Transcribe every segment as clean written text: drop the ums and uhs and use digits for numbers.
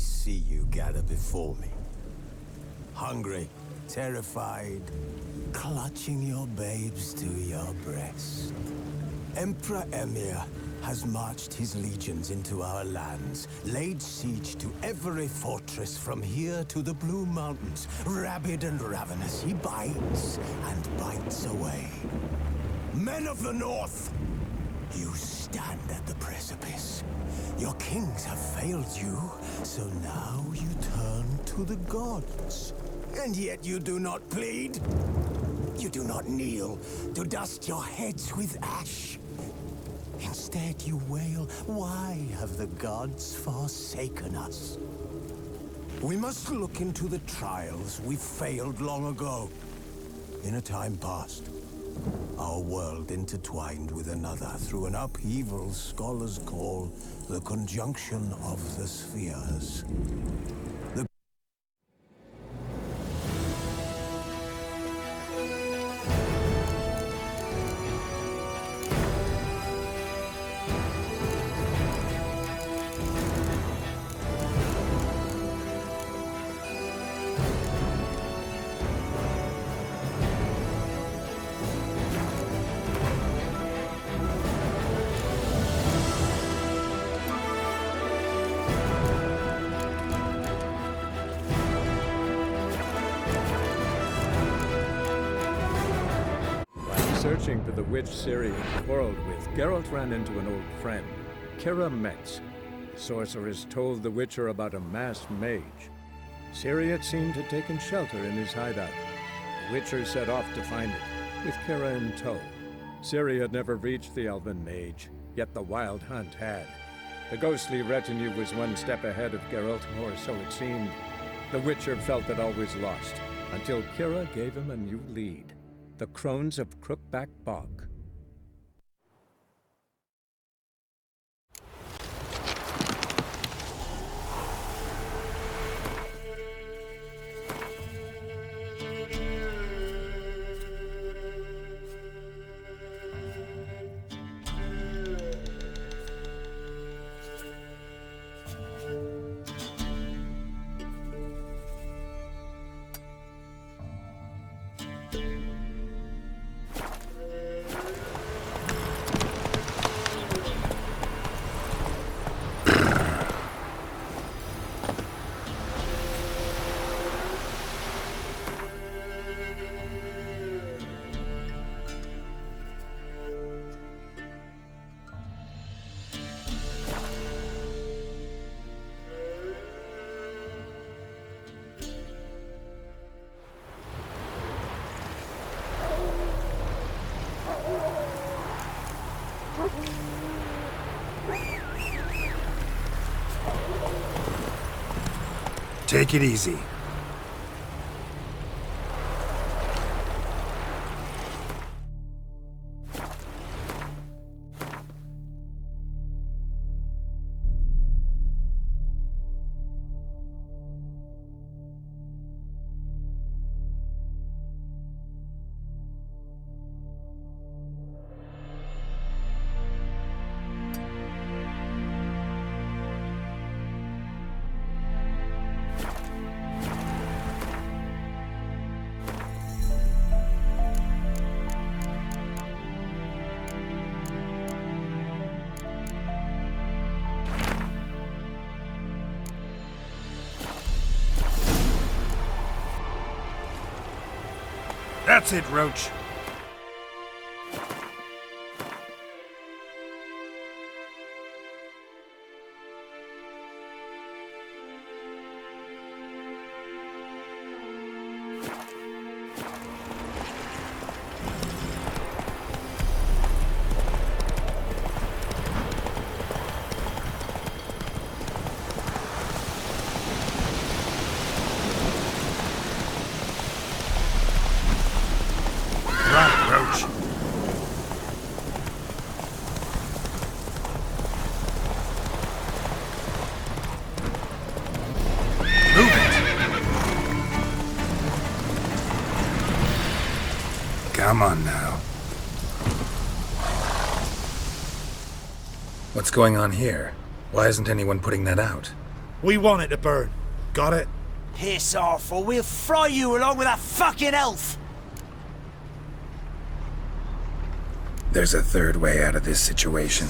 see you gather before me. Hungry, terrified, clutching your babes to your breast. Emperor Emir has marched his legions into our lands, laid siege to every fortress from here to the Blue Mountains. Rabid and ravenous, he bites and bites away. Men of the North, you stand at the precipice. Your kings have failed you, so now you turn to the gods. And yet you do not plead. You do not kneel to dust your heads with ash. Instead you wail, why have the gods forsaken us? We must look into the trials we failed long ago. In a time past, our world intertwined with another through an upheaval scholars call the conjunction of the spheres. Searching for the witch Ciri had quarreled with, Geralt ran into an old friend, Kira Metz. The sorceress told the Witcher about a masked mage. Ciri, it seemed, had taken shelter in his hideout. The Witcher set off to find it, with Kira in tow. Ciri had never reached the elven mage, yet the wild hunt had. The ghostly retinue was one step ahead of Geralt, or so it seemed. The Witcher felt that all was lost, until Kira gave him a new lead. The Crones of Crookback Bog. Take it easy. That's it, Roach. Come on now. What's going on here? Why isn't anyone putting that out? We want it to burn. Got it? Piss off, or we'll fry you along with that fucking elf! There's a third way out of this situation.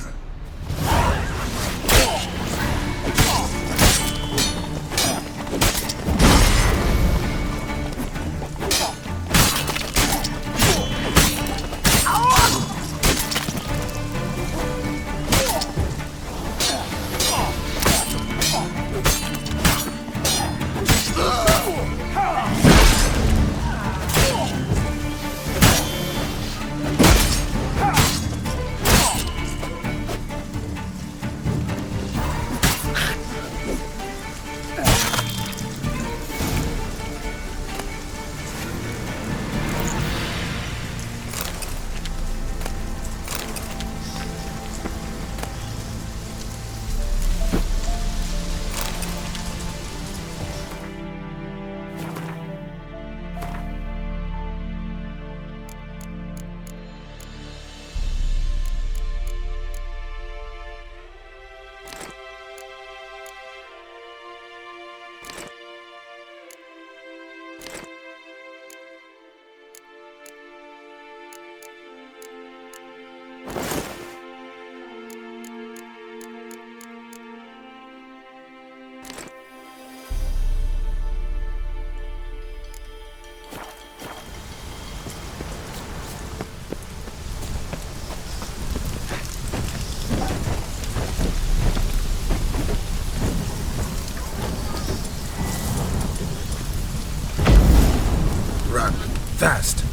Run. Fast.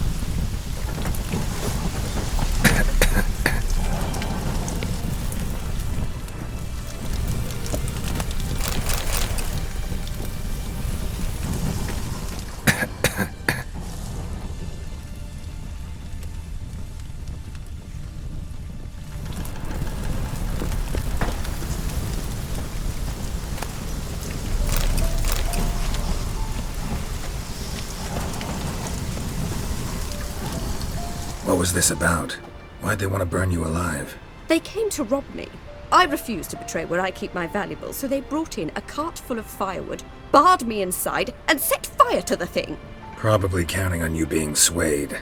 What was this about? Why'd they want to burn you alive? They came to rob me. I refused to betray where I keep my valuables, so they brought in a cart full of firewood, barred me inside, and set fire to the thing. Probably counting on you being swayed.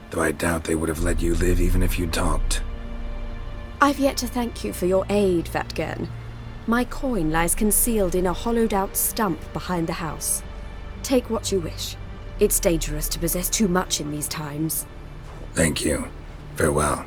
Though I doubt they would have let you live even if you talked. I've yet to thank you for your aid, Vatgern. My coin lies concealed in a hollowed-out stump behind the house. Take what you wish. It's dangerous to possess too much in these times. Thank you. Farewell.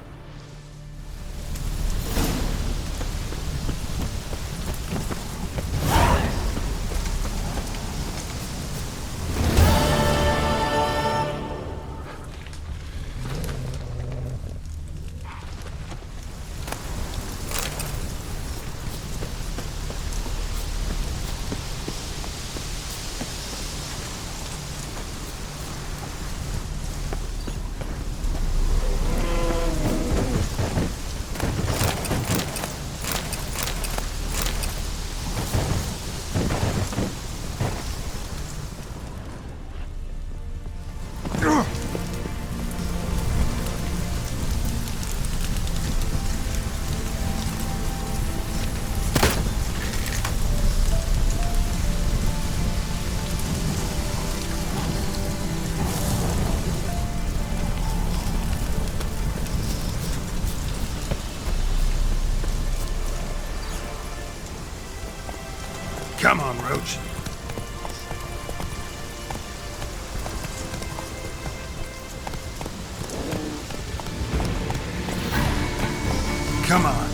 Come on, Roach. Come on.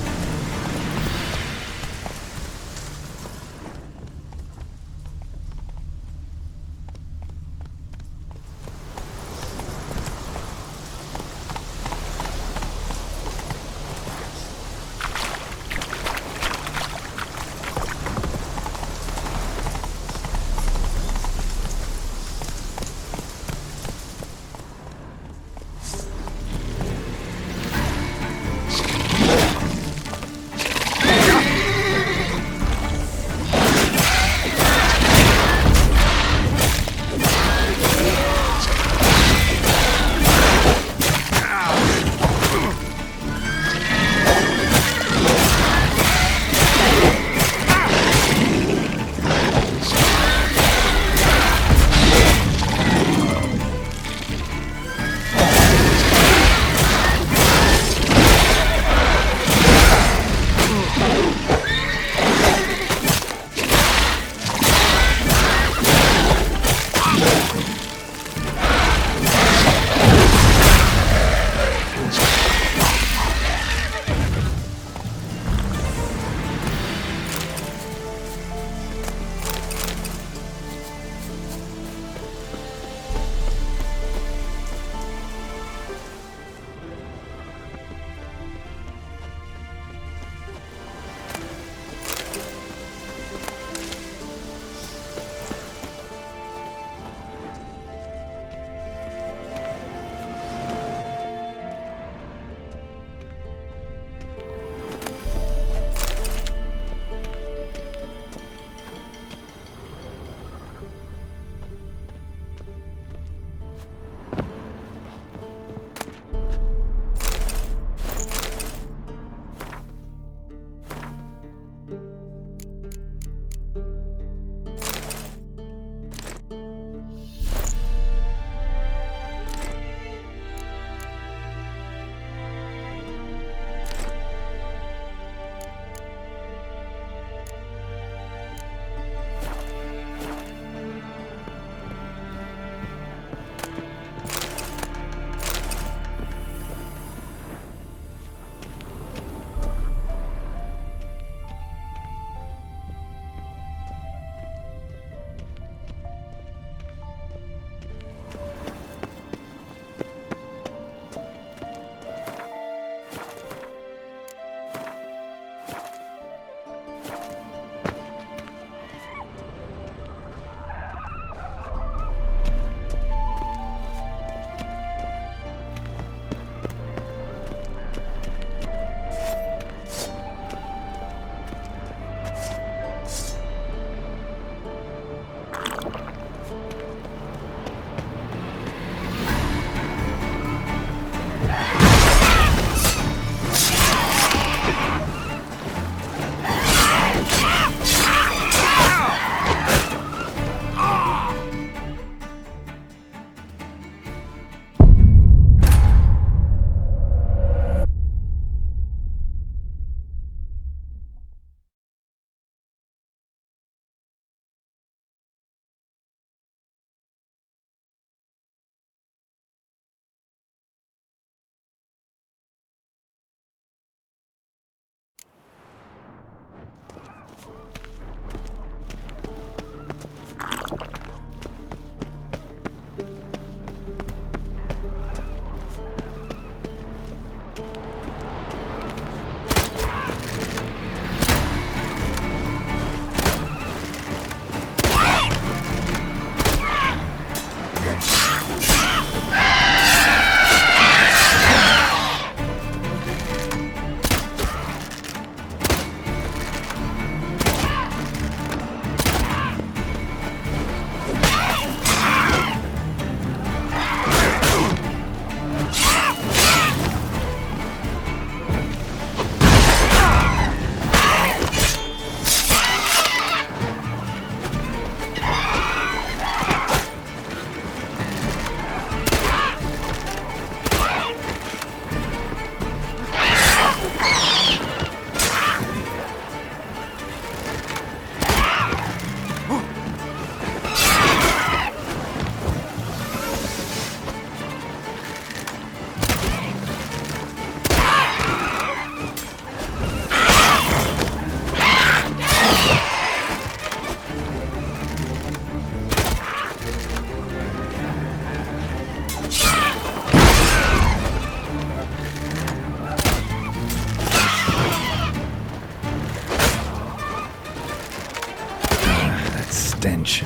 stench.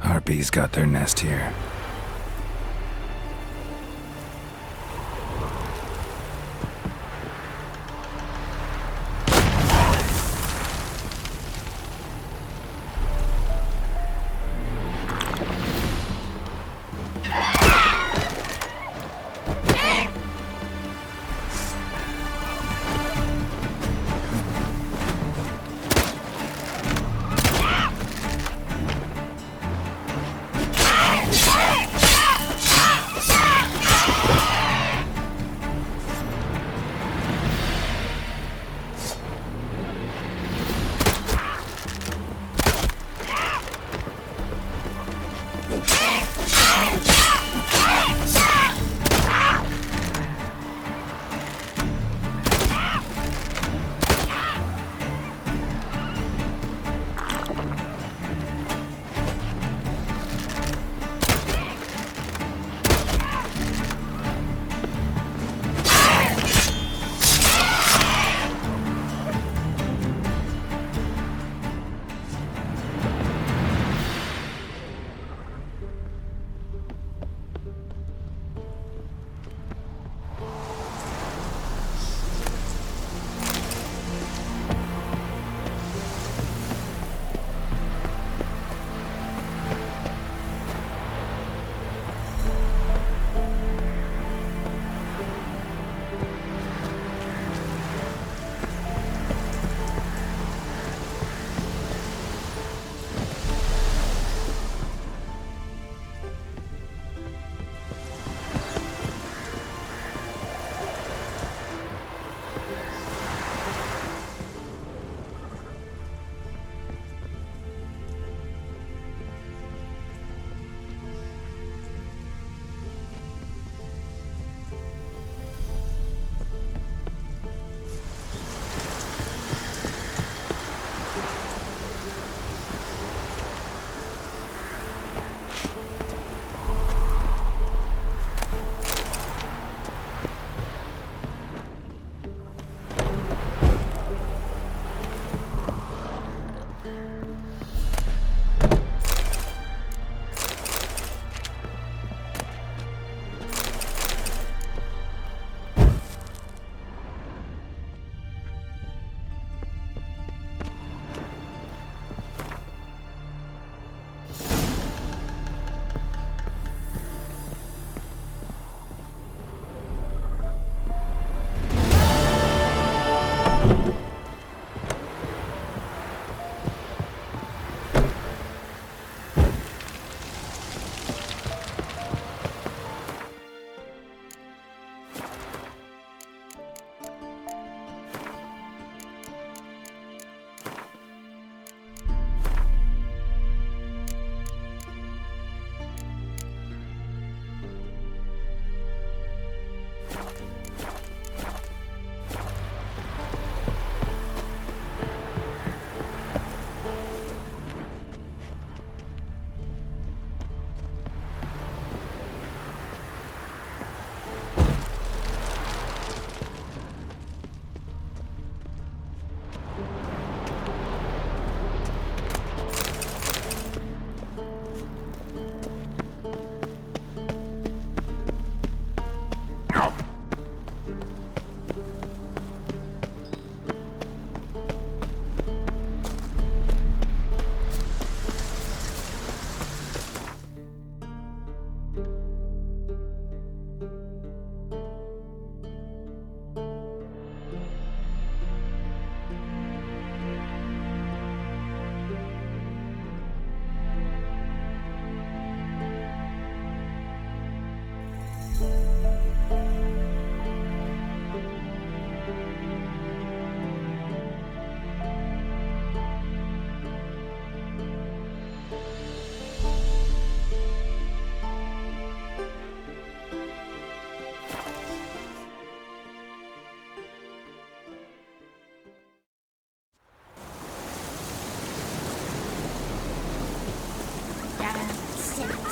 Harpies got their nest here.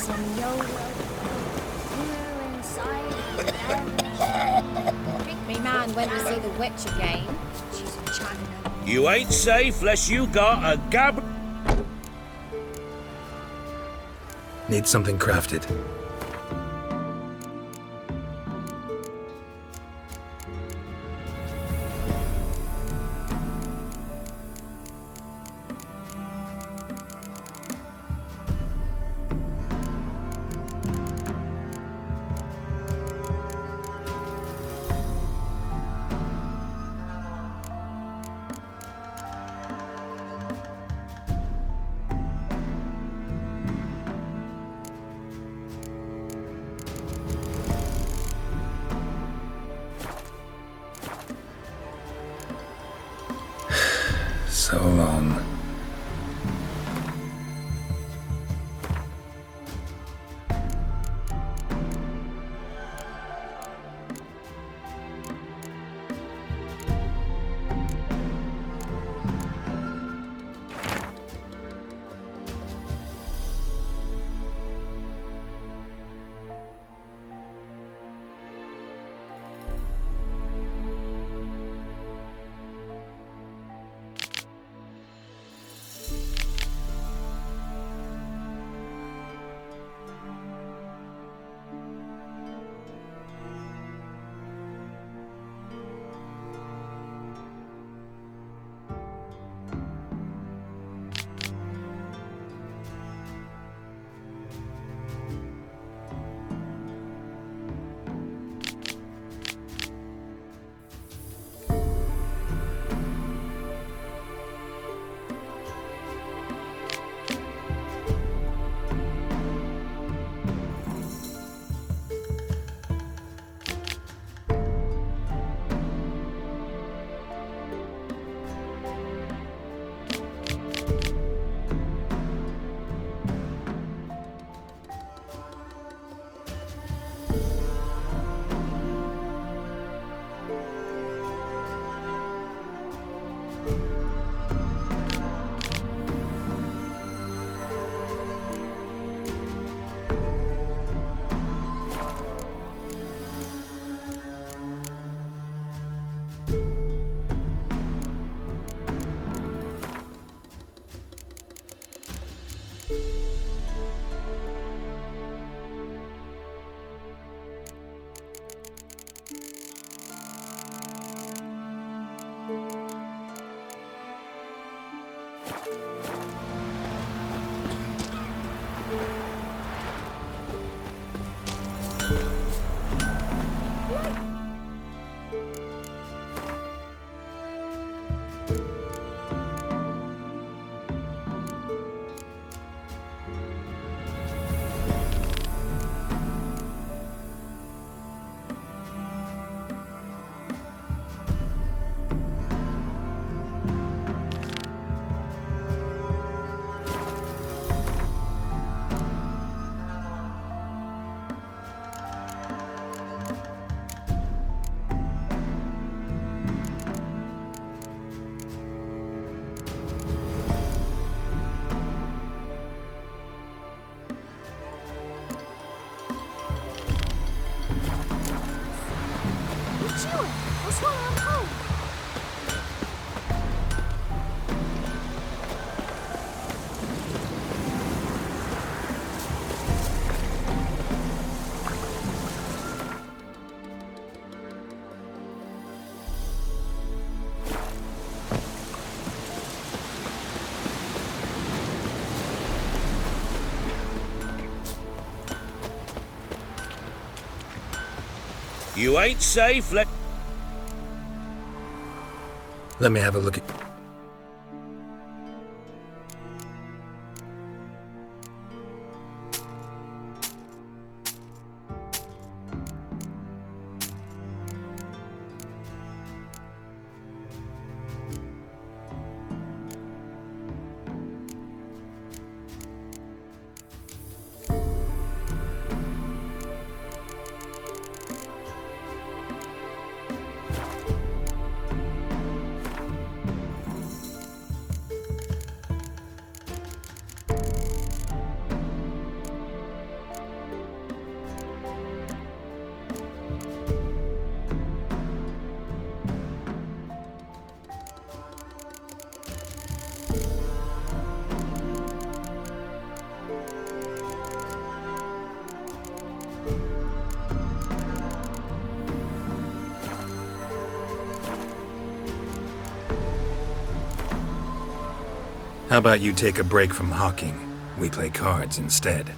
some YOLO. We're inside Me man went to see the witch again. She's enchanted. You ain't safe less you got a gab... Need something crafted. So long. You ain't safe let... Let me have a look at... How about you take a break from hawking? We play cards instead.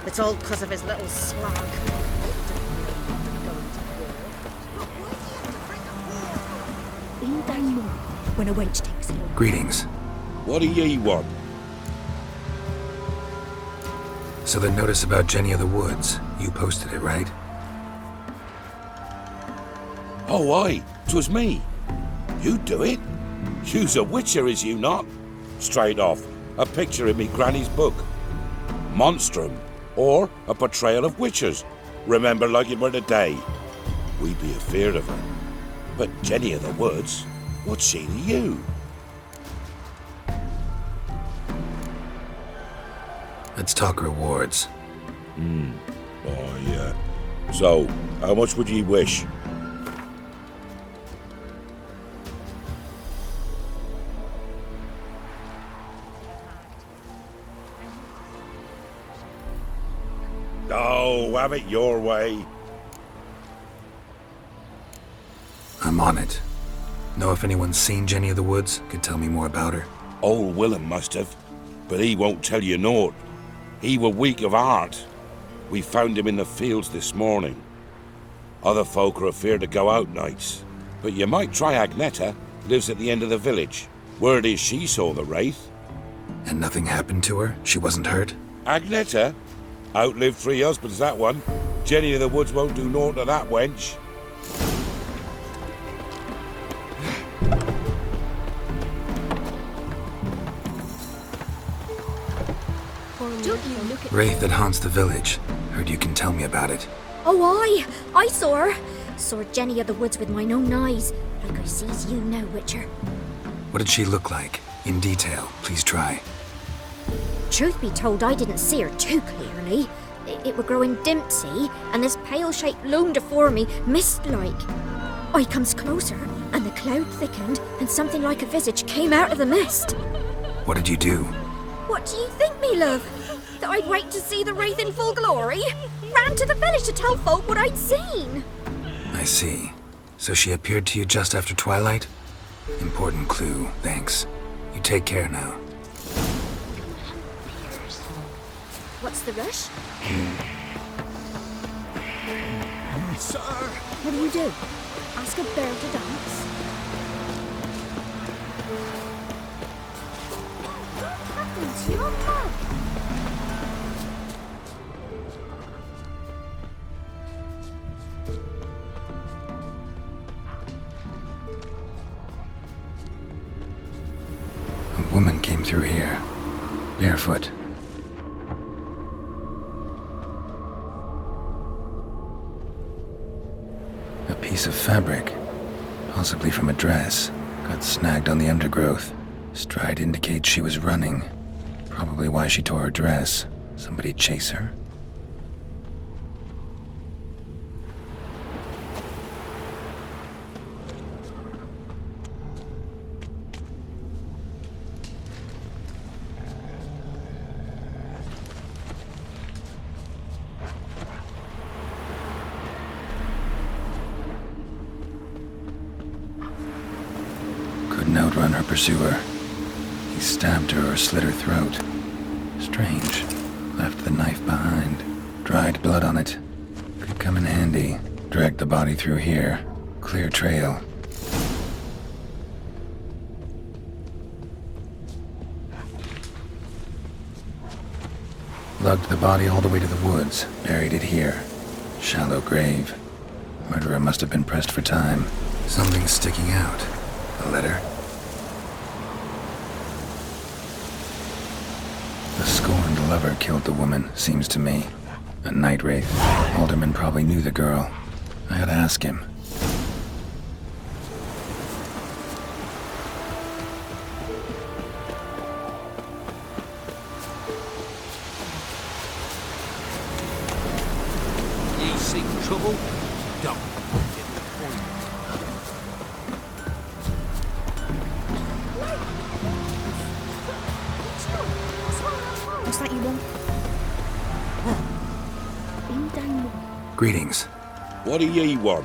It's all because of his little slug. In down more when a wench takes it. Greetings. What do ye want? So the notice about Jenny of the Woods, you posted it, right? Oh, aye, 'twas me. You do it? You's a witcher, is you not? Straight off, a picture in me granny's book. Monstrum, or a portrayal of witchers. Remember like it were the day. We be afeard of her. But Jenny of the Woods, what's she to you? Let's talk rewards. Oh, yeah. So, how much would ye wish? Oh, have it your way. I'm on it. Know if anyone's seen Jenny of the Woods? Could tell me more about her. Old Willem must have, but he won't tell you naught. He were weak of heart. We found him in the fields this morning. Other folk are afeard to go out nights. But you might try Agneta, lives at the end of the village. Word is she saw the wraith. And nothing happened to her? She wasn't hurt? Agneta? Outlived 3 husbands, that one. Jenny of the Woods won't do naught to that wench. Don't you look at Wraith that haunts the village. Heard you can tell me about it. Oh, I saw her. Saw Jenny of the Woods with mine own eyes. Like I sees you now, Witcher. What did she look like? In detail, please try. Truth be told, I didn't see her too clearly. It were growing dim, see, and this pale shape loomed afore me, mist-like. I comes closer, and the cloud thickened, and something like a visage came out of the mist. What did you do? What do you think, me love? That I'd wait to see the wraith in full glory? Ran to the village to tell folk what I'd seen. I see. So she appeared to you just after twilight? Important clue, thanks. You take care now. What's the rush? Sir! What do you do? Ask a bear to dance? What happened to your mug? A woman came through here, barefoot. A piece of fabric, possibly from a dress, got snagged on the undergrowth. Stride indicates she was running. Probably why she tore her dress. Somebody chase her? Couldn't outrun her pursuer. He stabbed her or slit her throat. Strange. Left the knife behind. Dried blood on it. Could come in handy. Dragged the body through here. Clear trail. Lugged the body all the way to the woods. Buried it here. Shallow grave. Murderer must have been pressed for time. Something's sticking out. A letter? The scorned lover killed the woman, seems to me. A night wraith. Alderman probably knew the girl. I gotta ask him. Ye seek trouble? Don't. Get the point. What's that you want? In down more. Greetings. What do ye want?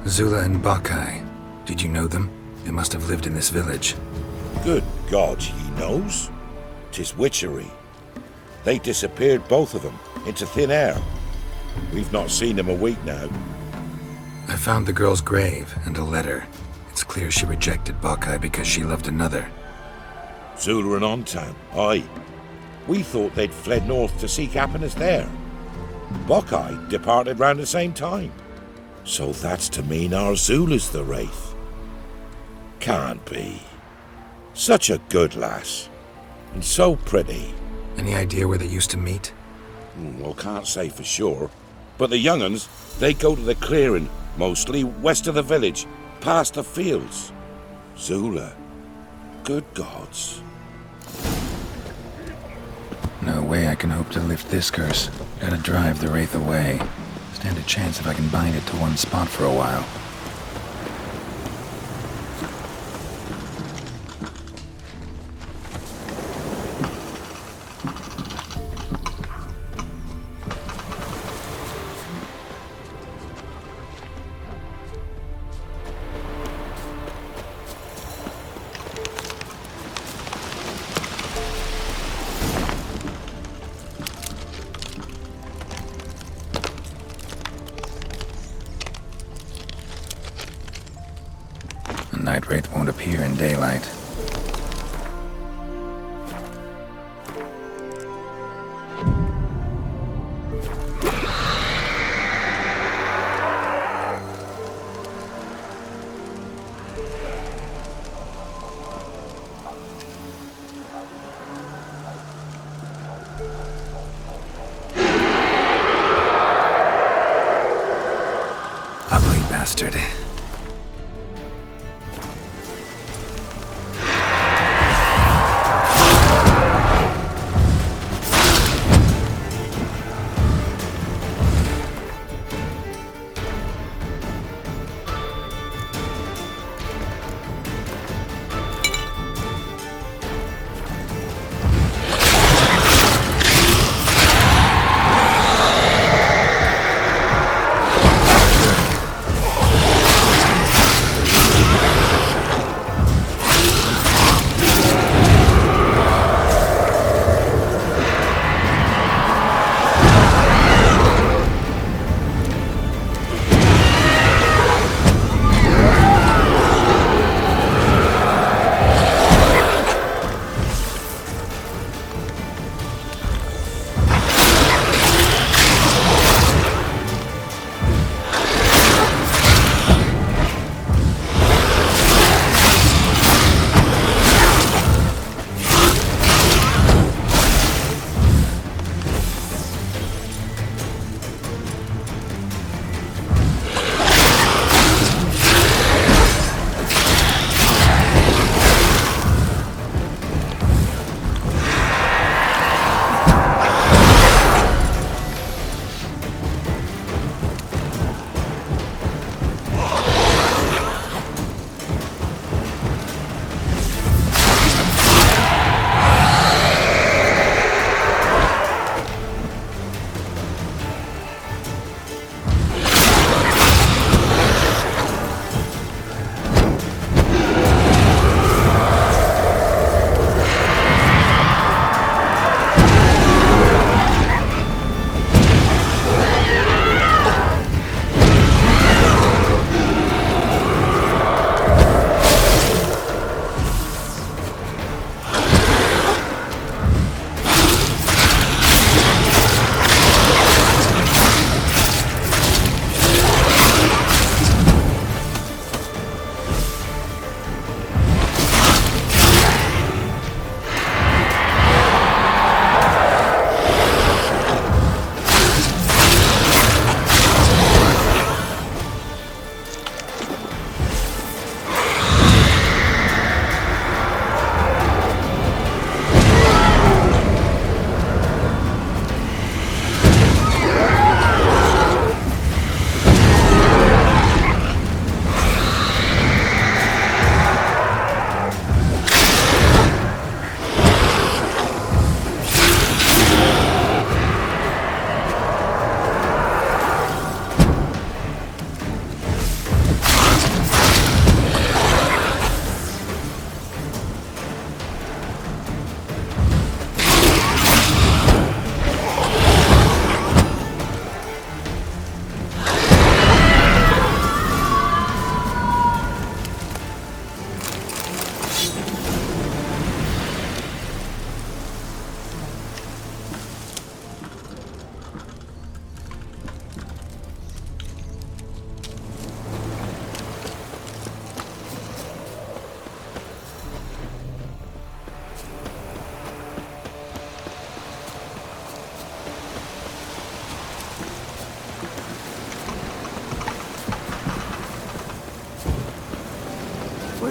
Zula and Bakai. Did you know them? They must have lived in this village. Good God, ye knows. 'Tis witchery. They disappeared, both of them, into thin air. We've not seen them a week now. I found the girl's grave and a letter. It's clear she rejected Buckeye because she loved another. Zula and Ontown, aye. We thought they'd fled north to seek happiness there. Buckeye departed round the same time. So that's to mean our Zula's the Wraith. Can't be. Such a good lass. And so pretty. Any idea where they used to meet? Well, can't say for sure. But the young'uns, they go to the clearing, mostly west of the village, past the fields. Zula. Good gods. No way I can hope to lift this curse. Gotta drive the Wraith away. Stand a chance if I can bind it to one spot for a while. Night Wraith won't appear in daylight. Ugly bastard.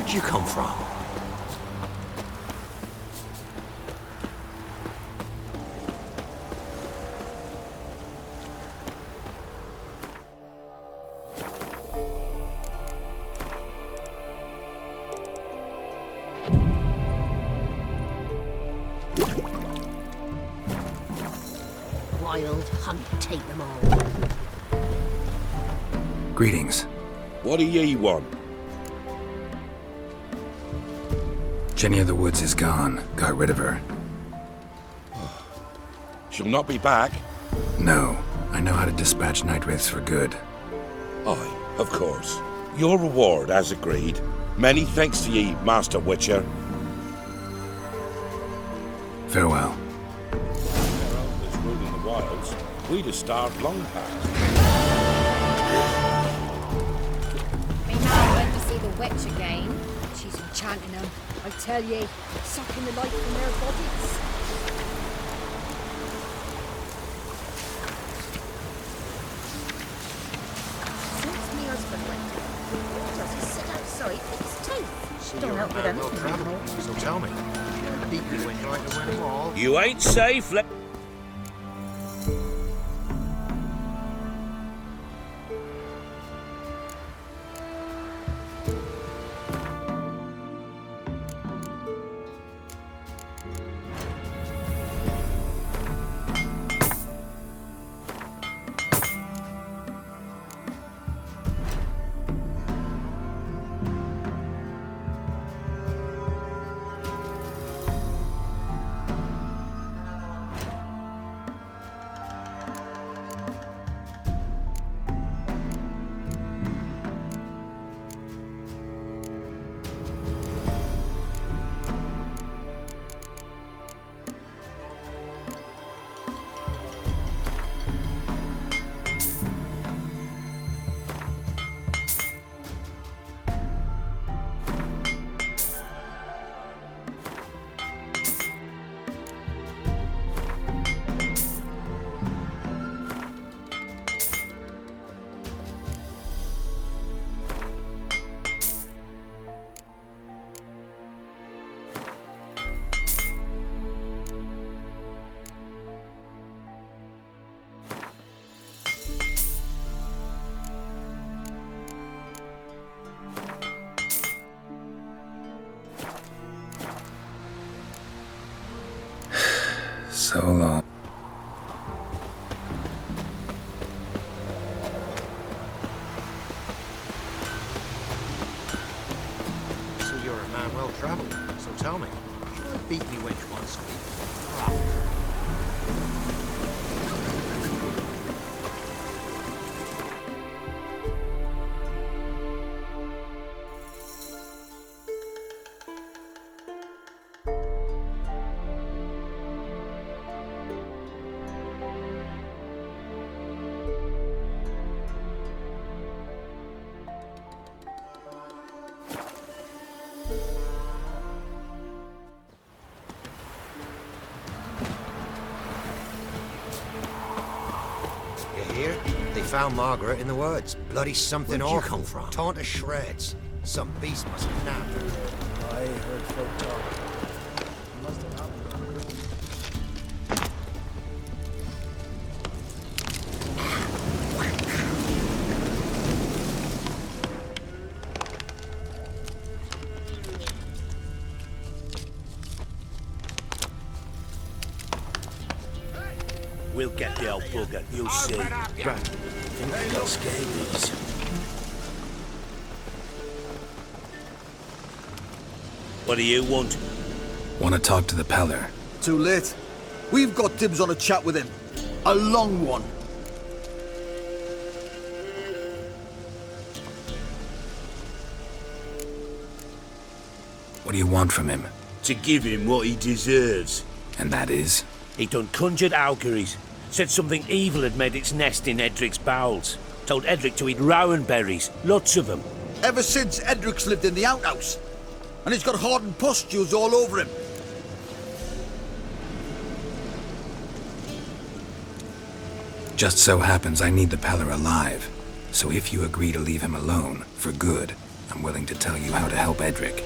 Where'd you come from? Wild hunt, take them all. Greetings. What do ye want? Jenny of the Woods is gone. Got rid of her. She'll not be back. No, I know how to dispatch night wraiths for good. Aye, of course. Your reward, as agreed. Many thanks to ye, Master Witcher. Farewell. That's ruling the wilds. We'd have starved long past. Me now went to see the witch again. She's enchanting them. I tell ye, sucking the life from their bodies. Since me husband went, does he sit outside with his teeth? Don't help with anything anymore. So tell me, beat me when you like to win them all. You ain't safe. So long. So you're a man well travelled. So tell me, you beat me wench once. Here, they found Margaret in the woods. Bloody something awful. Where'd you come from? Torn to shreds. Some beast must have nabbed her. I heard folk talk. It must have happened. We'll get the old bugger, you'll see. Right. Think they got scabies. What do you want? Want to talk to the Peller. Too late. We've got dibs on a chat with him. A long one. What do you want from him? To give him what he deserves. And that is? He done conjured auguries. Said something evil had made its nest in Edric's bowels. Told Edric to eat rowan berries. Lots of them. Ever since Edric's lived in the outhouse. And he's got hardened pustules all over him. Just so happens I need the Peller alive. So if you agree to leave him alone, for good, I'm willing to tell you how to help Edric.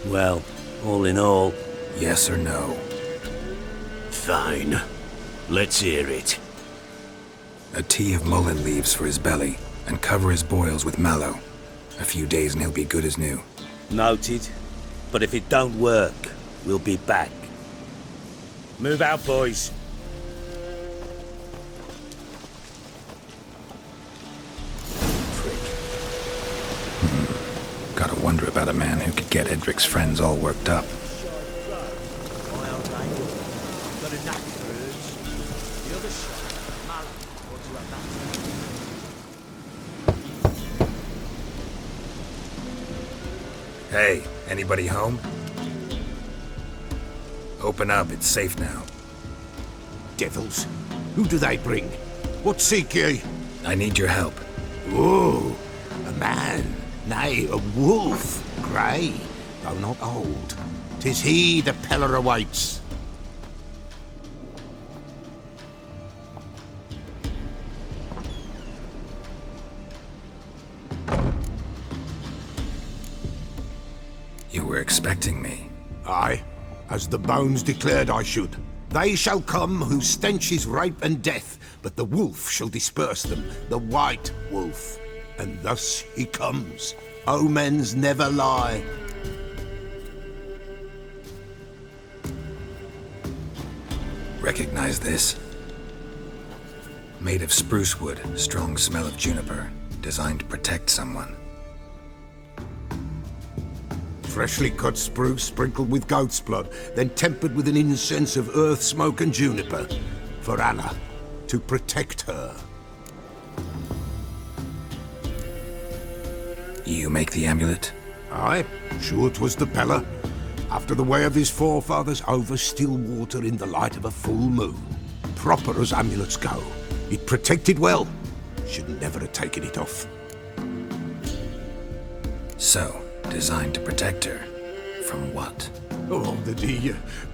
Well, all in all... Yes or no? Fine. Let's hear it. A tea of mullein leaves for his belly, and cover his boils with mallow. A few days and he'll be good as new. Noted. But if it don't work, we'll be back. Move out, boys. Gotta wonder about a man who could get Edric's friends all worked up. Hey, anybody home? Open up, it's safe now. Devils, who do they bring? What seek ye? I need your help. Oh, a man, nay, a wolf, grey, though not old. 'Tis he the Peller awaits. You were expecting me. Aye, as the bones declared I should. They shall come whose stench is rape and death, but the wolf shall disperse them, the white wolf. And thus he comes. Omens never lie. Recognize this? Made of spruce wood, strong smell of juniper, designed to protect someone. Freshly cut spruce sprinkled with goat's blood, then tempered with an incense of earth, smoke and juniper. For Anna, to protect her. You make the amulet? Aye, sure 'twas the Peller. After the way of his forefathers, over still water in the light of a full moon. Proper as amulets go. It protected well. Should never have taken it off. So, designed to protect her. From what? Oh,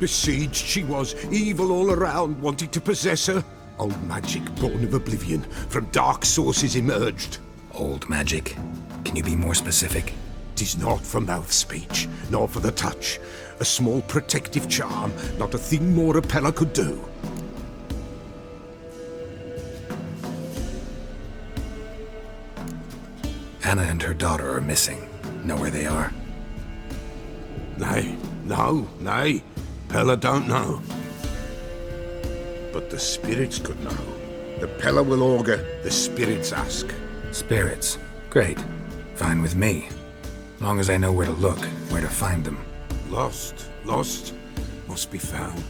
besieged she was, evil all around, wanting to possess her. Old magic born of oblivion, from dark sources emerged. Old magic? Can you be more specific? 'Tis not for mouth speech, nor for the touch. A small protective charm, not a thing more a Peller could do. Anna and her daughter are missing. Know where they are? Nay, nay. Peller don't know. But the spirits could know. The Peller will augur, the spirits ask. Spirits? Great. Fine with me. Long as I know where to look, where to find them. Lost, must be found.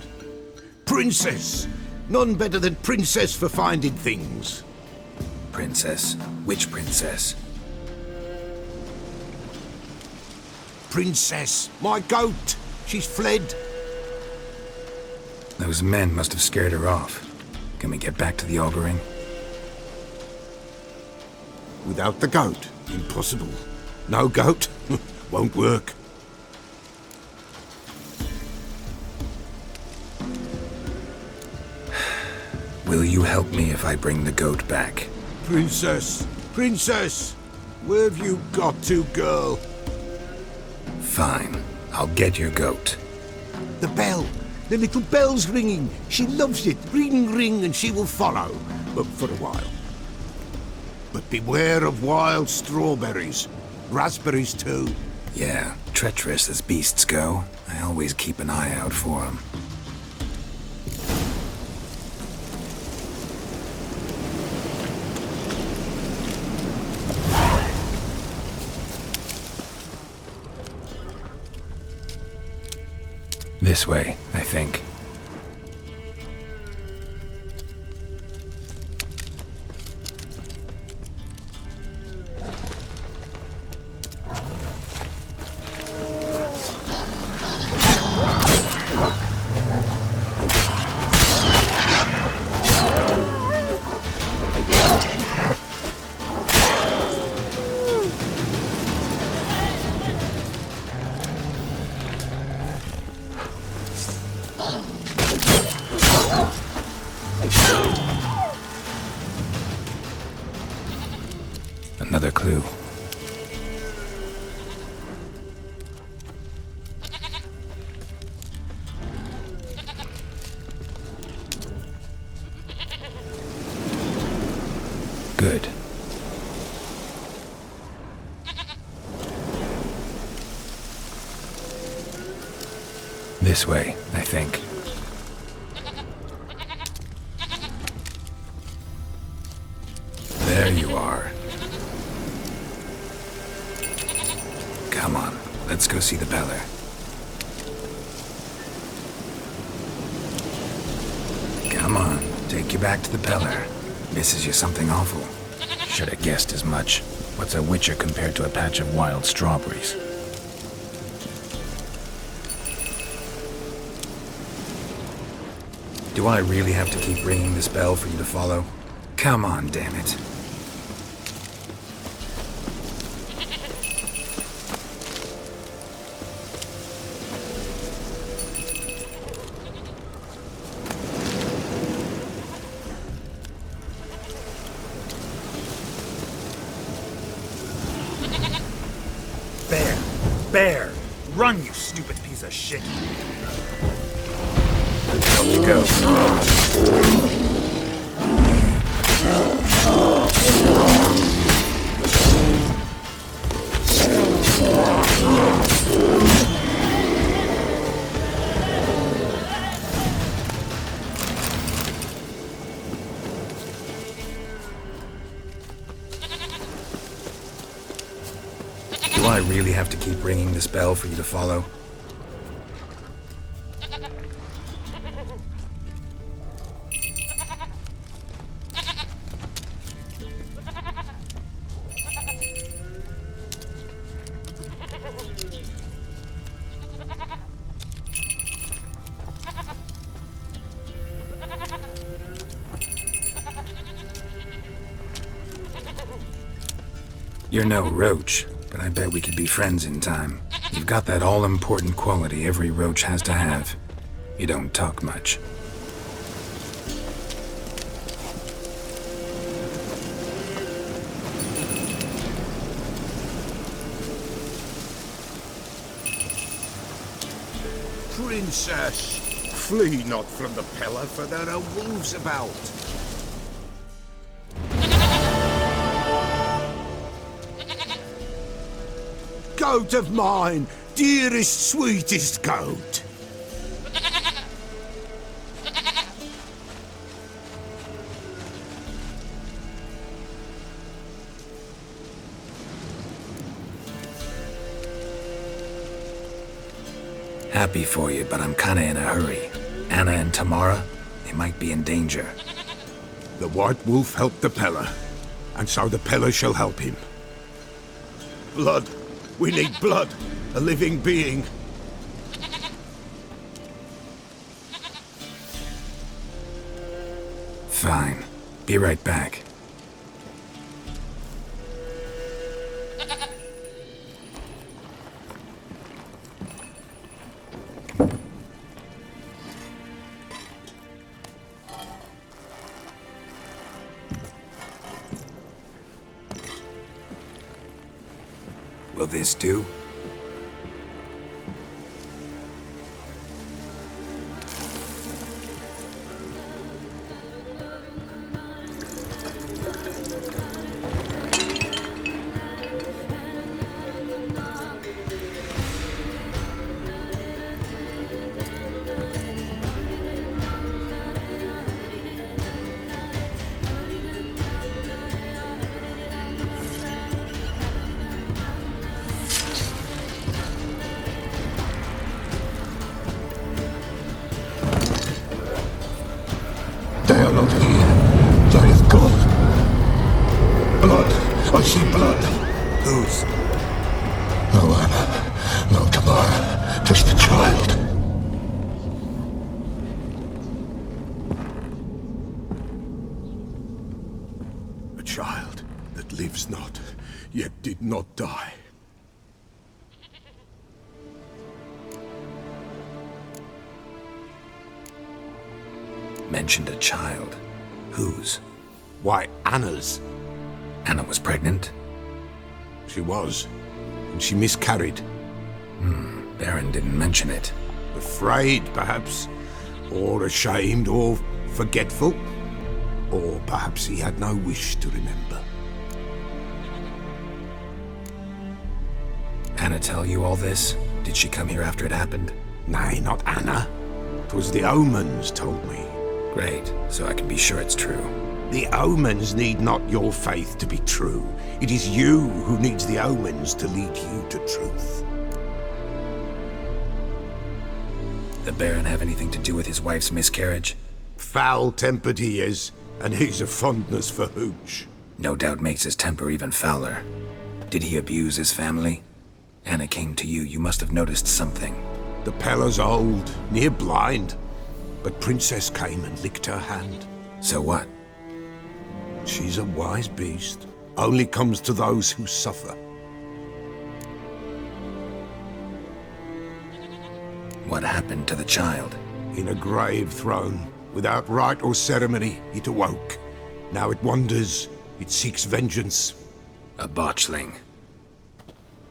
Princess! None better than Princess for finding things. Princess? Which princess? Princess, my goat! She's fled. Those men must have scared her off. Can we get back to the auguring? Without the goat, impossible. No goat, won't work. Will you help me if I bring the goat back? Princess! Where have you got to, girl? Fine. I'll get your goat. The bell! The little bell's ringing. She loves it. Ring, ring, and she will follow. But for a while. But beware of wild strawberries. Raspberries, too. Yeah, treacherous as beasts go. I always keep an eye out for them. This way, I think. Another clue. Good. This way, I think. There you are. Come on, let's go see the Beller. Come on, take you back to the Beller. Misses you something awful. Should have guessed as much. What's a witcher compared to a patch of wild strawberries? Do I really have to keep ringing this bell for you to follow? Come on, damn it. Bear! Run, you stupid piece of shit! Up you go. Do I really have to keep ringing this bell for you to follow? You're no roach, but I bet we could be friends in time. You've got that all-important quality every roach has to have. You don't talk much. Princess, flee not from the pillar, for there are wolves about. Goat of mine, dearest, sweetest goat. Happy for you, but I'm kinda in a hurry. Anna and Tamara, they might be in danger. The White Wolf helped the Peller, and so the Peller shall help him. Blood. We need blood. A living being. Fine. Be right back. Will this do? They are not here. They have gone. Blood. I see blood. Whose? No Anna. No Tamara. Just the child. A child that lives not, yet did not die. Mentioned a child. Whose? Why, Anna's. Anna was pregnant? She was. And she miscarried. Baron didn't mention it. Afraid, perhaps. Or ashamed, or forgetful. Or perhaps he had no wish to remember. Anna tell you all this? Did she come here after it happened? Nay, not Anna. 'Twas the omens told me. Great, so I can be sure it's true. The omens need not your faith to be true. It is you who needs the omens to lead you to truth. The Baron have anything to do with his wife's miscarriage? Foul-tempered he is, and he's a fondness for hooch. No doubt makes his temper even fouler. Did he abuse his family? Anna came to you, you must have noticed something. The Pella's old, near blind, but Princess came and licked her hand. So what? She's a wise beast. Only comes to those who suffer. What happened to the child? In a grave thrown. Without rite or ceremony, it awoke. Now it wanders. It seeks vengeance. A botchling.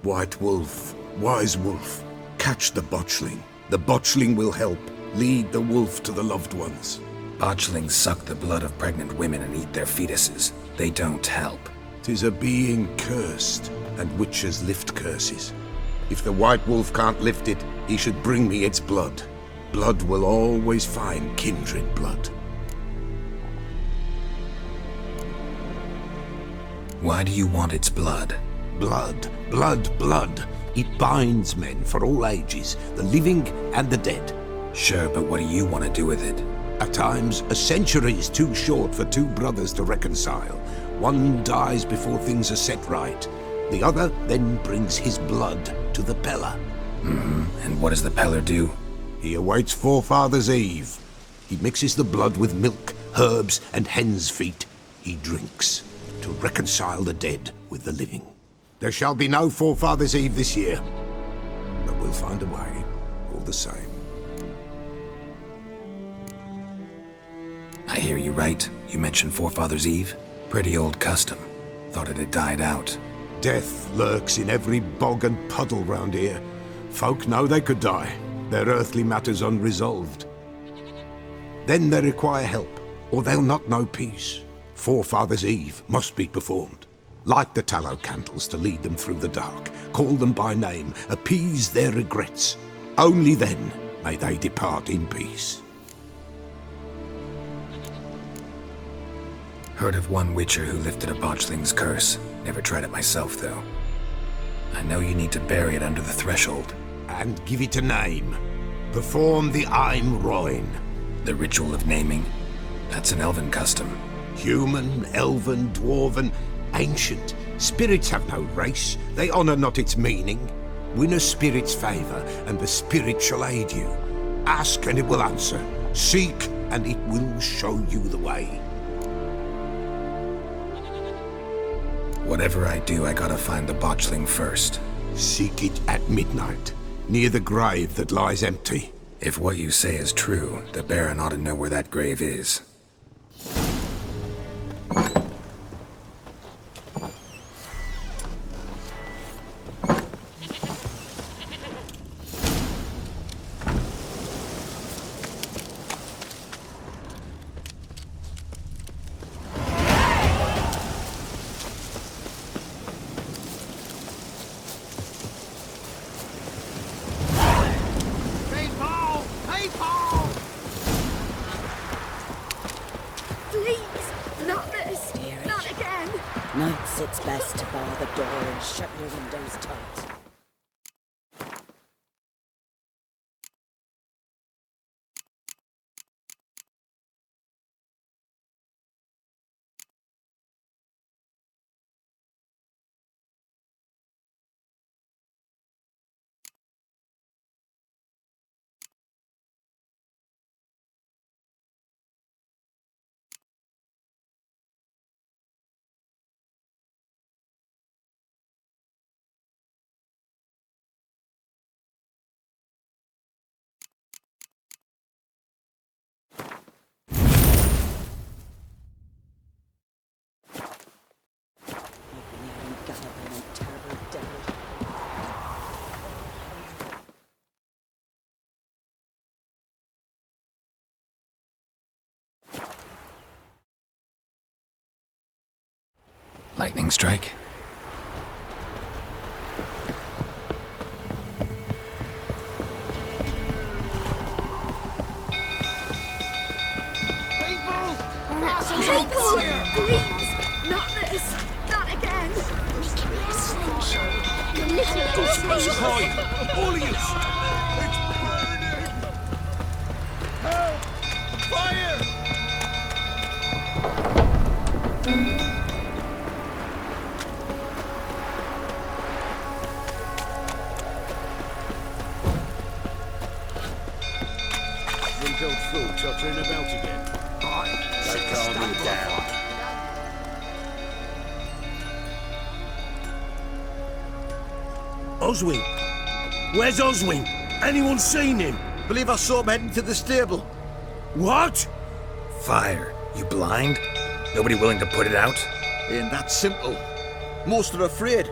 White Wolf, Wise Wolf, catch the botchling. The botchling will help. Lead the wolf to the loved ones. Botchlings suck the blood of pregnant women and eat their fetuses. They don't help. 'Tis a being cursed, and witches lift curses. If the White Wolf can't lift it, he should bring me its blood. Blood will always find kindred blood. Why do you want its blood? Blood, blood, blood. It binds men for all ages, the living and the dead. Sure, but what do you want to do with it? At times, a century is too short for two brothers to reconcile. One dies before things are set right. The other then brings his blood to the Pella. And what does the Peller do? He awaits Forefathers' Eve. He mixes the blood with milk, herbs, and hen's feet. He drinks to reconcile the dead with the living. There shall be no Forefathers' Eve this year, but we'll find a way, all the same. I hear you right. You mentioned Forefathers' Eve? Pretty old custom. Thought it had died out. Death lurks in every bog and puddle round here. Folk know they could die, their earthly matters unresolved. Then they require help, or they'll not know peace. Forefathers' Eve must be performed. Light the tallow candles to lead them through the dark. Call them by name, appease their regrets. Only then may they depart in peace. Heard of one witcher who lifted a botchling's curse. Never tried it myself, though. I know you need to bury it under the threshold. And give it a name. Perform the Aim Roin. The ritual of naming? That's an elven custom. Human, elven, dwarven, ancient. Spirits have no race. They honor not its meaning. Win a spirit's favor, and the spirit shall aid you. Ask, and it will answer. Seek, and it will show you the way. Whatever I do, I gotta find the botchling first. Seek it at midnight, near the grave that lies empty. If what you say is true, the Baron ought to know where that grave is. Nights it's best to bar the door and shut your windows tight. Lightning strike. People! Please! Not this! Not again! Quiet! All of you! Help! Fire! Drunk old fool tottering about again. Calm me down. Oswin! Where's Oswin? Anyone seen him? Believe I saw him heading to the stable. What? Fire. You blind? Nobody willing to put it out? Ain't that simple. Most are afraid.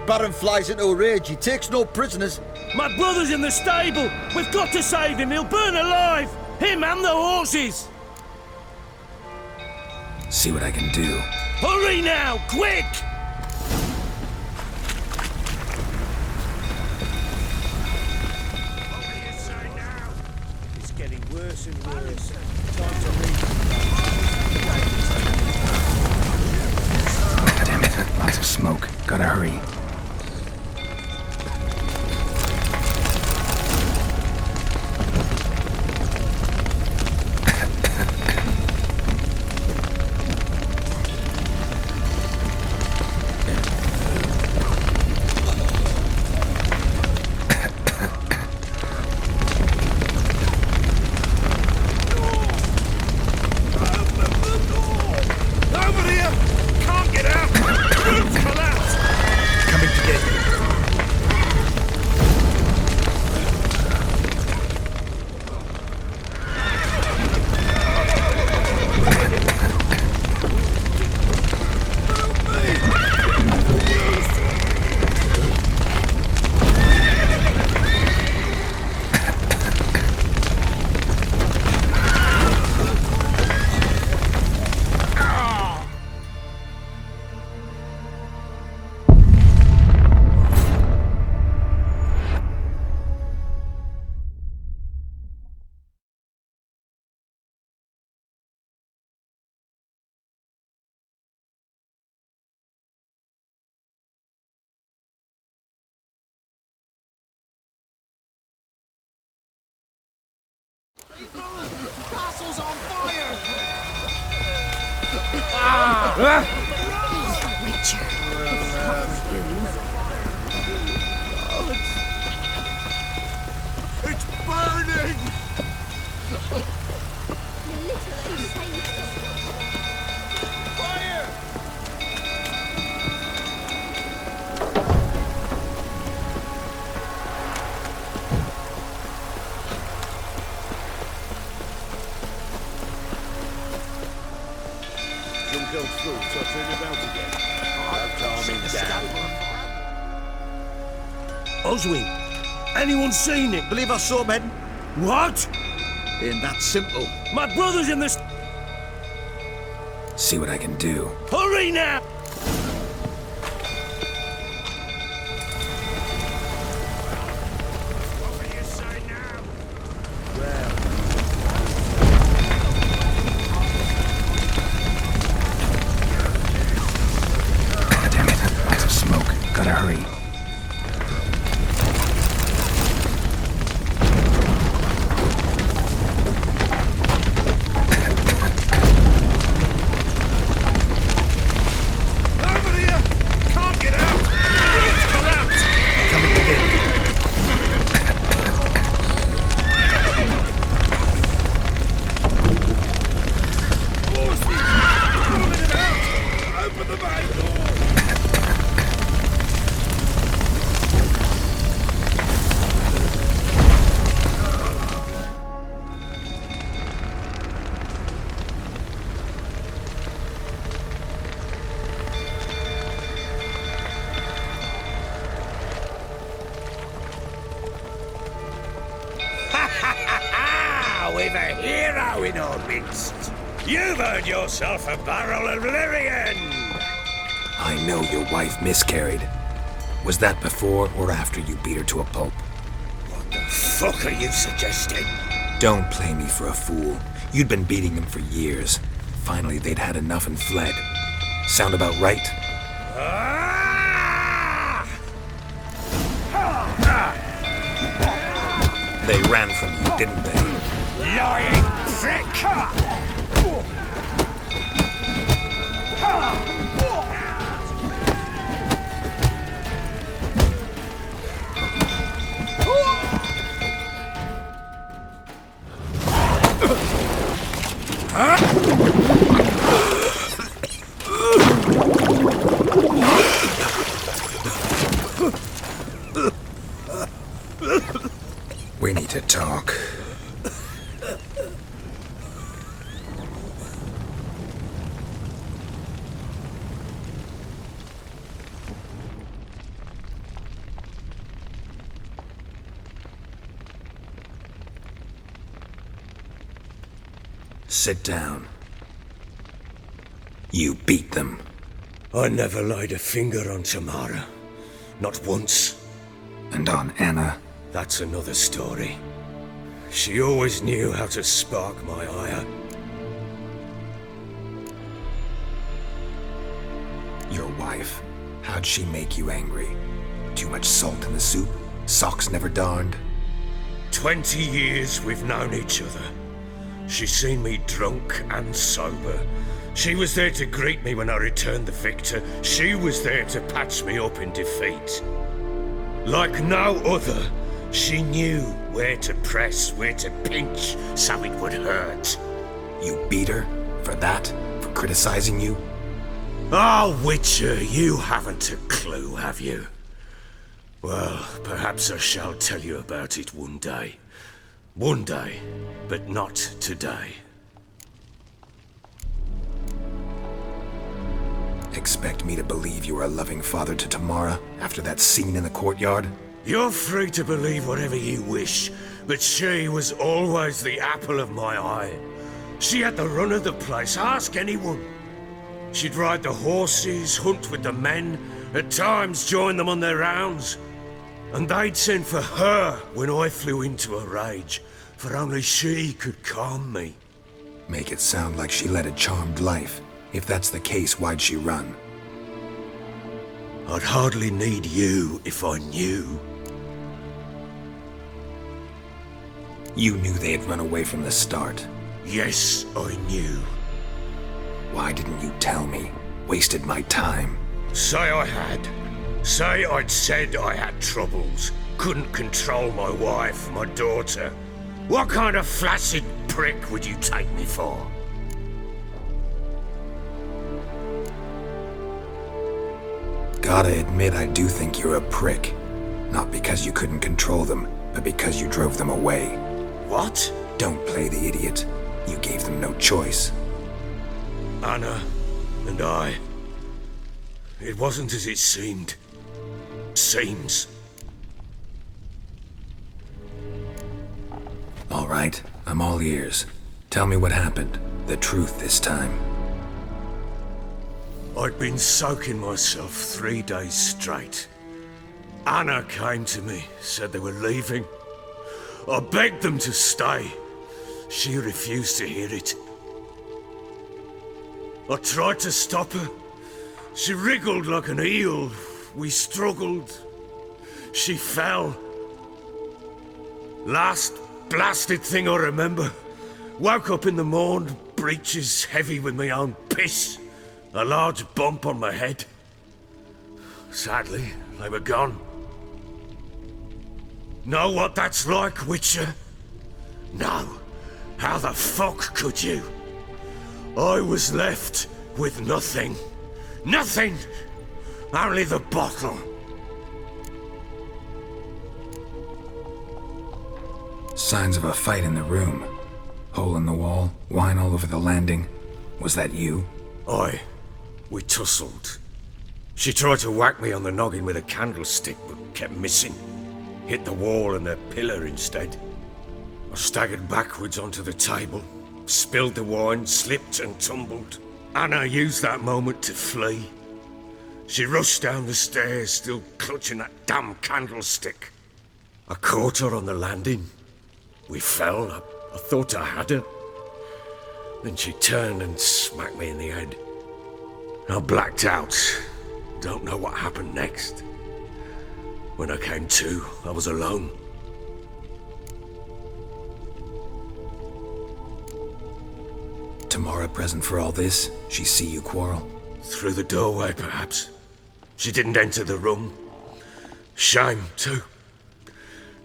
Baron flies into a rage. He takes no prisoners. My brother's in the stable! We've got to save him! He'll burn alive! Him and the horses! See what I can do. Hurry now! Quick! It's getting worse and worse. Time to leave. Damn it. Lots of smoke. Gotta hurry. Castle's on fire! Witcher. It's burning! Fire! Drunk old fool tottering about again. Calm him down. Oswin! Anyone seen him? Believe I saw him heading. What? Ain't that simple. My brother's in the See what I can do. Hurry now! Damn it. Lots of smoke. Gotta hurry. We've a hero in our midst. You've earned yourself a barrel of Lyrian. I know your wife miscarried. Was that before or after you beat her to a pulp? What the fuck are you suggesting? Don't play me for a fool. You'd been beating them for years. Finally, they'd had enough and fled. Sound about right? They ran from you, didn't they? Lying prick! We need to talk. Sit down. You beat them. I never laid a finger on Tamara. Not once. And on Anna? That's another story. She always knew how to spark my ire. Your wife. How'd she make you angry? Too much salt in the soup? Socks never darned? 20 years we've known each other. She's seen me drunk and sober. She was there to greet me when I returned the victor. She was there to patch me up in defeat. Like no other, she knew where to press, where to pinch, so it would hurt. You beat her? For that? For criticizing you? Oh, Witcher, you haven't a clue, have you? Well, perhaps I shall tell you about it one day. One day, but not today. Expect me to believe you were a loving father to Tamara after that scene in the courtyard? You're free to believe whatever you wish, but she was always the apple of my eye. She had the run of the place, ask anyone. She'd ride the horses, hunt with the men, at times join them on their rounds. And they'd send for her when I flew into a rage, for only she could calm me. Make it sound like she led a charmed life. If that's the case, why'd she run? I'd hardly need you if I knew. You knew they had run away from the start. Yes, I knew. Why didn't you tell me? Wasted my time. Say I had. Say I'd said I had troubles. Couldn't control my wife, my daughter. What kind of flaccid prick would you take me for? Gotta admit, I do think you're a prick. Not because you couldn't control them, but because you drove them away. What? Don't play the idiot. You gave them no choice. Anna and I... It wasn't as it seemed. Seems. All right, I'm all ears. Tell me what happened. The truth this time. I'd been soaking myself 3 days straight. Anna came to me, said they were leaving. I begged them to stay. She refused to hear it. I tried to stop her. She wriggled like an eel. We struggled. She fell. Last blasted thing I remember. Woke up in the morn, breeches heavy with my own piss. A large bump on my head. Sadly, they were gone. Know what that's like, Witcher? No. How the fuck could you? I was left with nothing. Nothing! Only the bottle. Signs of a fight in the room. Hole in the wall, wine all over the landing. Was that you? Aye. We tussled. She tried to whack me on the noggin with a candlestick, but kept missing. Hit the wall and the pillar instead. I staggered backwards onto the table, spilled the wine, slipped and tumbled. Anna used that moment to flee. She rushed down the stairs, still clutching that damn candlestick. I caught her on the landing. We fell. I thought I had her. Then she turned and smacked me in the head. I blacked out. Don't know what happened next. When I came to, I was alone. Tamara present for all this? She see you quarrel? Through the doorway, perhaps. She didn't enter the room. Shame, too.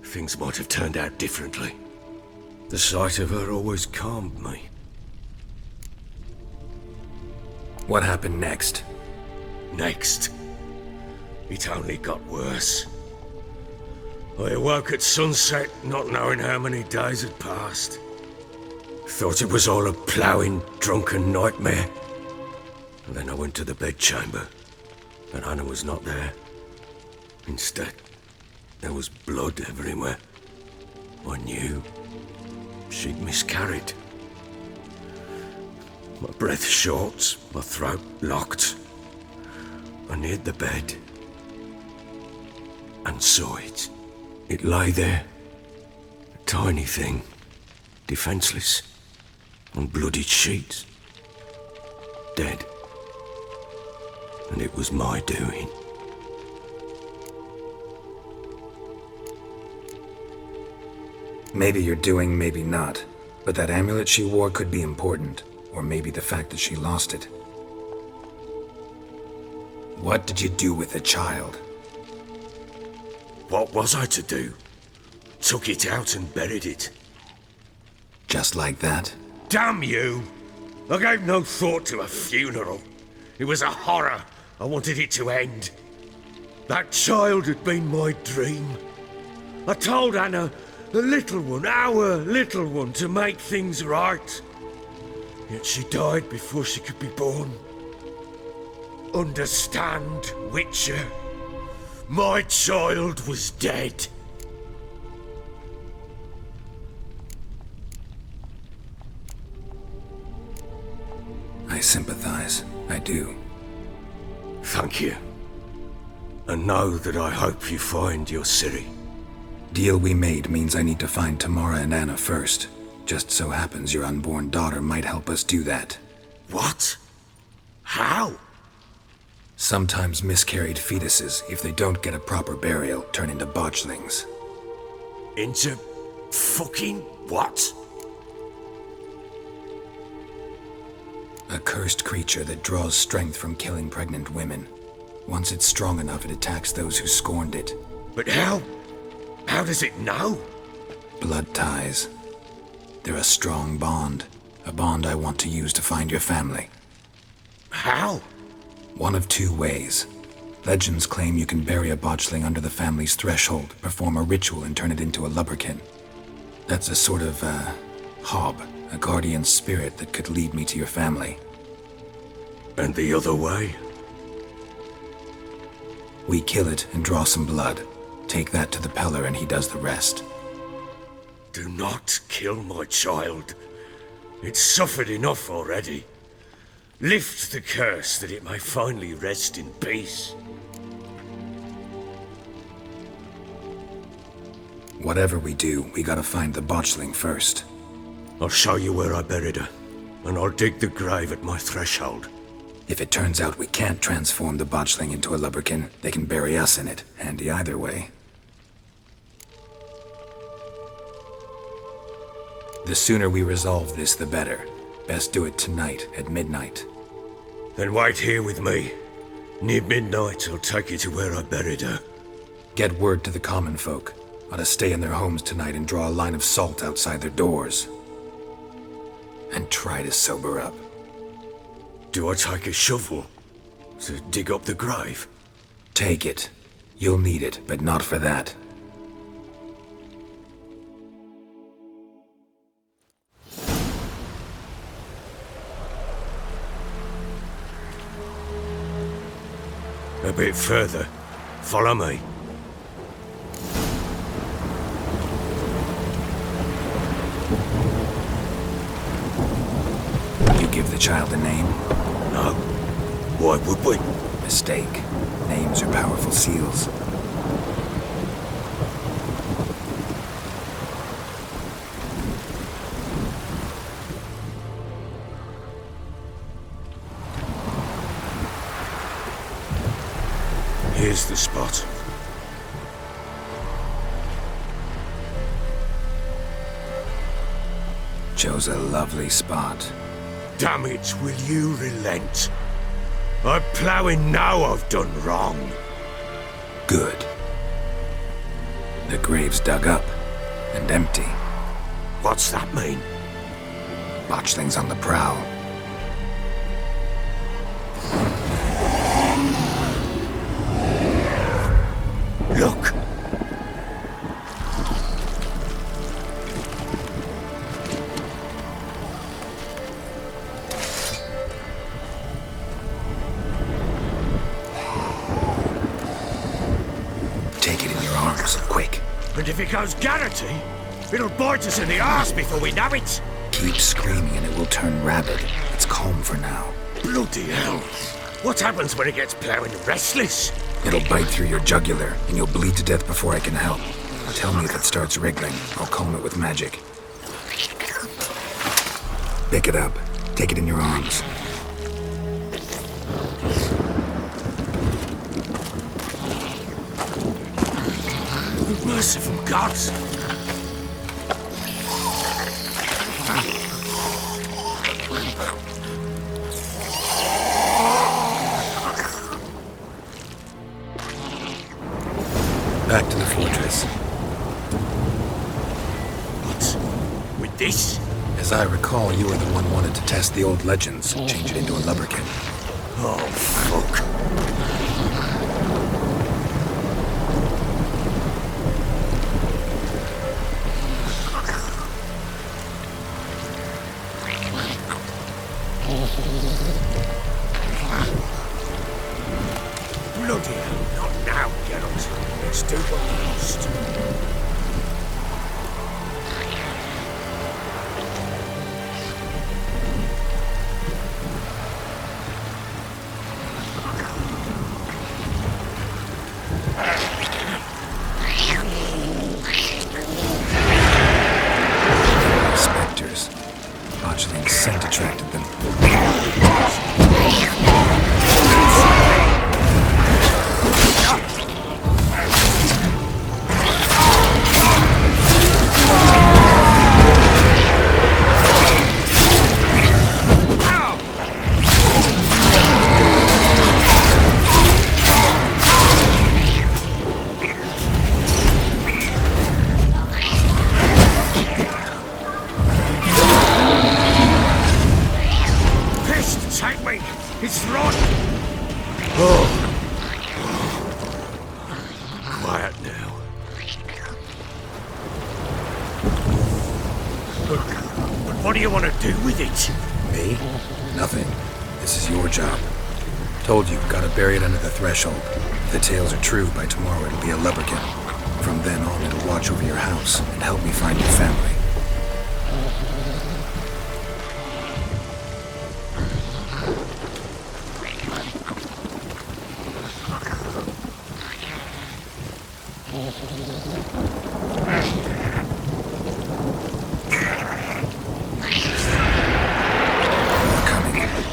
Things might have turned out differently. The sight of her always calmed me. What happened next? Next? It only got worse. I awoke at sunset, not knowing how many days had passed. Thought it was all a ploughing, drunken nightmare. And then I went to the bedchamber, but Anna was not there. Instead, there was blood everywhere. I knew she'd miscarried. My breath short, my throat locked. I neared the bed and saw it. It lay there, a tiny thing, defenseless, on bloodied sheets, dead. And it was my doing. Maybe you're doing, maybe not. But that amulet she wore could be important. Or maybe the fact that she lost it. What did you do with the child? What was I to do? Took it out and buried it. Just like that? Damn you! I gave no thought to a funeral. It was a horror. I wanted it to end. That child had been my dream. I told Anna, the little one, our little one, to make things right. Yet she died before she could be born. Understand, Witcher? My child was dead. I sympathize. I do. Thank you. And know that I hope you find your Ciri. Deal we made means I need to find Tamara and Anna first. Just so happens your unborn daughter might help us do that. What? How? Sometimes miscarried fetuses, if they don't get a proper burial, turn into botchlings. Into fucking what? A cursed creature that draws strength from killing pregnant women. Once it's strong enough, it attacks those who scorned it. But how? How does it know? Blood ties. They're a strong bond. A bond I want to use to find your family. How? One of two ways. Legends claim you can bury a botchling under the family's threshold, perform a ritual, and turn it into a lubberkin. That's a sort of, hob, a guardian spirit that could lead me to your family. And the other way? We kill it and draw some blood. Take that to the Peller and he does the rest. Do not kill my child. It's suffered enough already. Lift the curse that it may finally rest in peace. Whatever we do, we gotta find the botchling first. I'll show you where I buried her, and I'll dig the grave at my threshold. If it turns out we can't transform the botchling into a lubberkin, they can bury us in it. Handy either way. The sooner we resolve this, the better. Best do it tonight, at midnight. Then wait here with me. Near midnight, I'll take you to where I buried her. Get word to the common folk. Ought to stay in their homes tonight and draw a line of salt outside their doors. And try to sober up. Do I take a shovel to dig up the grave? Take it. You'll need it, but not for that. A bit further. Follow me. You give the child a name? No. Why would we? mistake. Names are powerful seals. Here's the spot. Chose a lovely spot. Damn it, will you relent? I'm ploughing now I've done wrong. Good. The grave's dug up and empty. What's that mean? Botchling's on the prowl. Look! Take it in your arms, quick. And if it goes Garrity, it'll bite us in the arse before we know it! Keep screaming and it will turn rabid. It's calm for now. Bloody hell! What happens when it gets ploughing restless? It'll bite through your jugular, and you'll bleed to death before I can help. Tell me if it starts wriggling. I'll calm it with magic. Pick it up. Take it in your arms. Merciful gods! Back to the fortress. What? With this? As I recall, you were the one wanted to test the old legends, change it into a lubberkin. Oh, fuck. Bloody hell, not now, Geralt. Let's do what we must. Spectres. Botchling's scent attracted them. It's rot! Oh. Quiet now. But what do you want to do with it? Me? Nothing. This is your job. Told you, gotta bury it under the threshold. If the tales are true, by tomorrow it'll be a lubberkin. From then on, it'll watch over your house and help me find your family.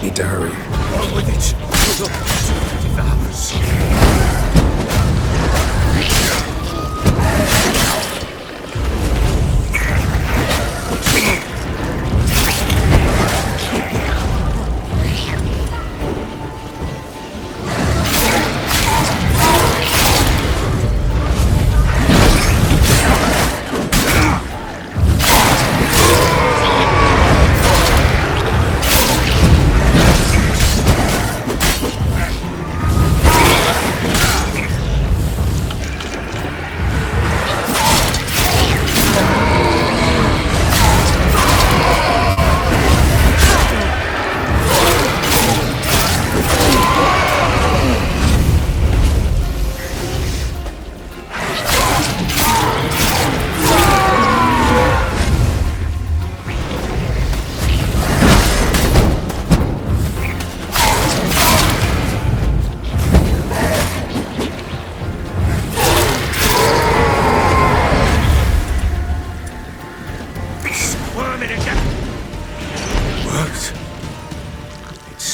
Need to hurry. On with it. Look, devours.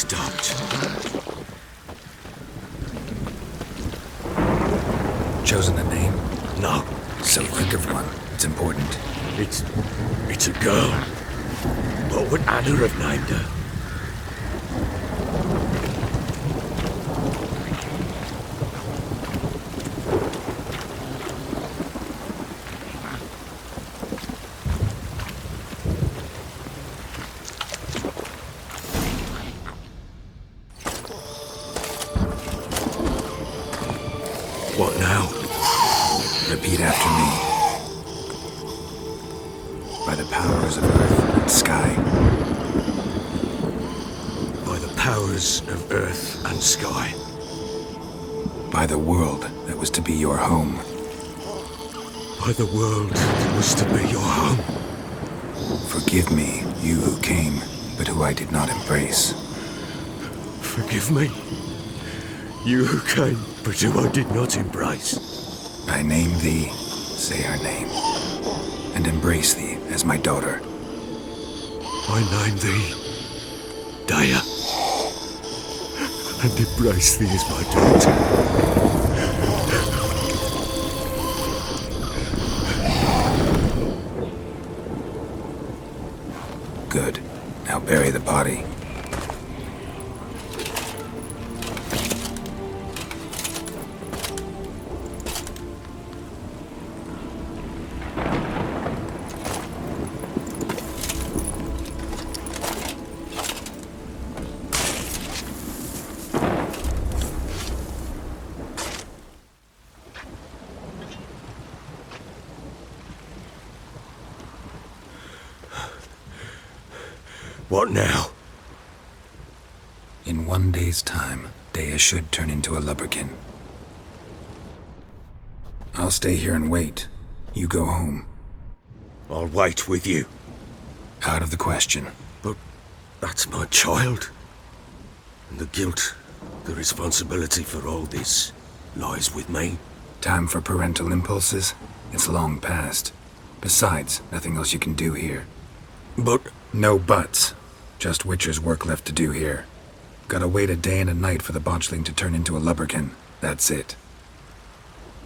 stopped. Chosen a name? No. So think of one. It's important. It's a girl. What would Anna have named her? What now? Repeat after me. By the powers of earth and sky. By the powers of earth and sky. By the world that was to be your home. By the world that was to be your home. Forgive me, you who came, but who I did not embrace. Forgive me, you who came, but who I did not embrace. I name thee, say her name, and embrace thee as my daughter. I name thee, Daya, and embrace thee as my daughter. Good. Now bury the body. What now? In 1 day's time, Daya should turn into a lubberkin. I'll stay here and wait. You go home. I'll wait with you. Out of the question. But that's my child. And the guilt, the responsibility for all this lies with me. Time for parental impulses? It's long past. Besides, nothing else you can do here. But... No buts. Just Witcher's work left to do here. Gotta wait a day and a night for the botchling to turn into a lubberkin. That's it.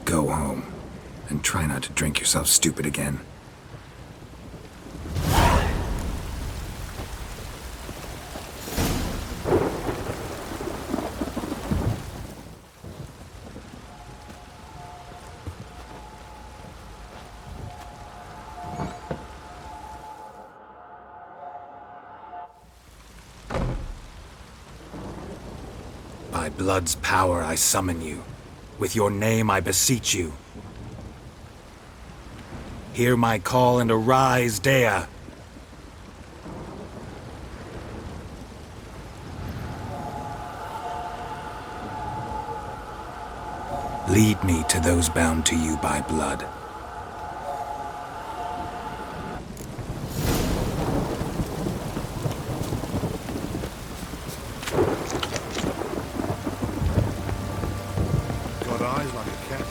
Go home. And try not to drink yourself stupid again. By blood's power I summon you. With your name I beseech you. Hear my call and arise, Daya. Lead me to those bound to you by blood. Got eyes like a cat.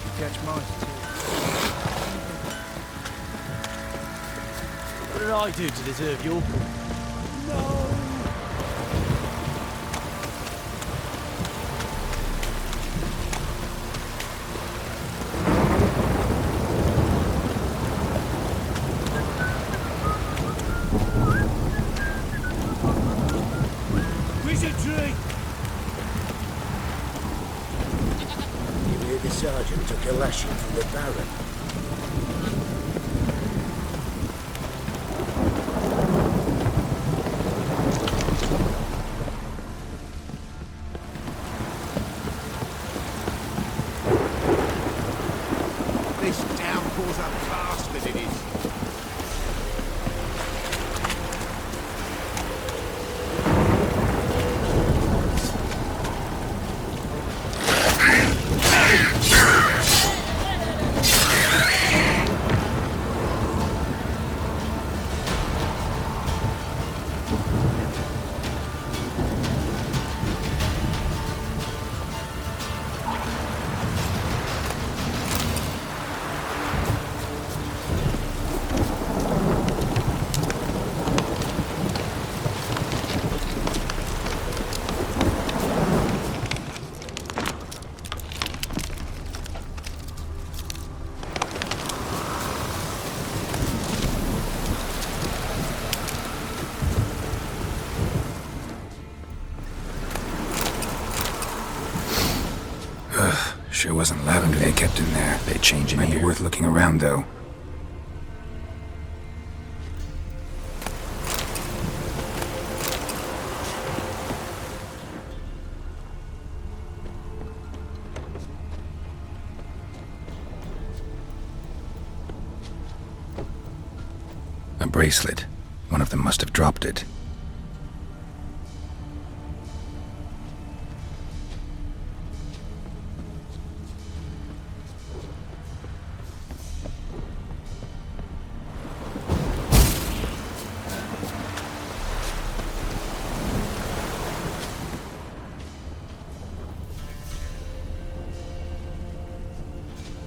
You catch mice too. What did I do to deserve your call? No! Wizardry! You hear the sergeant took a lashing from the Baron. This downpour's a bastard, it is. Sure wasn't lavender they kept in there. They change in here. Might be worth looking around, though. A bracelet. One of them must have dropped it.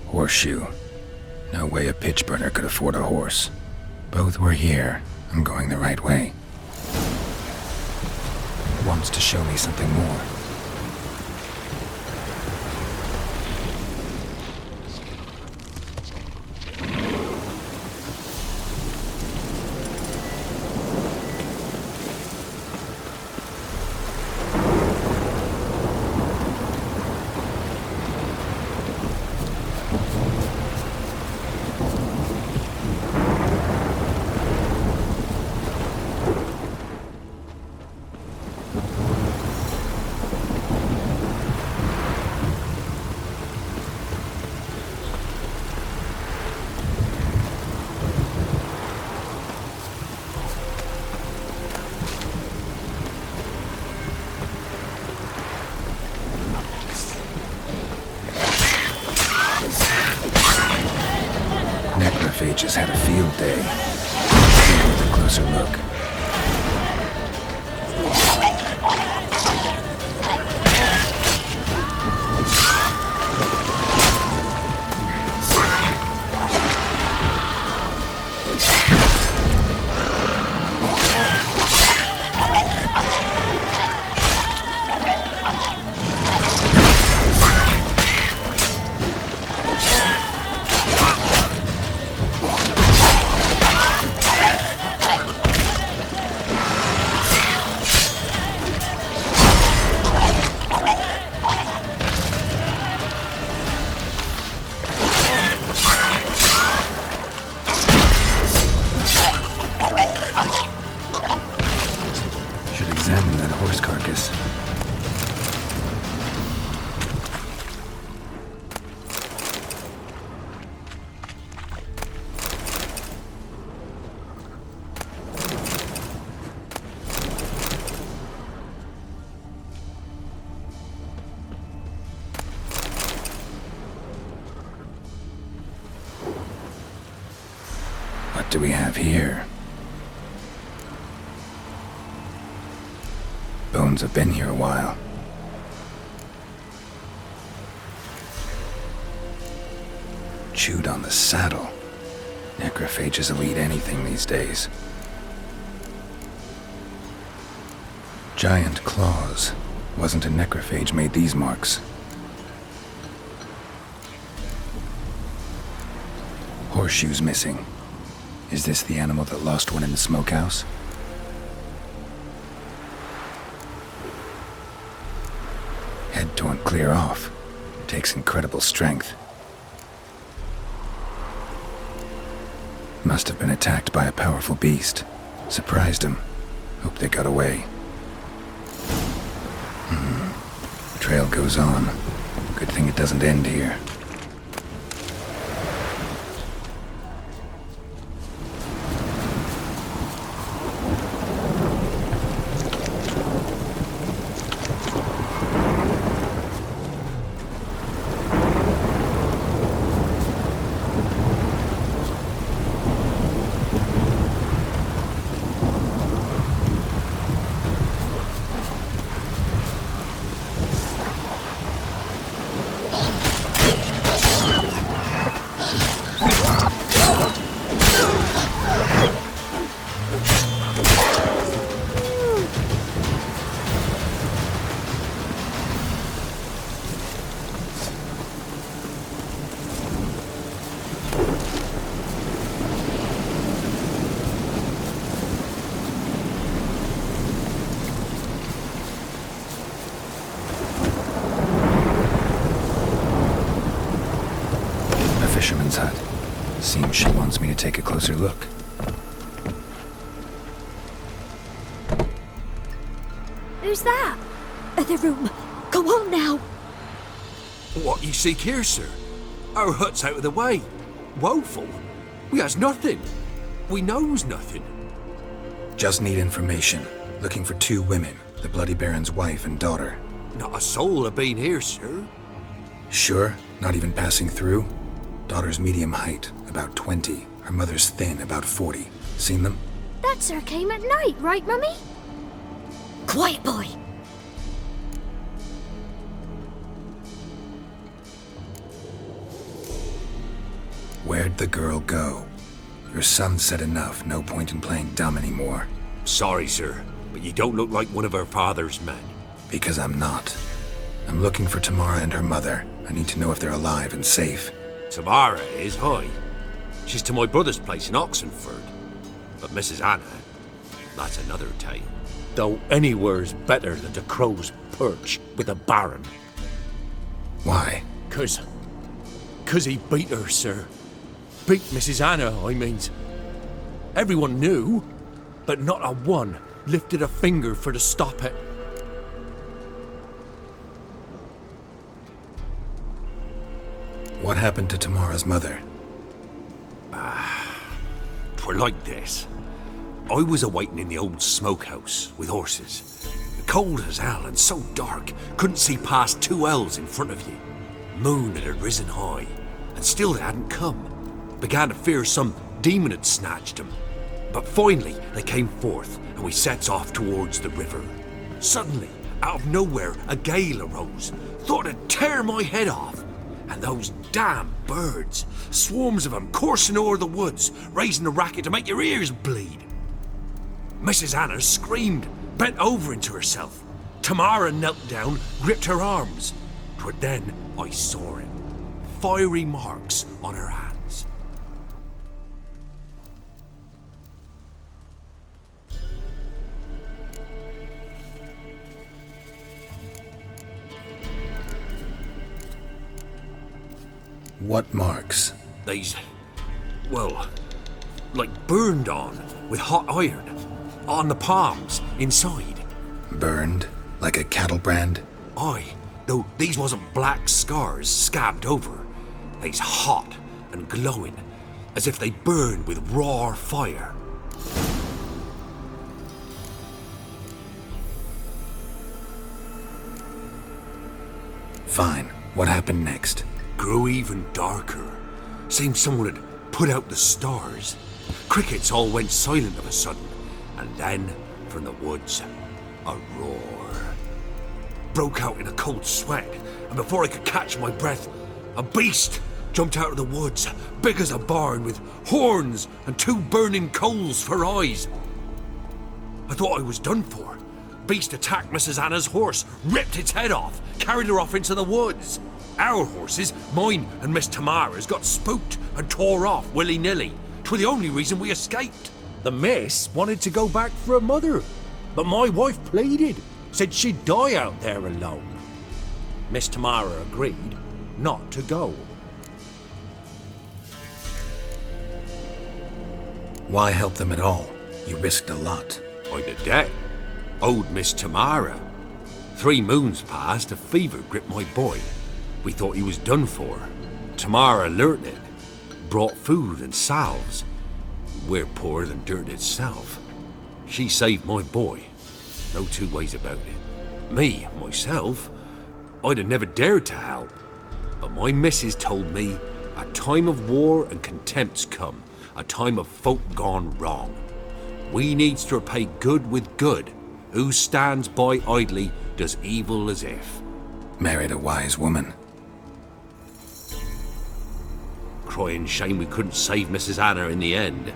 Horseshoe. No way a pitch burner could afford a horse. Both were here. I'm going the right way. Wants to show me something more. Necrophages had a field day. With a closer look. Examine that horse carcass. What do we have here? Bones have been here a while. Chewed on the saddle. Necrophages will eat anything these days. Giant claws. Wasn't a necrophage made these marks. Horseshoes missing. Is this the animal that lost one in the smokehouse? Head torn clear off. Takes incredible strength. Must have been attacked by a powerful beast. Surprised him. Hope they got away. Trail goes on. Good thing it doesn't end here. Seems she wants me to take a closer look. Who's that? Other room. Go on now. What you seek here, sir? Our hut's out of the way. Woeful. We has nothing. We knows nothing. Just need information. Looking for 2 women, the Bloody Baron's wife and daughter. Not a soul have been here, sir. Sure? Not even passing through? Daughter's medium height, about 20. Her mother's thin, about 40. Seen them? That sir came at night, right, Mummy? Quiet, boy. Where'd the girl go? Your son said enough, no point in playing dumb anymore. Sorry, sir, but you don't look like one of our father's men. Because I'm not. I'm looking for Tamara and her mother. I need to know if they're alive and safe. Tamara is, hi. She's to my brother's place in Oxenford. But Mrs. Anna, that's another tale. Though anywhere's better than the Crow's Perch with a Baron. Why? 'Cause he beat her, sir. Beat Mrs. Anna, I means. Everyone knew, but not a one lifted a finger for to stop it. What happened to Tamara's mother? 'Twere like this. I was awaiting in the old smokehouse with horses. Cold as hell and so dark, couldn't see past 2 ells in front of you. Moon had risen high, and still they hadn't come. Began to fear some demon had snatched them. But finally they came forth, and we sets off towards the river. Suddenly, out of nowhere, a gale arose. Thought it'd tear my head off. And those damn birds, swarms of them coursing o'er the woods, raising a racket to make your ears bleed. Mrs. Anna screamed, bent over into herself. Tamara knelt down, gripped her arms. 'Twere then I saw it. Fiery marks on her hands. What marks? They's, well, like burned on with hot iron. On the palms, inside. Burned? Like a cattle brand? Aye, though these wasn't black scars scabbed over. They's hot and glowing, as if they burned with raw fire. Fine. What happened next? Grew even darker. Seemed someone had put out the stars. Crickets all went silent of a sudden, and then, from the woods, a roar. Broke out in a cold sweat, and before I could catch my breath, a beast jumped out of the woods, big as a barn, with horns and 2 burning coals for eyes. I thought I was done for. Beast attacked Mrs. Anna's horse, ripped its head off, carried her off into the woods. Our horses, mine and Miss Tamara's, got spooked and tore off willy-nilly. 'Twere the only reason we escaped. The miss wanted to go back for her mother, but my wife pleaded, said she'd die out there alone. Miss Tamara agreed not to go. Why help them at all? You risked a lot. I'd a debt. Owed Miss Tamara. 3 moons passed, a fever gripped my boy. We thought he was done for. Tamara learnt it. Brought food and salves. We're poorer than dirt itself. She saved my boy. No 2 ways about it. Me, myself, I'd have never dared to help. But my missus told me a time of war and contempt's come. A time of folk gone wrong. We needs to repay good with good. Who stands by idly does evil as if. Married a wise woman. Crying shame we couldn't save Mrs. Anna in the end.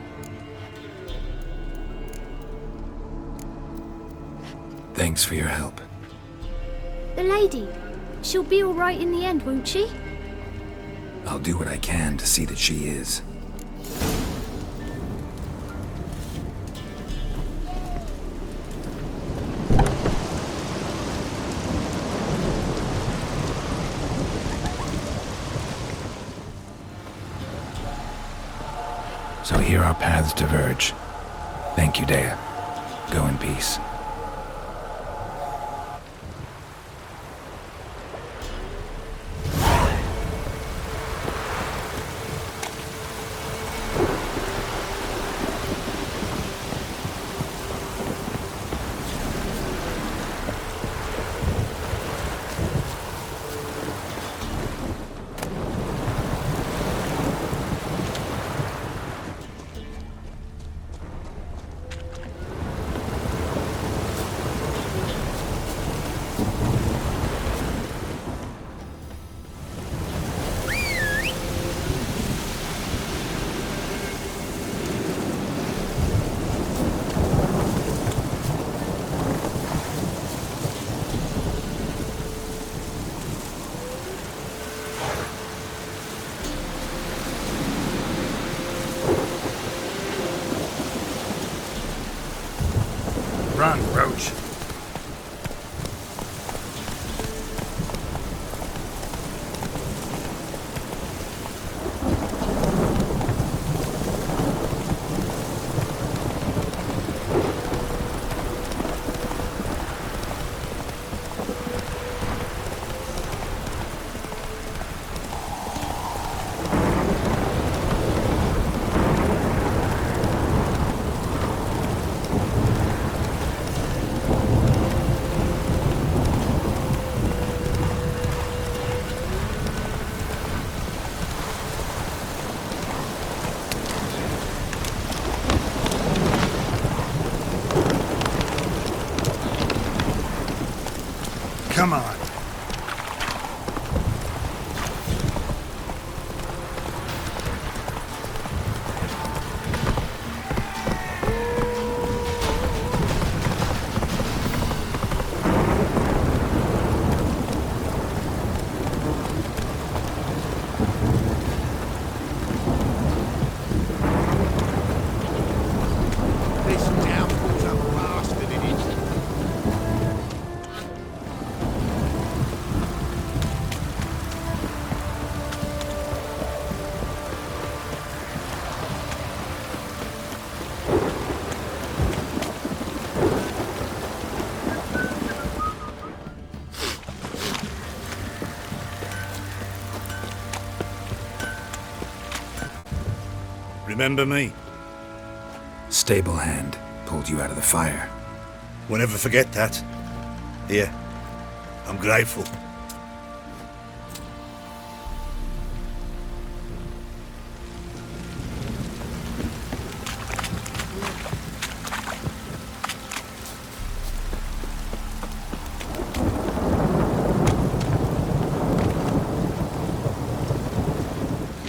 Thanks for your help. The lady. She'll be all right in the end, won't she? I'll do what I can to see that she is. So here our paths diverge. Thank you, Dea. Go in peace. Run, Roach. Come on. This downfall's a bastard in it. Remember me? Stable hand pulled you out of the fire. Won't ever forget that. Here, I'm grateful.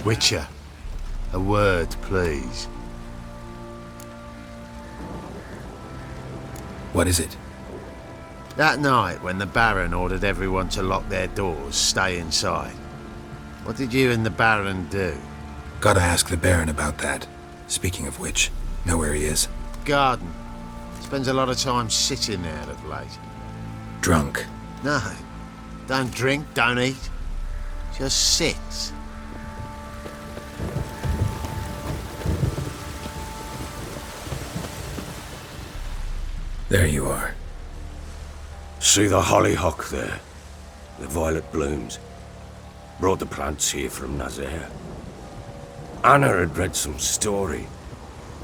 Witcher, a word, please. What is it? That night when the Baron ordered everyone to lock their doors, stay inside. What did you and the Baron do? Gotta ask the Baron about that. Speaking of which, know where he is? Garden. Spends a lot of time sitting there of late. Drunk. No. Don't drink, don't eat. Just sits. There you are. See the hollyhock there? The violet blooms. Brought the plants here from Nazaire. Anna had read some story.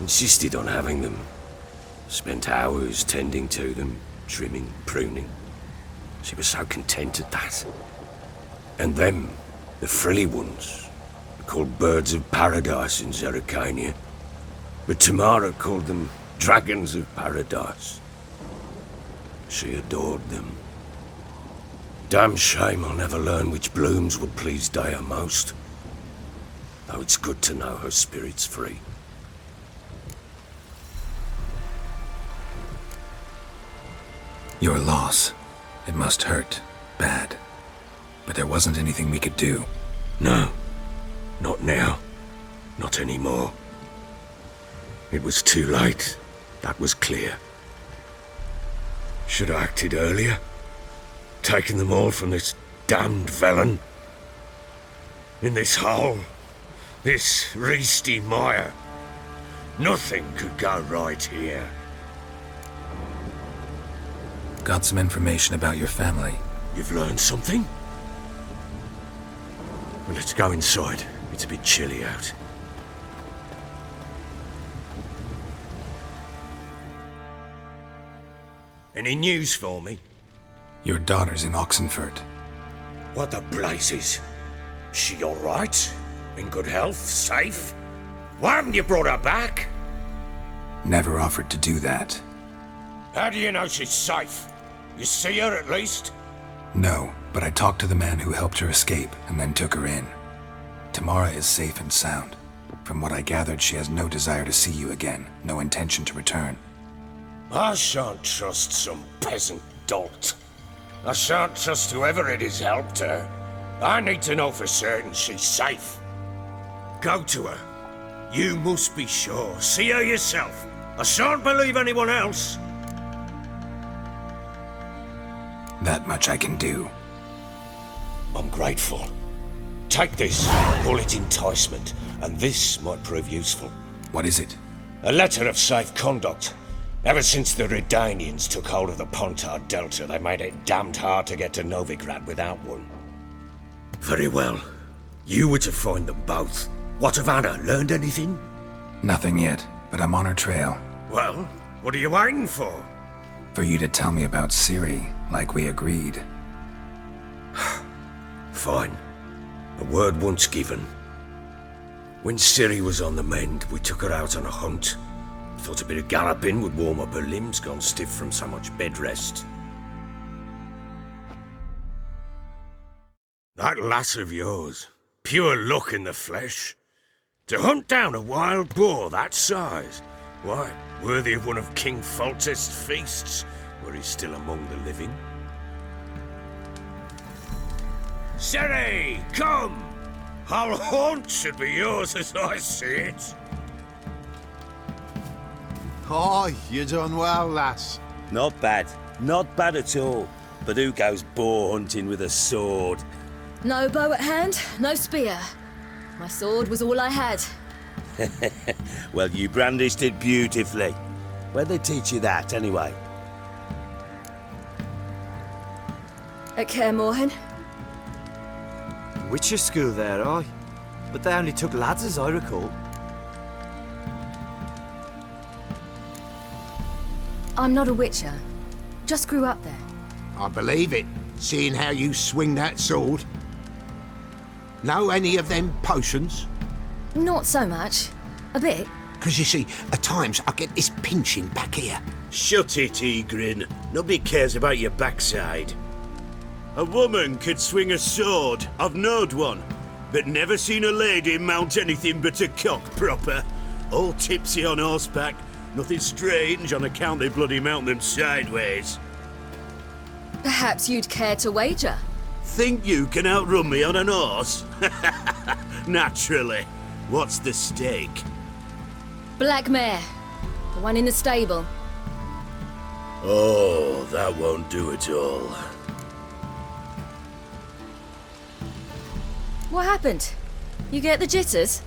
Insisted on having them. Spent hours tending to them, trimming, pruning. She was so content at that. And them, the frilly ones, called birds of paradise in Zerrikania. But Tamara called them dragons of paradise. She adored them. Damn shame I'll never learn which blooms would please Dea most. Though it's good to know her spirit's free. Your loss. It must hurt. Bad. But there wasn't anything we could do. No. Not now. Not anymore. It was too late. That was clear. Should have acted earlier. Taken them all from this damned Velen. In this hole. This reesty mire. Nothing could go right here. Got some information about your family. You've learned something? Well, let's go inside. It's a bit chilly out. Any news for me? Your daughter's in Oxenford. What the blazes? She all right? In good health? Safe? Why haven't you brought her back? Never offered to do that. How do you know she's safe? You see her at least? No, but I talked to the man who helped her escape and then took her in. Tamara is safe and sound. From what I gathered, she has no desire to see you again, no intention to return. I shan't trust some peasant dolt. I shan't trust whoever it is helped her. I need to know for certain she's safe. Go to her. You must be sure. See her yourself. I shan't believe anyone else. That much I can do. I'm grateful. Take this. Call it enticement, and this might prove useful. What is it? A letter of safe conduct. Ever since the Redanians took hold of the Pontar Delta, they made it damned hard to get to Novigrad without one. Very well. You were to find them both. What of Anna? Learned anything? Nothing yet, but I'm on her trail. Well, what are you waiting for? For you to tell me about Ciri, like we agreed. Fine. A word once given. When Ciri was on the mend, we took her out on a hunt. Thought a bit of galloping would warm up her limbs, gone stiff from so much bed rest. That lass of yours, pure luck in the flesh. To hunt down a wild boar that size, why, worthy of one of King Foltest's feasts, were he still among the living. Ciri, come! Our haunt should be yours as I see it. Oh, you done well, lass. Not bad. Not bad at all. But who goes boar hunting with a sword? No bow at hand, no spear. My sword was all I had. Well, you brandished it beautifully. Where'd they teach you that, anyway? At Kaer Morhen. Witcher school there, aye. But they only took lads, as I recall. I'm not a witcher. Just grew up there. I believe it, seeing how you swing that sword. Know any of them potions? Not so much. A bit. Because you see, at times I get this pinching back here. Shut it, Egrin. Nobody cares about your backside. A woman could swing a sword. I've knowed one. But never seen a lady mount anything but a cock proper. All tipsy on horseback. Nothing strange on account they bloody mount them sideways. Perhaps you'd care to wager? Think you can outrun me on an horse? Naturally. What's the stake? Black mare. The one in the stable. Oh, that won't do at all. What happened? You get the jitters?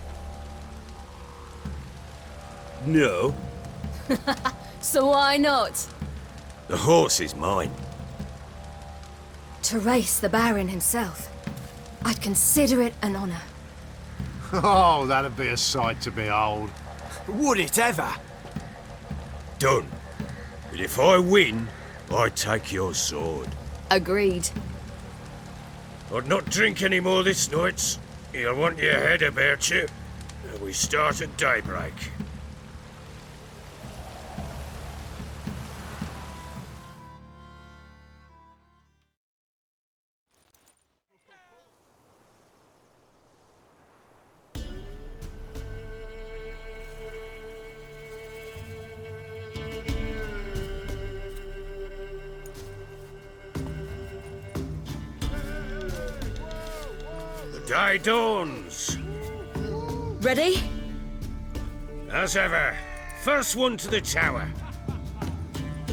No. So why not? The horse is mine. To race the Baron himself. I'd consider it an honor. Oh, that'd be a sight to behold. Would it ever? Done. But if I win, I take your sword. Agreed. I'd not drink any more this night. You'll want your head about you. We start at daybreak. Day dawns. Ready? As ever. First one to the tower.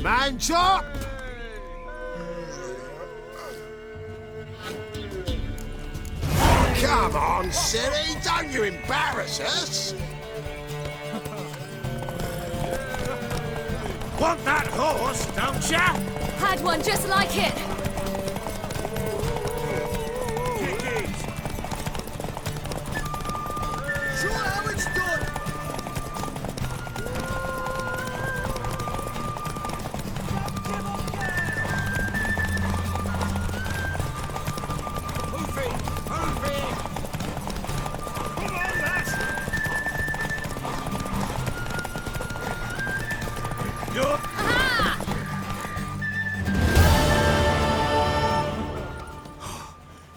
Man's up! Come on, Ciri, don't you embarrass us! Want that horse, don't ya? Had one just like it. Kick it. Show how it's done! Move it! Move it! Come on, lads! You're...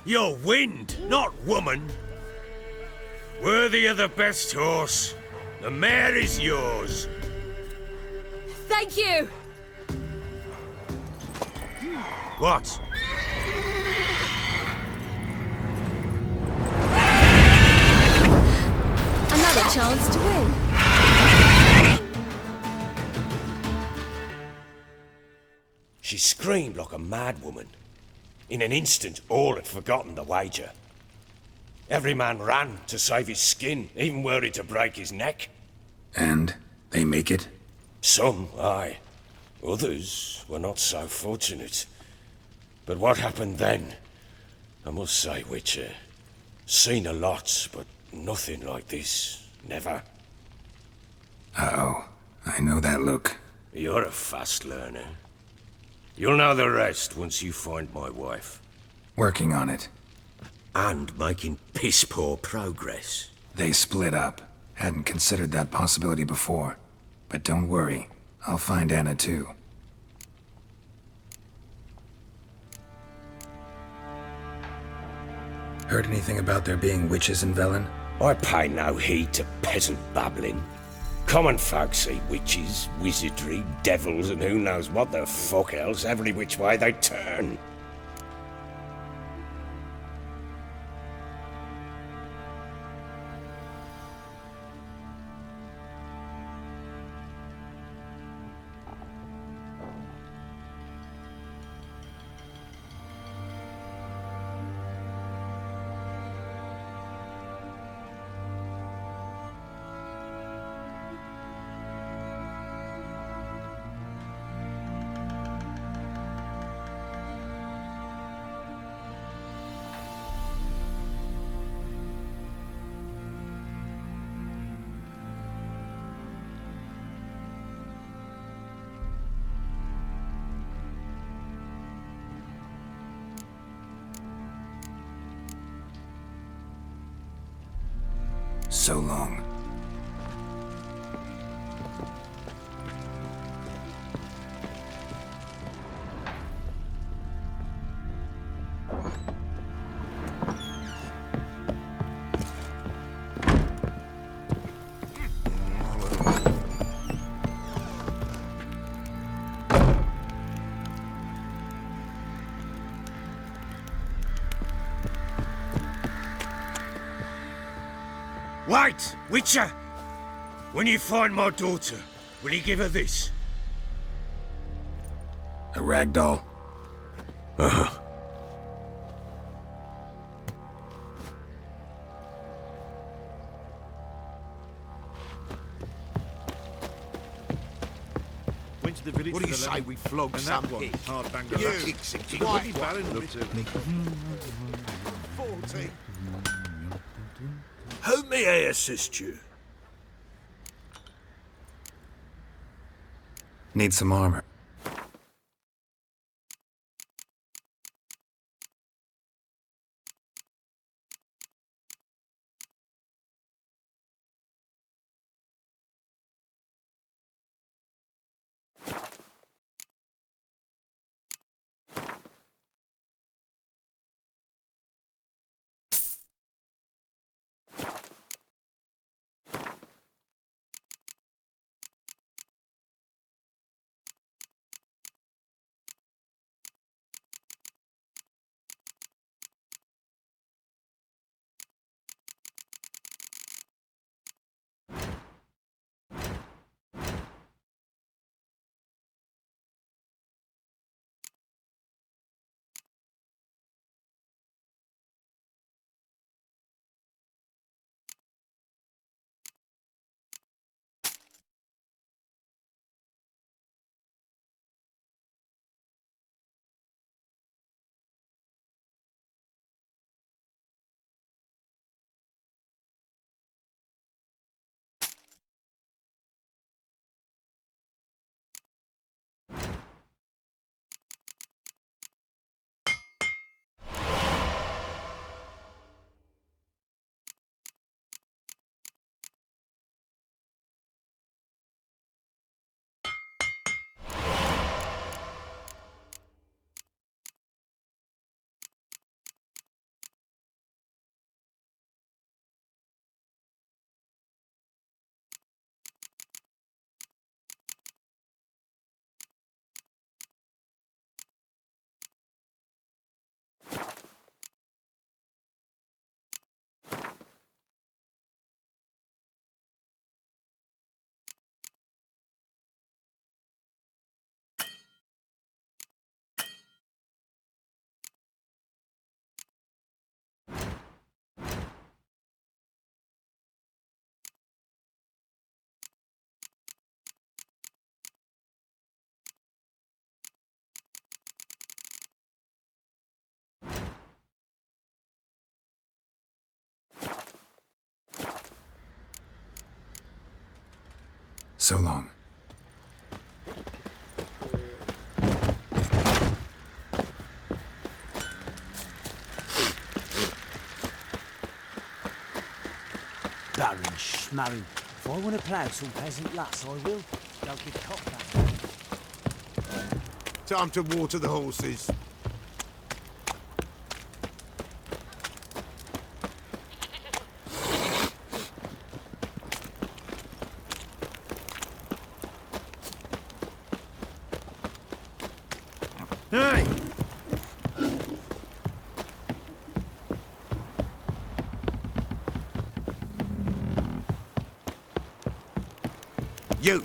You're wind, not woman. Worthy of the best horse. The mare is yours. Thank you. What? Another chance to win. She screamed like a mad woman. In an instant, all had forgotten the wager. Every man ran to save his skin, even were it to break his neck. And they make it? Some, aye. Others were not so fortunate. But what happened then? I must say, Witcher, seen a lot, but nothing like this. Never. Uh-oh. I know that look. You're a fast learner. You'll know the rest once you find my wife. Working on it. And making piss-poor progress. They split up. Hadn't considered that possibility before. But don't worry. I'll find Anna too. Heard anything about there being witches in Velen? I pay no heed to peasant babbling. Common folk see witches, wizardry, devils, and who knows what the fuck else every which way they turn. So long. Wait, Witcher! When you find my daughter, will you give her this? A rag doll? Uh-huh. Went to the village. What do you say we flog some hick? You kicks it. White one. 40. How may I assist you? Need some armor. So long. Baron Schmarren. If I want to plough some peasant lass, I will. Don't be cock back. Time to water the horses. Hey! You!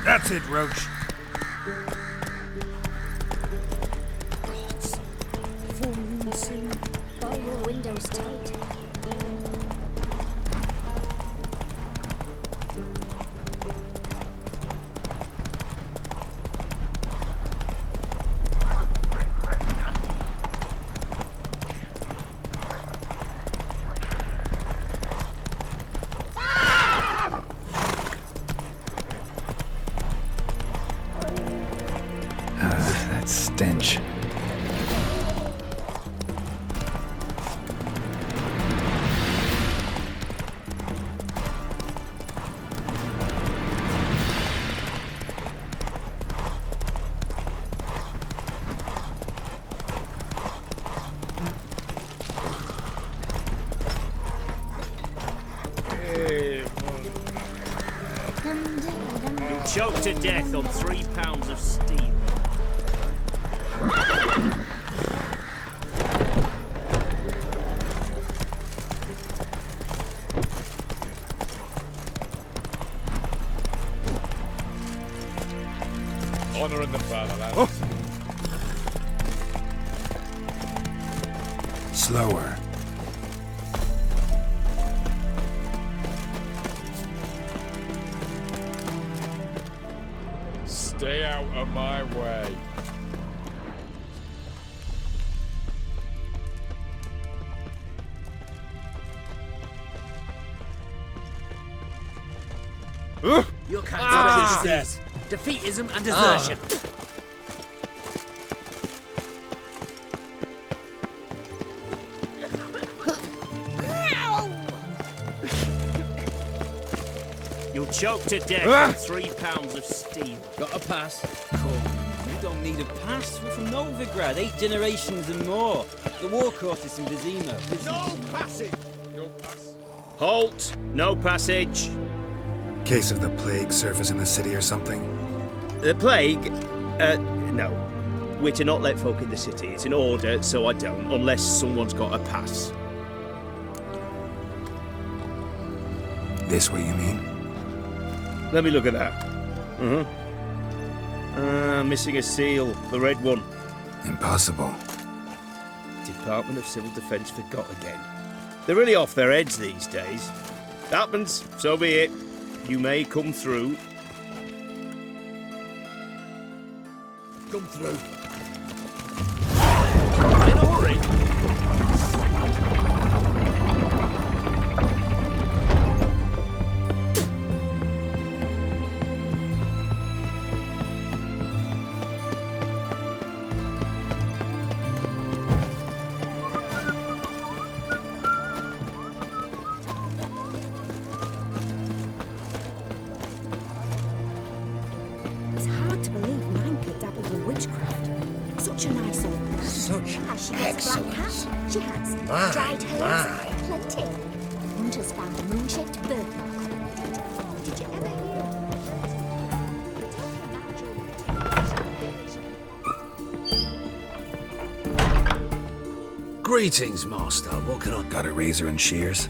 That's it, Roach. Full moon soon. Bar your windows tight. That stench. You'll choke to death on 3 pounds of steel. Honor in the fatherland. Slower. Stay out of my way. You can't this. Defeatism and desertion. You'll choke to death on 3 pounds of steel. Got a pass? Cool. You don't need a pass. We're from Novigrad, 8 generations and more. The war quarters in Vizima. No passage! No pass. Halt! No passage. Case of the plague surface in the city or something? The plague? No. We're to not let folk in the city. It's an order, so I don't, unless someone's got a pass. This way, you mean? Let me look at that. Missing a seal. The red one. Impossible. Department of Civil Defence forgot again. They're really off their heads these days. Happens, so be it. You may come through. Come through. In a hurry. It's hard to believe Manka dabbled in witchcraft. Such a nice old. Such She has black excellence. cat. She has My, dried herbs. my. Plenty. Hunters found a moon-shaped birthmark. Did you ever hear? Greetings, Master. What can I... Got a razor and shears?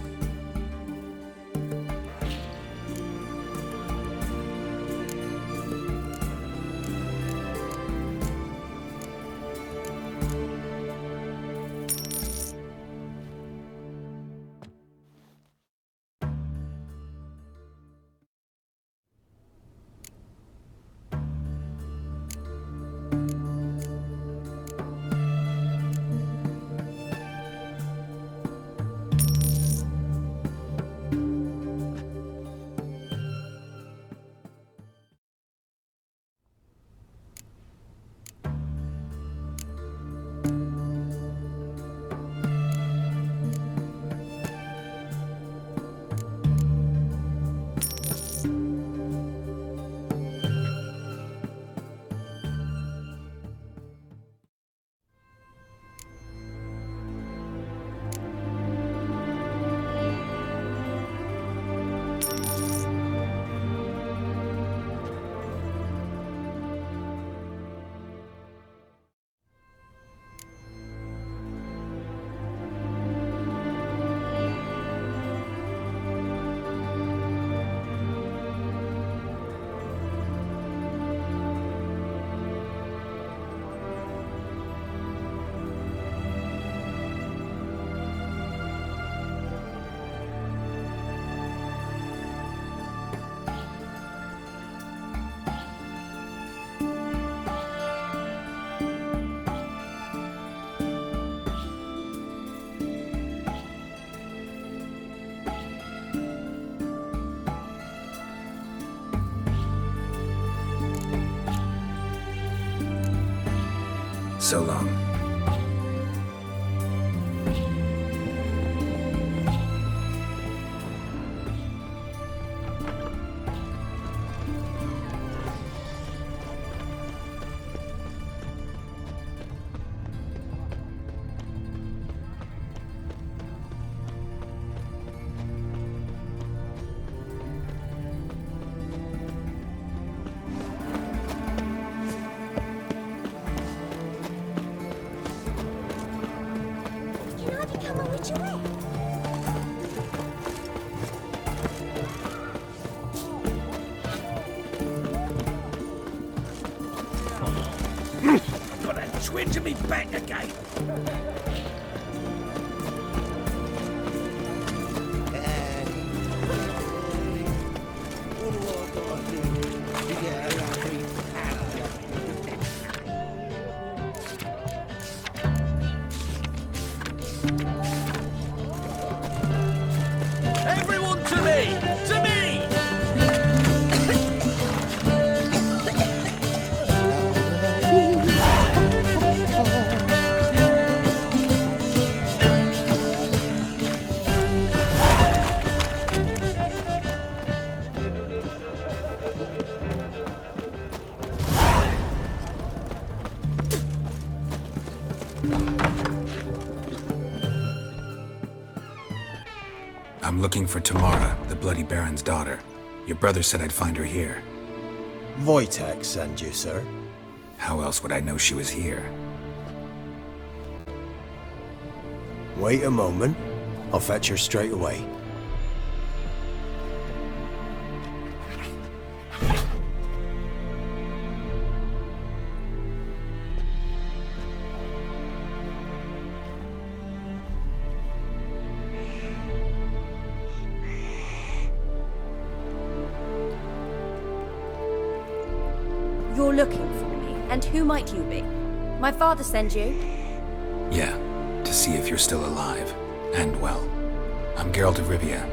So long. Got a twinge of me back again. Everyone to me! To me! I'm looking for Tamara, the Bloody Baron's daughter. Your brother said I'd find her here. Wojtek sent you, sir. How else would I know she was here? Wait a moment. I'll fetch her straight away. You're looking for me, and who might you be? My father sent you? Yeah, to see if you're still alive. And well. I'm Geralt of Rivia.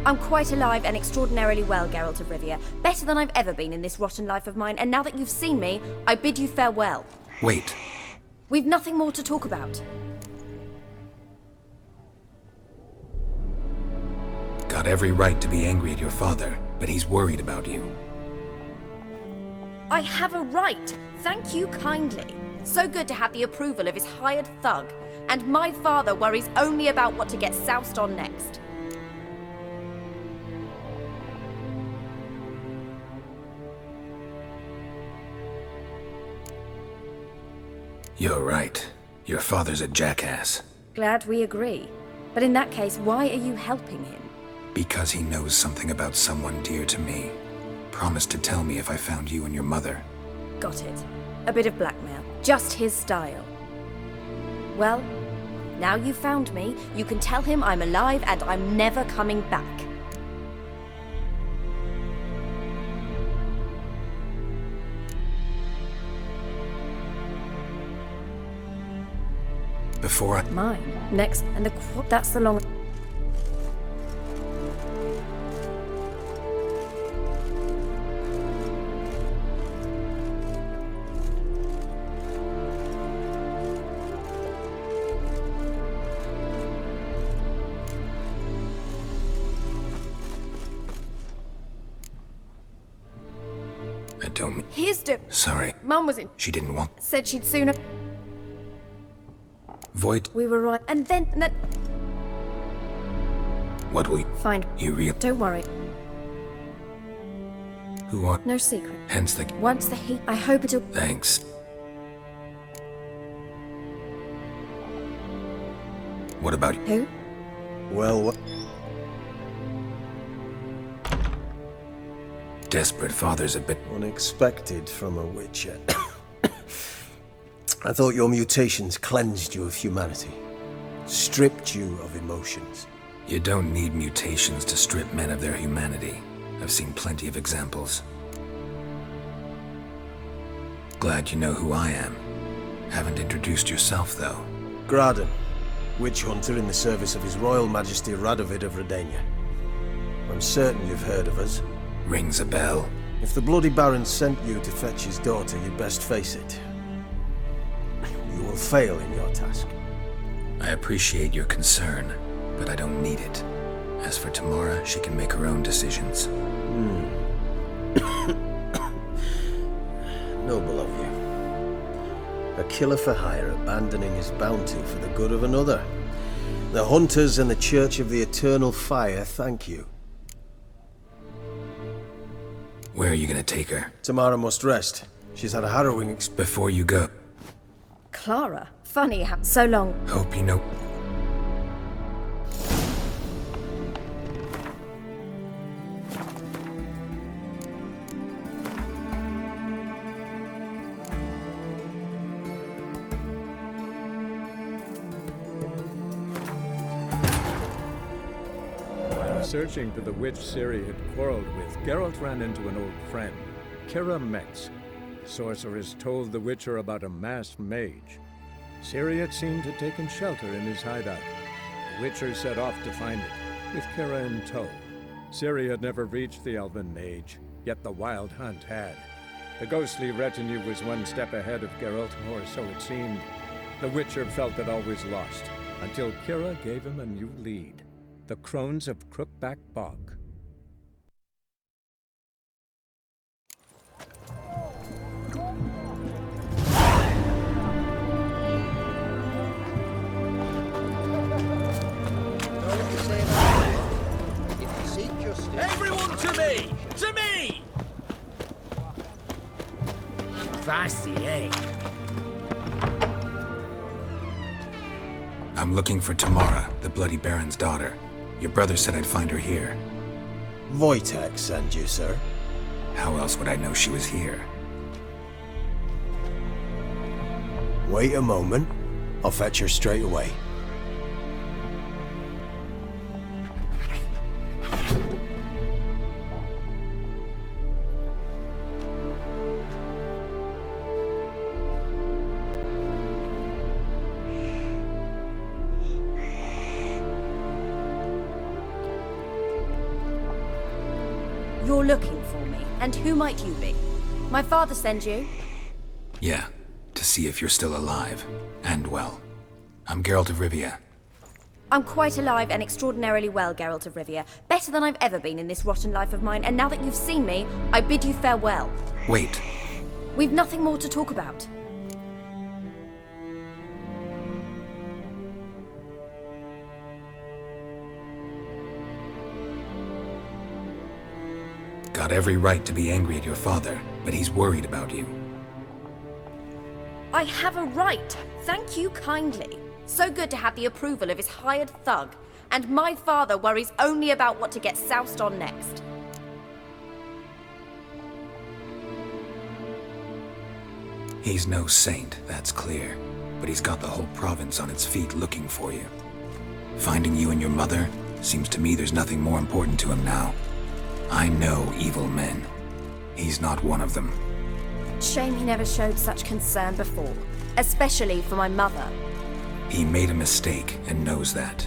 I'm quite alive and extraordinarily well, Geralt of Rivia. Better than I've ever been in this rotten life of mine, and now that you've seen me, I bid you farewell. Wait. We've nothing more to talk about. Got every right to be angry at your father, but he's worried about you. I have a right. Thank you kindly. So good to have the approval of his hired thug. And my father worries only about what to get soused on next. You're right. Your father's a jackass. Glad we agree. But in that case, why are you helping him? Because he knows something about someone dear to me. Promised to tell me if I found you and your mother. Got it. A bit of blackmail. Just his style. Well, now you've found me, you can tell him I'm alive and I'm never coming back. Before I... Mine. Next, and that's the long... I don't... Here's the... Sorry. Mum was in... She didn't want... Said she'd sooner... Void... We were right... And then... What will... Fine. You real... Don't worry. Who are... No secret. Hence the... Once the heat... I hope it'll... Thanks. What about... Who? Well, Desperate father's a bit... Unexpected from a witcher. I thought your mutations cleansed you of humanity. Stripped you of emotions. You don't need mutations to strip men of their humanity. I've seen plenty of examples. Glad you know who I am. Haven't introduced yourself, though. Graden, witch hunter in the service of His Royal Majesty Radovid of Redania. I'm certain you've heard of us. Rings a bell. If the Bloody Baron sent you to fetch his daughter, you'd best face it. You will fail in your task. I appreciate your concern, but I don't need it. As for Tamara, she can make her own decisions. Noble of you. A killer for hire abandoning his bounty for the good of another. The Hunters and the Church of the Eternal Fire thank you. Where are you gonna take her? Tamara must rest. She's had a harrowing Before you go. Clara. Funny how... So long. Hope you know... While searching for the witch Ciri had quarreled with, Geralt ran into an old friend, Kira Metz. The sorceress told the Witcher about a masked mage. Ciri had seemed to have taken shelter in his hideout. The Witcher set off to find it, with Kira in tow. Ciri had never reached the elven mage, yet the wild hunt had. The ghostly retinue was one step ahead of Geralt, or so it seemed. The Witcher felt it always lost, until Kira gave him a new lead. The Crones of Crookback Bog. Everyone to me! To me! Fancy, eh? I'm looking for Tamara, the Bloody Baron's daughter. Your brother said I'd find her here. Wojtek sent you, sir. How else would I know she was here? Wait a moment. I'll fetch her straight away. You're looking for me, and who might you be? My father sent you? Yeah, to see if you're still alive. And well. I'm Geralt of Rivia. I'm quite alive and extraordinarily well, Geralt of Rivia. Better than I've ever been in this rotten life of mine, and now that you've seen me, I bid you farewell. Wait. We've nothing more to talk about. Got every right to be angry at your father, but he's worried about you. I have a right. Thank you kindly. So good to have the approval of his hired thug. And my father worries only about what to get soused on next. He's no saint, that's clear. But he's got the whole province on its feet looking for you. Finding you and your mother, seems to me there's nothing more important to him now. I know evil men. He's not one of them. Shame he never showed such concern before. Especially for my mother. He made a mistake and knows that.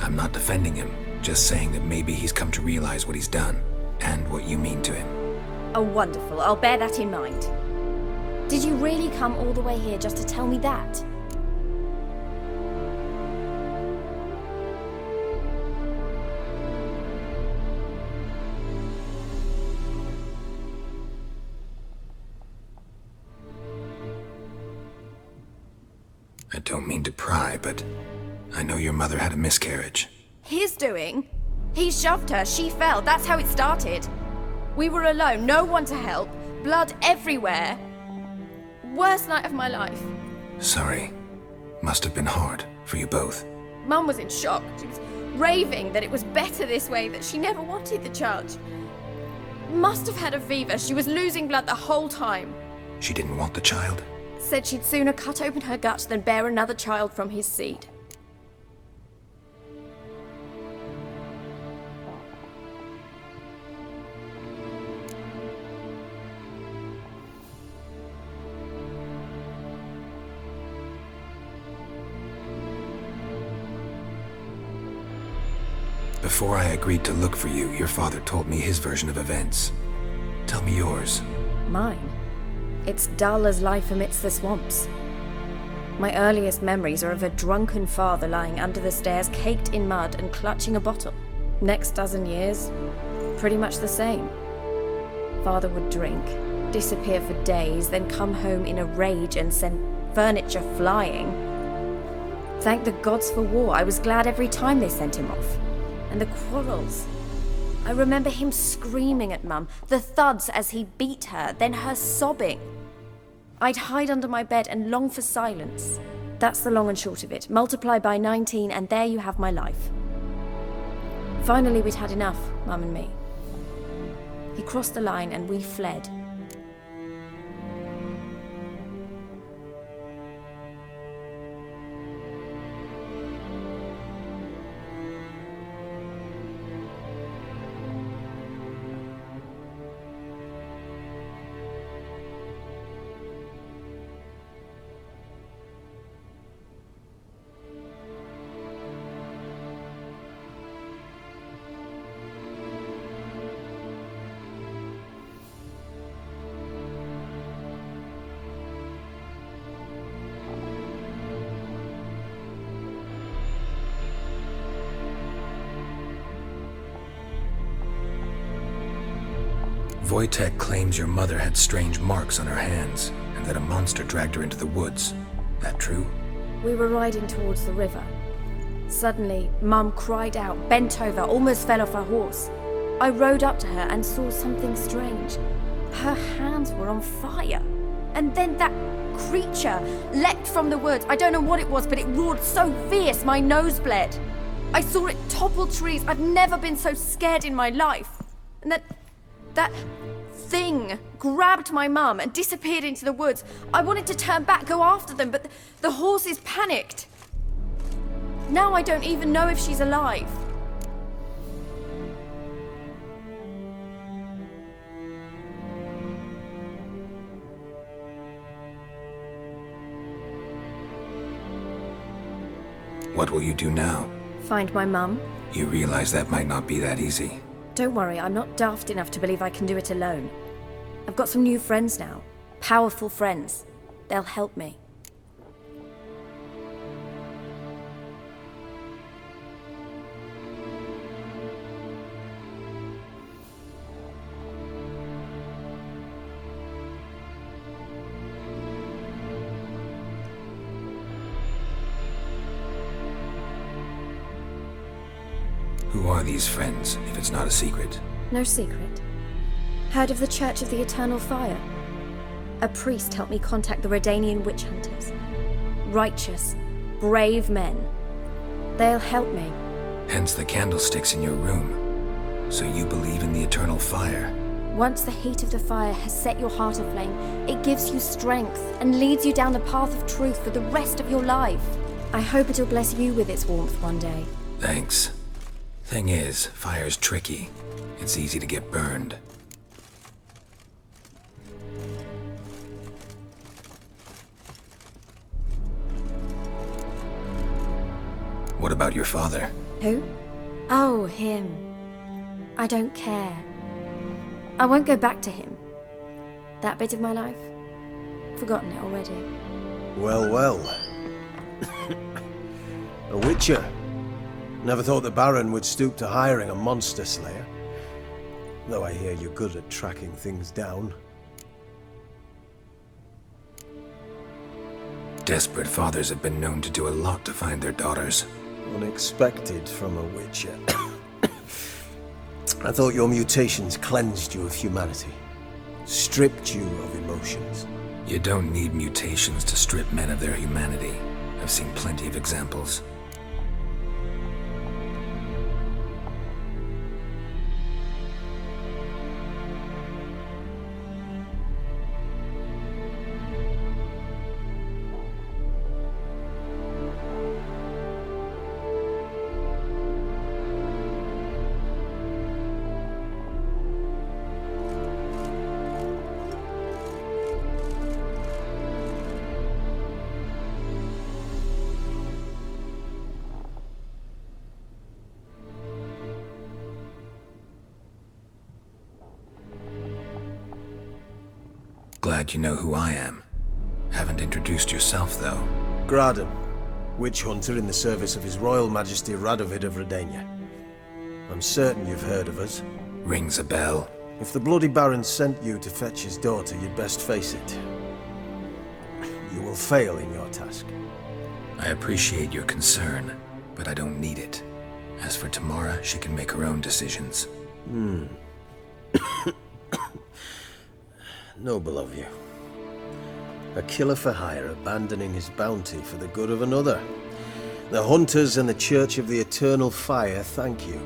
I'm not defending him, just saying that maybe he's come to realize what he's done, and what you mean to him. Oh, wonderful. I'll bear that in mind. Did you really come all the way here just to tell me that? I don't mean to pry, but I know your mother had a miscarriage. His doing? He shoved her, she fell, that's how it started. We were alone, no one to help, blood everywhere. Worst night of my life. Sorry. Must have been hard for you both. Mum was in shock. She was raving that it was better this way, that she never wanted the child. Must have had a fever. She was losing blood the whole time. She didn't want the child? Said she'd sooner cut open her gut than bear another child from his seed. Before I agreed to look for you, your father told me his version of events. Tell me yours. Mine? It's dull as life amidst the swamps. My earliest memories are of a drunken father lying under the stairs, caked in mud and clutching a bottle. Next dozen years, pretty much the same. Father would drink, disappear for days, then come home in a rage and send furniture flying. Thank the gods for war. I was glad every time they sent him off. And the quarrels. I remember him screaming at Mum, the thuds as he beat her, then her sobbing. I'd hide under my bed and long for silence. That's the long and short of it. Multiply by 19 and there you have my life. Finally we'd had enough, Mum and me. He crossed the line and we fled. Wojtek claims your mother had strange marks on her hands, and that a monster dragged her into the woods. That true? We were riding towards the river. Suddenly, Mum cried out, bent over, almost fell off her horse. I rode up to her and saw something strange. Her hands were on fire. And then that creature leapt from the woods. I don't know what it was, but it roared so fierce my nose bled. I saw it topple trees. I've never been so scared in my life. And that thing grabbed my mum and disappeared into the woods. I wanted to turn back, go after them, but the horses panicked. Now I don't even know if she's alive. What will you do now? Find my mum. You realize that might not be that easy. Don't worry, I'm not daft enough to believe I can do it alone. I've got some new friends now. Powerful friends. They'll help me. Who are these friends, if it's not a secret? No secret. Heard of the Church of the Eternal Fire? A priest helped me contact the Redanian witch hunters. Righteous, brave men. They'll help me. Hence the candlesticks in your room. So you believe in the eternal fire? Once the heat of the fire has set your heart aflame, it gives you strength and leads you down the path of truth for the rest of your life. I hope it'll bless you with its warmth one day. Thanks. Thing is, fire's tricky. It's easy to get burned. What about your father? Who? Oh, him. I don't care. I won't go back to him. That bit of my life? Forgotten it already. Well, well. A witcher. Never thought the Baron would stoop to hiring a monster slayer. Though I hear you're good at tracking things down. Desperate fathers have been known to do a lot to find their daughters. Unexpected from a witcher. I thought your mutations cleansed you of humanity. Stripped you of emotions. You don't need mutations to strip men of their humanity. I've seen plenty of examples. Glad you know who I am. Haven't introduced yourself, though. Graden, witch hunter in the service of His Royal Majesty Radovid of Redania. I'm certain you've heard of us. Rings a bell. If the Bloody Baron sent you to fetch his daughter, you'd best face it. You will fail in your task. I appreciate your concern, but I don't need it. As for Tamara, she can make her own decisions. Noble of you. A killer for hire abandoning his bounty for the good of another. The hunters and the Church of the Eternal Fire thank you.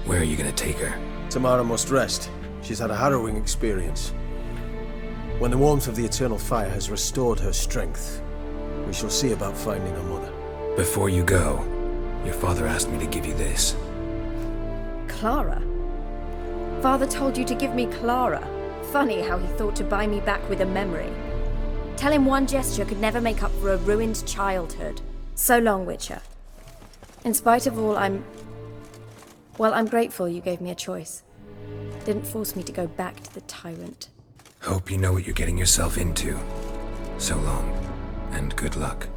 Where are you gonna take her? Tamara must rest. She's had a harrowing experience. When the warmth of the Eternal Fire has restored her strength, we shall see about finding her mother. Before you go, your father asked me to give you this. Clara? Father told you to give me Clara. Funny how he thought to buy me back with a memory. Tell him one gesture could never make up for a ruined childhood. So long, Witcher. In spite of all, I'm grateful you gave me a choice. Didn't force me to go back to the tyrant. Hope you know what you're getting yourself into. So long, and good luck.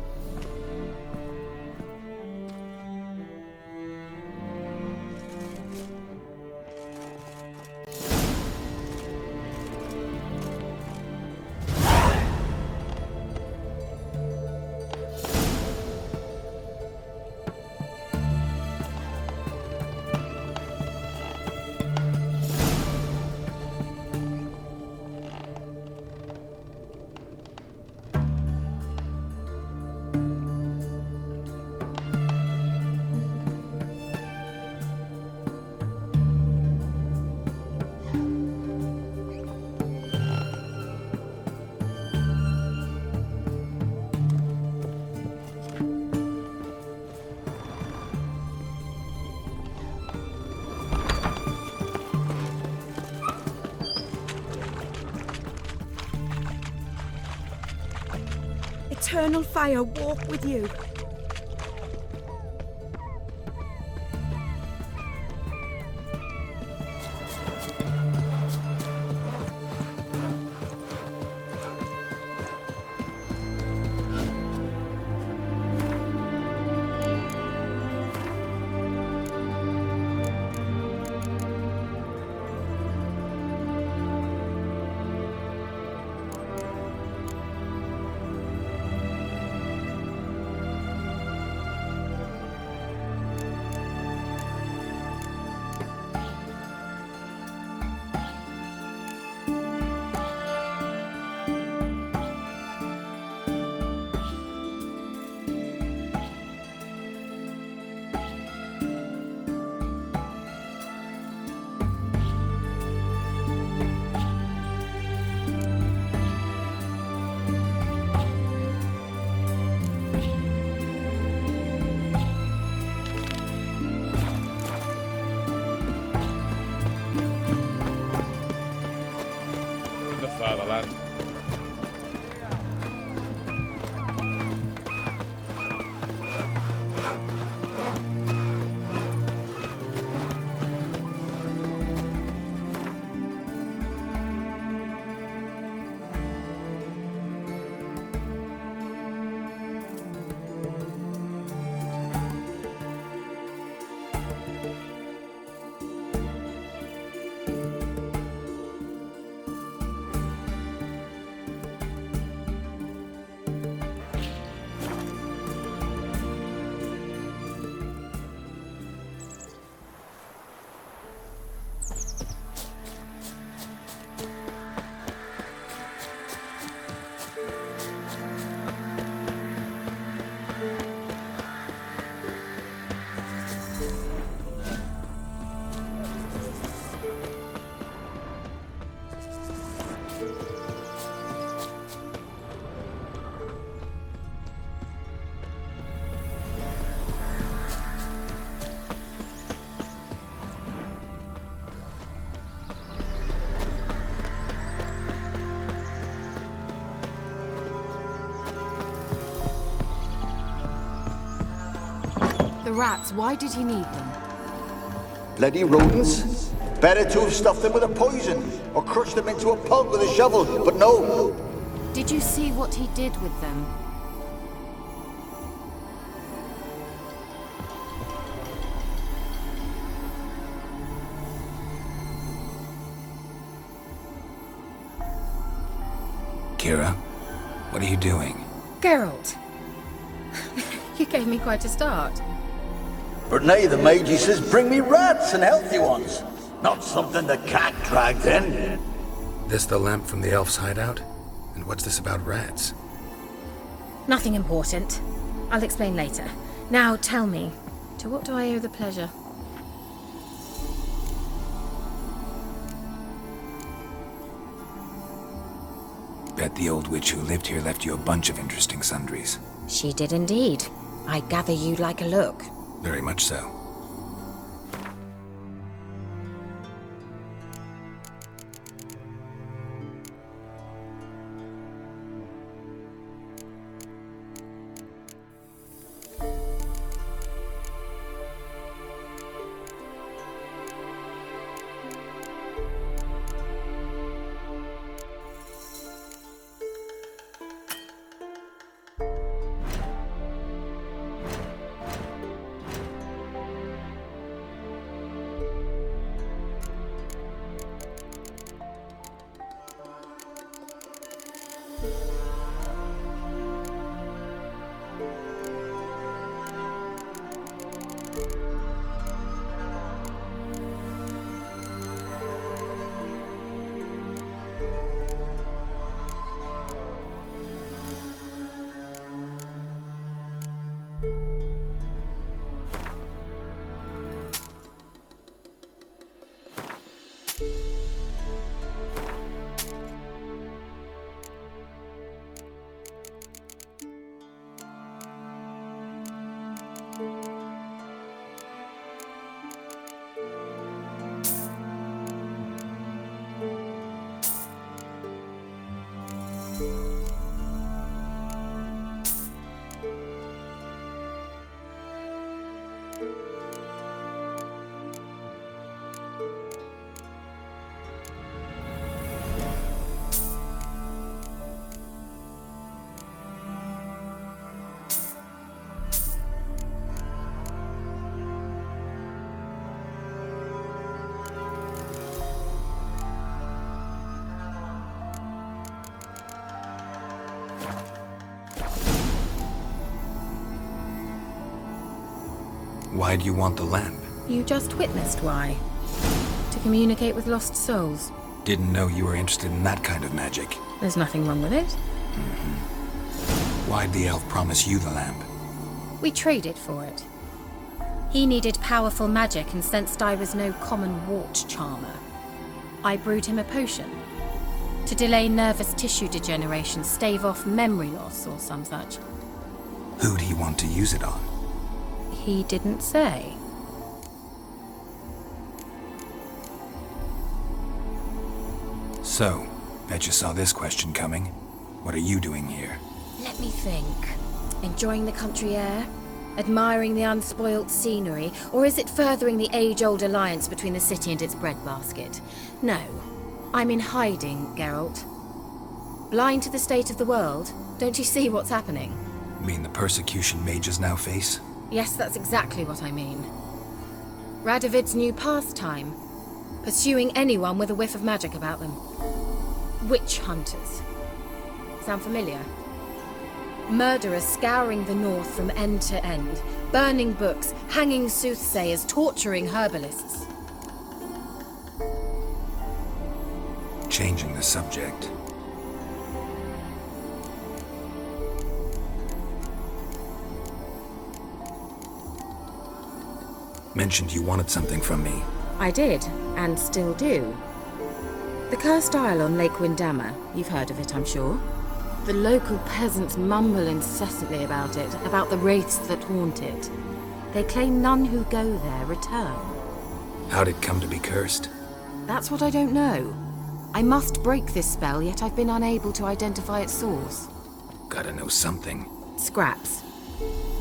Eternal fire walk with you. rats, why did he need them? Bloody rodents. Better to have stuffed them with a poison, or crushed them into a pulp with a shovel, but no. Did you see what he did with them? Kira, what are you doing? Geralt. You gave me quite a start. But nay, the mage he says, bring me rats and healthy ones. Not something the cat dragged in. This the lamp from the elf's hideout? And what's this about rats? Nothing important. I'll explain later. Now tell me, to what do I owe the pleasure? Bet the old witch who lived here left you a bunch of interesting sundries. She did indeed. I gather you'd like a look. Very much so. Why do you want the lamp? You just witnessed why. To communicate with lost souls. Didn't know you were interested in that kind of magic. There's nothing wrong with it. Why'd the elf promise you the lamp? We traded for it. He needed powerful magic and sensed I was no common wart charmer. I brewed him a potion. To delay nervous tissue degeneration, stave off memory loss or some such. Who'd he want to use it on? He didn't say. So, bet you saw this question coming. What are you doing here? Let me think. Enjoying the country air? Admiring the unspoilt scenery? Or is it furthering the age-old alliance between the city and its breadbasket? No. I'm in hiding, Geralt. Blind to the state of the world? Don't you see what's happening? Mean the persecution mages now face? Yes, that's exactly what I mean. Radovid's new pastime. Pursuing anyone with a whiff of magic about them. Witch hunters. Sound familiar? Murderers scouring the north from end to end. Burning books, hanging soothsayers, torturing herbalists. Changing the subject. Mentioned you wanted something from me. I did, and still do. The cursed isle on Lake Windammer, you've heard of it, I'm sure. The local peasants mumble incessantly about it, about the wraiths that haunt it. They claim none who go there return. How'd it come to be cursed? That's what I don't know. I must break this spell, yet I've been unable to identify its source. Gotta know something. Scraps.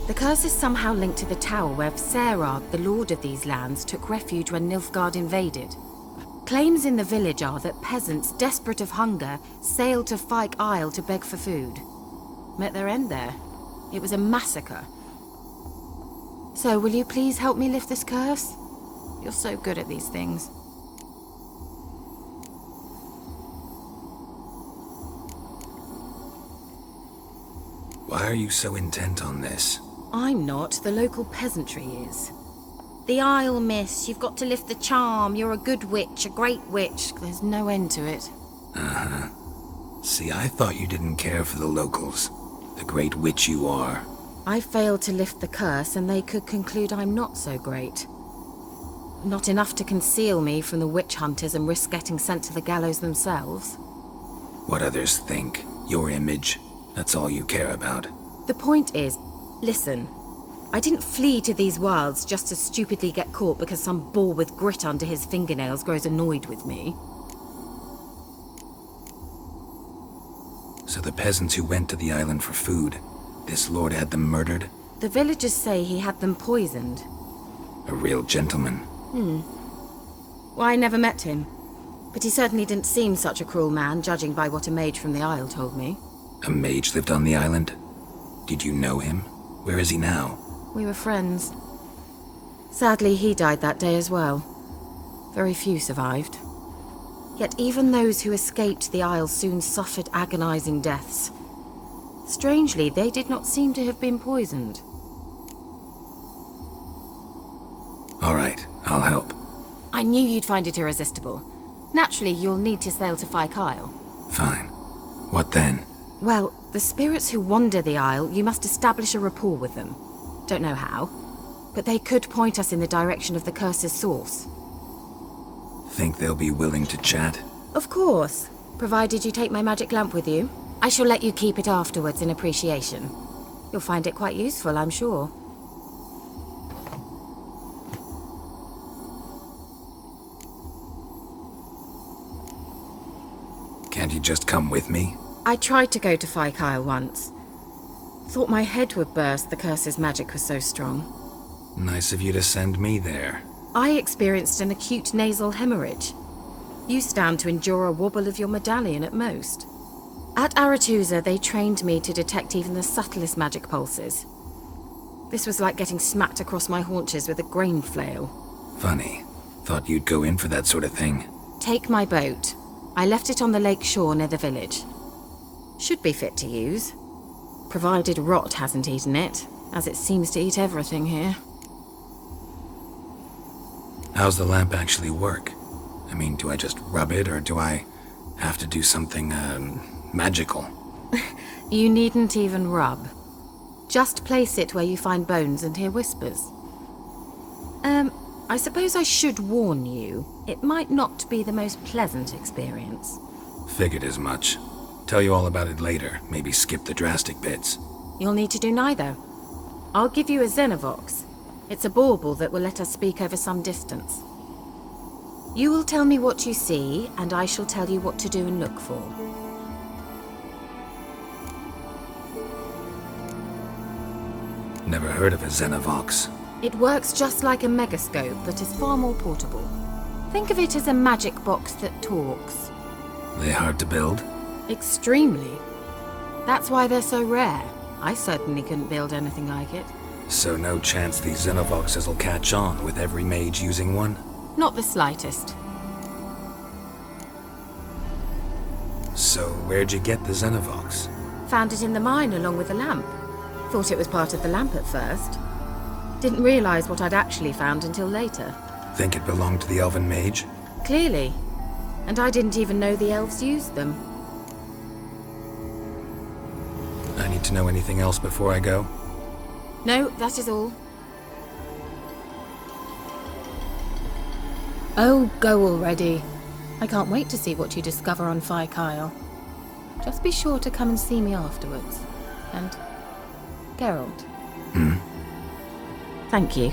The curse is somehow linked to the tower where Serag, the lord of these lands, took refuge when Nilfgaard invaded. Claims in the village are that peasants, desperate of hunger, sailed to Fyke Isle to beg for food. Met their end there. It was a massacre. So, will you please help me lift this curse? You're so good at these things. Why are you so intent on this? I'm not. The local peasantry is. The Isle, miss. You've got to lift the charm. You're a good witch, a great witch. There's no end to it. Uh-huh. See, I thought you didn't care for the locals. The great witch you are. I failed to lift the curse, and they could conclude I'm not so great. Not enough to conceal me from the witch hunters and risk getting sent to the gallows themselves. What others think. Your image. That's all you care about. The point is, listen. I didn't flee to these wilds just to stupidly get caught because some boar with grit under his fingernails grows annoyed with me. So the peasants who went to the island for food, this lord had them murdered? The villagers say he had them poisoned. A real gentleman. Well, I never met him. But he certainly didn't seem such a cruel man, judging by what a mage from the Isle told me. A mage lived on the island? Did you know him? Where is he now? We were friends. Sadly, he died that day as well. Very few survived. Yet even those who escaped the Isle soon suffered agonizing deaths. Strangely, they did not seem to have been poisoned. All right, I'll help. I knew you'd find it irresistible. Naturally, you'll need to sail to Fyke Isle. Fine. What then? Well, the spirits who wander the Isle, you must establish a rapport with them. Don't know how, but they could point us in the direction of the curse's source. Think they'll be willing to chat? Of course, provided you take my magic lamp with you. I shall let you keep it afterwards in appreciation. You'll find it quite useful, I'm sure. Can't you just come with me? I tried to go to Fyke Isle once. Thought my head would burst, the curse's magic was so strong. Nice of you to send me there. I experienced an acute nasal hemorrhage. You stand to endure a wobble of your medallion at most. At Aretusa, they trained me to detect even the subtlest magic pulses. This was like getting smacked across my haunches with a grain flail. Funny. Thought you'd go in for that sort of thing. Take my boat. I left it on the lake shore near the village. Should be fit to use. Provided rot hasn't eaten it, as it seems to eat everything here. How's the lamp actually work? I mean, do I just rub it, or do I have to do something, magical? You needn't even rub. Just place it where you find bones and hear whispers. I suppose I should warn you, it might not be the most pleasant experience. Figured as much. Tell you all about it later, maybe skip the drastic bits. You'll need to do neither. I'll give you a Xenovox. It's a bauble that will let us speak over some distance. You will tell me what you see, and I shall tell you what to do and look for. Never heard of a Xenovox. It works just like a megascope, but is far more portable. Think of it as a magic box that talks. They hard to build? Extremely. That's why they're so rare. I certainly couldn't build anything like it. So no chance these Xenovoxes will catch on with every mage using one? Not the slightest. So where'd you get the Xenovox? Found it in the mine along with the lamp. Thought it was part of the lamp at first. Didn't realize what I'd actually found until later. Think it belonged to the elven mage? Clearly. And I didn't even know the elves used them. I need to know anything else before I go? No, that is all. Oh, go already. I can't wait to see what you discover on Fyke Isle. Just be sure to come and see me afterwards. And Geralt. Thank you.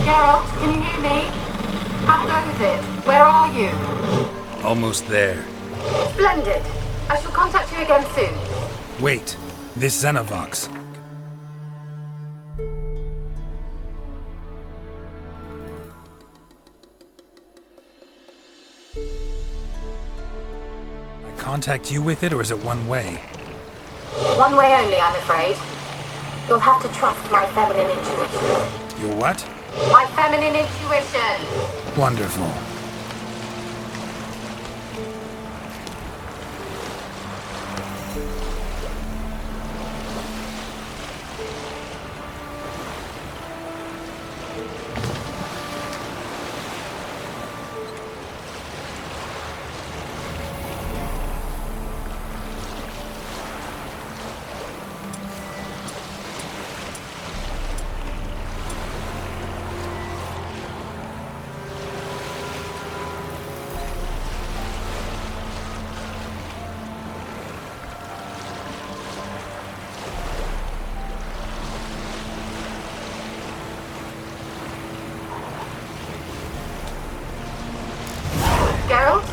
Geralt, can you hear me? How goes it? Where are you? Almost there. Splendid. I shall contact you again soon. Wait, this Xenovox. I contact you with it, or is it one way? One way only, I'm afraid. You'll have to trust my feminine intuition. Your what? My feminine intuition! Wonderful. Geralt?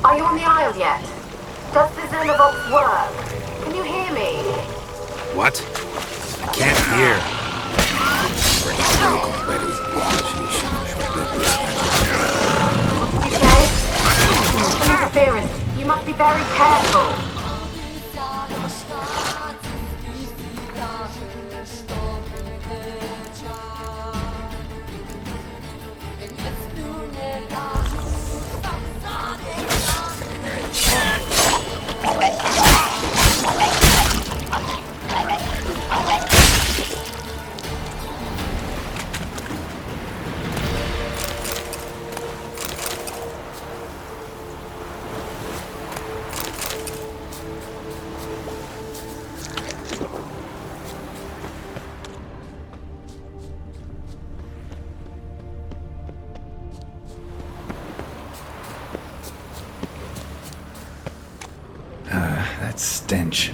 Are you on the Isle yet? Does the Xenovox work? Can you hear me? What? I can't hear. Interference. You must be very careful. That stench.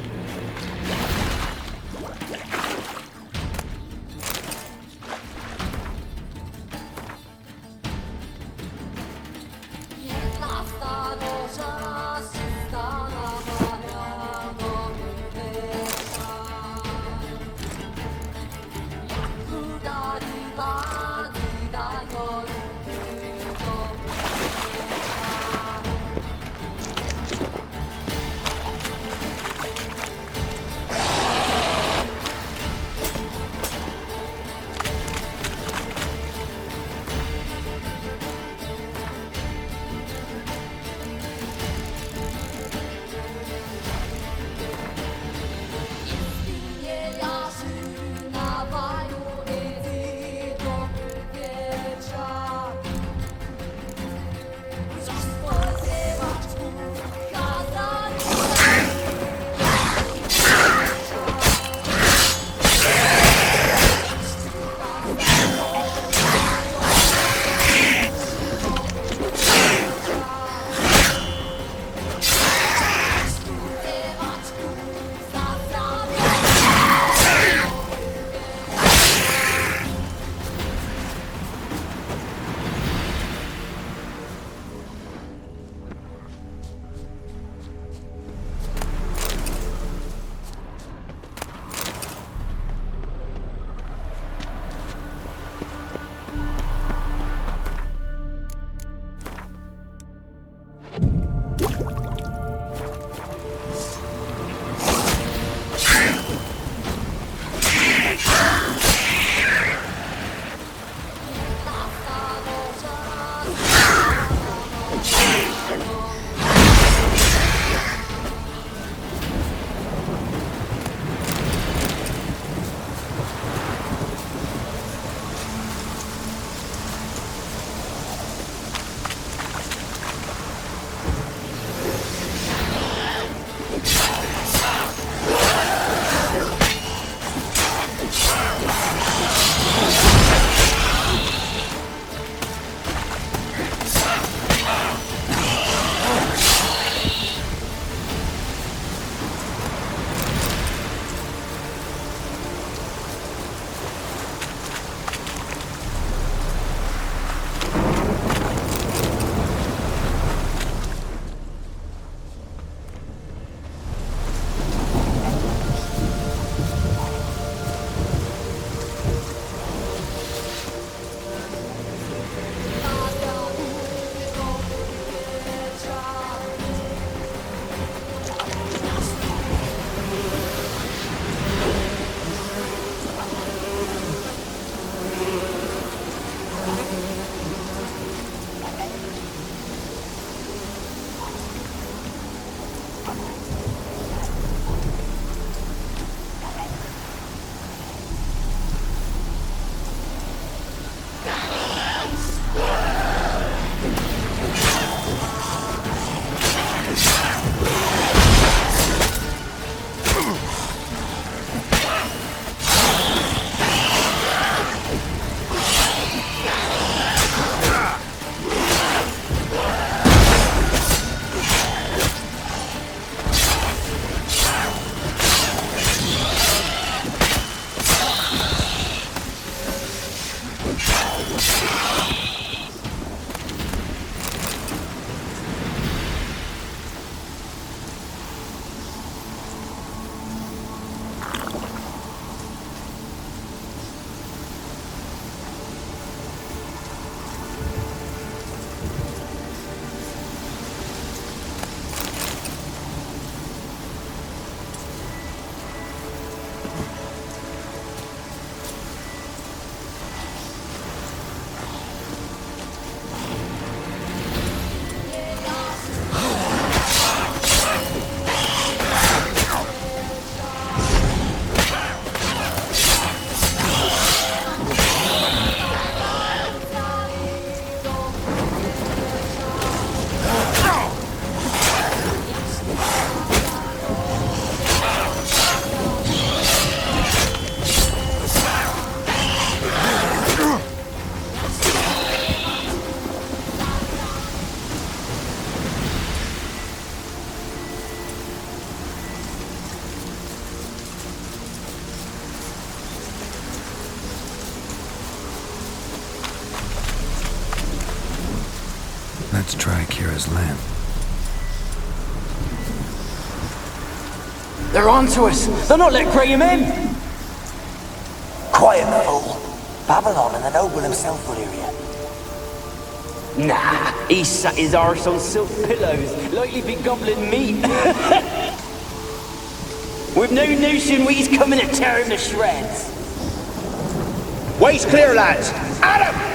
Let's try Kira's lamp. They're on to us! They'll not let Graham in! Quiet, fool. Babylon and the noble himself will hear you. Nah, he sat his arse on silk pillows, likely be gobbling meat. We've no notion we's coming to tear him to shreds. Way's clear, lads! At him!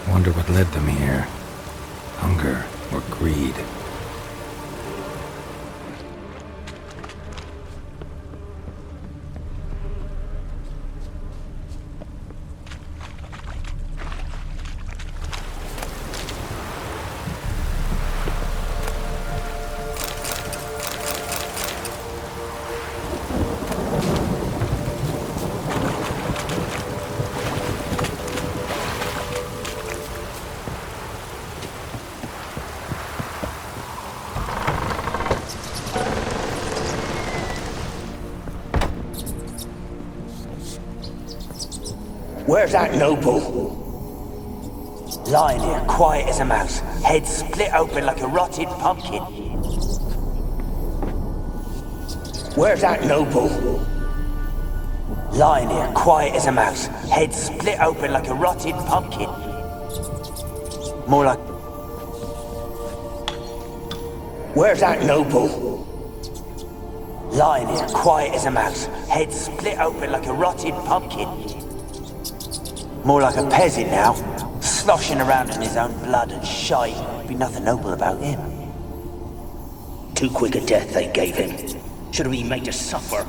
Wonder what led them here. Hunger or greed? Where's that noble? Lying here, quiet as a mouse, head split open like a rotted pumpkin. Where's that noble? Lying here, quiet as a mouse, head split open like a rotted pumpkin. More like... Where's that noble? Lying here, quiet as a mouse, head split open like a rotted pumpkin. More like a peasant now, sloshing around in his own blood and shite. Be nothing noble about him. Too quick a death they gave him. Should have been made to suffer.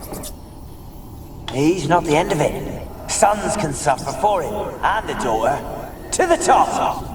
He's not the end of it. Sons can suffer for him, and the daughter. To the top!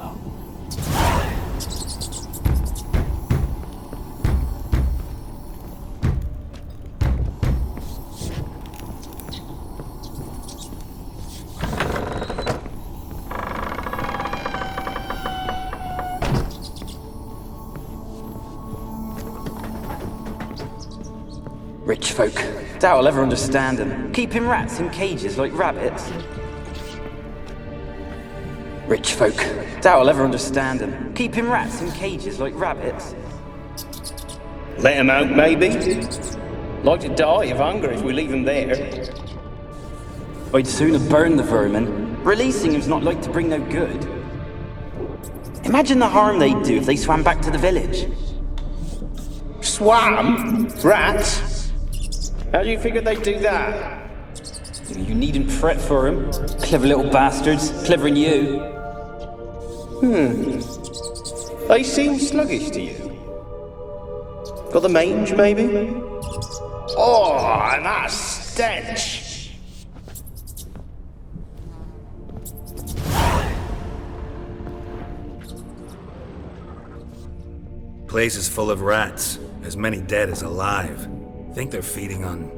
Rich folk. Doubt I'll ever understand them. Keeping rats in cages like rabbits. Rich folk. Doubt I'll ever understand them. Keeping rats in cages like rabbits. Let him out, maybe? Like to die of hunger if we leave him there. I'd sooner burn the vermin. Releasing him's not like to bring no good. Imagine the harm they'd do if they swam back to the village. Swam? Rats? How do you figure they'd do that? You needn't fret for him. Clever little bastards. Clever than you. They seem sluggish to you. Got the mange, maybe? Oh, that stench! Place is full of rats. As many dead as alive. Think they're feeding on...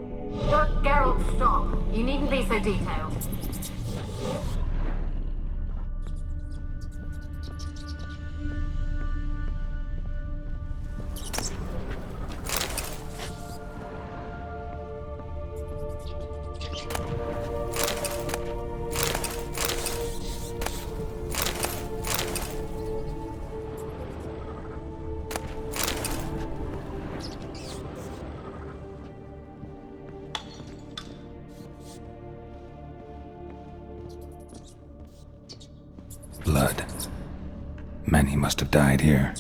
Geralt, stop. You needn't be so detailed. Blood. Many must have died here.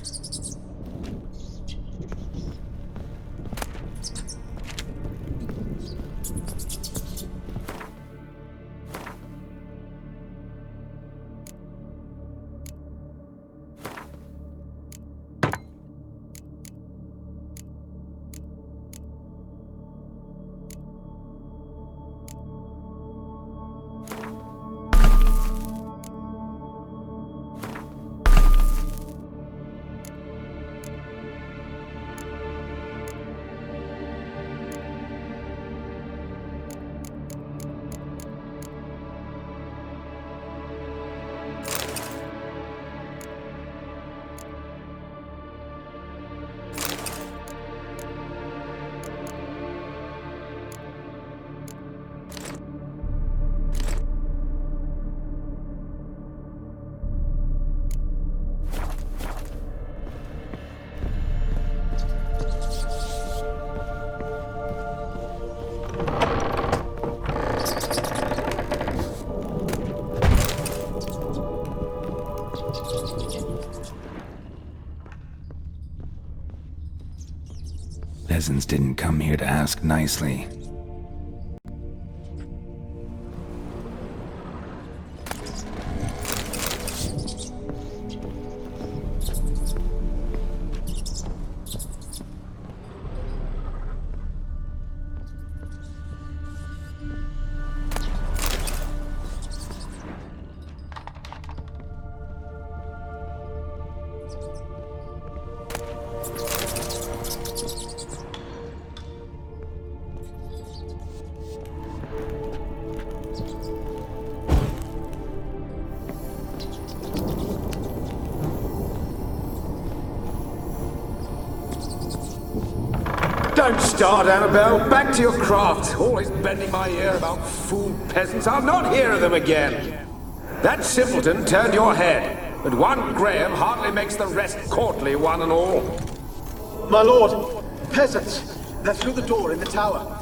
Peasants didn't come here to ask nicely. Don't start, Annabelle. Back to your craft. Always bending my ear about fool peasants. I'll not hear of them again. That simpleton turned your head, but one Graham hardly makes the rest courtly, one and all. My lord, peasants. They're through the door in the tower.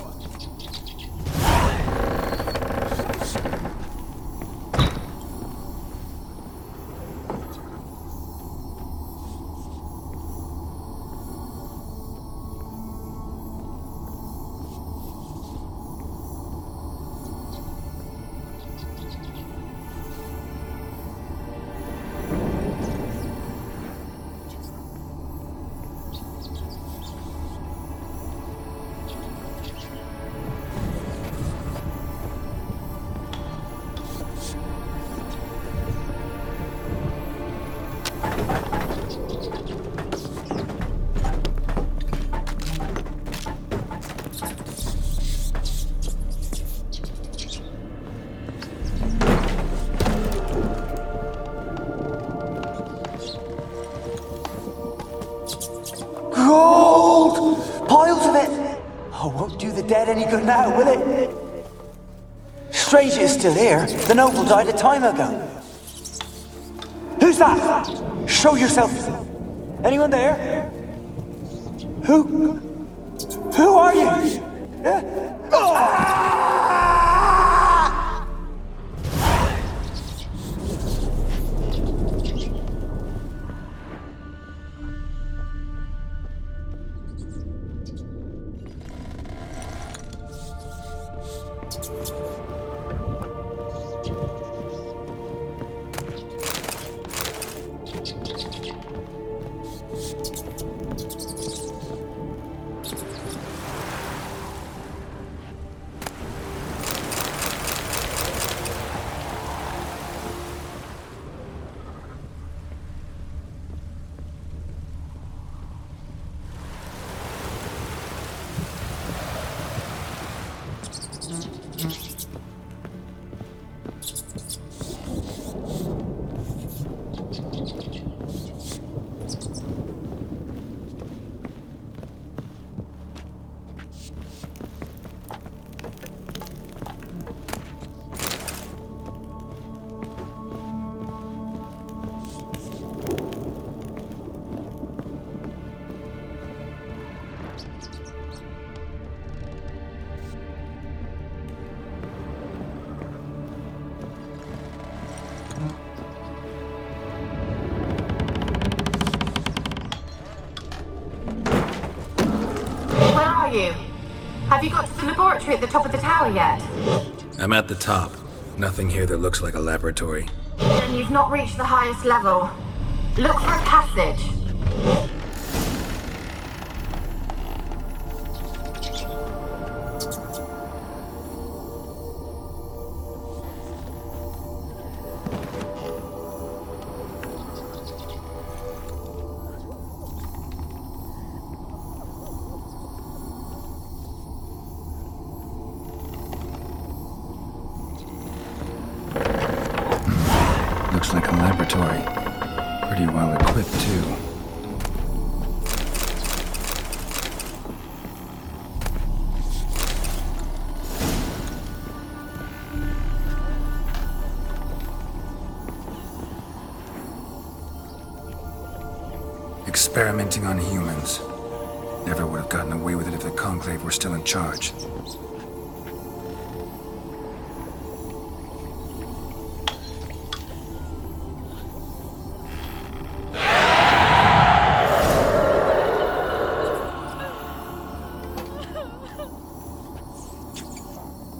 Dead any good now, will it? Strange it's still here. The noble died a time ago. Who's that? Show yourself. Anyone there? Who are you? You? Have you got to the laboratory at the top of the tower yet? I'm at the top. Nothing here that looks like a laboratory. Then you've not reached the highest level. Look for a passage. Looks like a laboratory. Pretty well equipped, too. Experimenting on humans. Never would have gotten away with it if the Conclave were still in charge.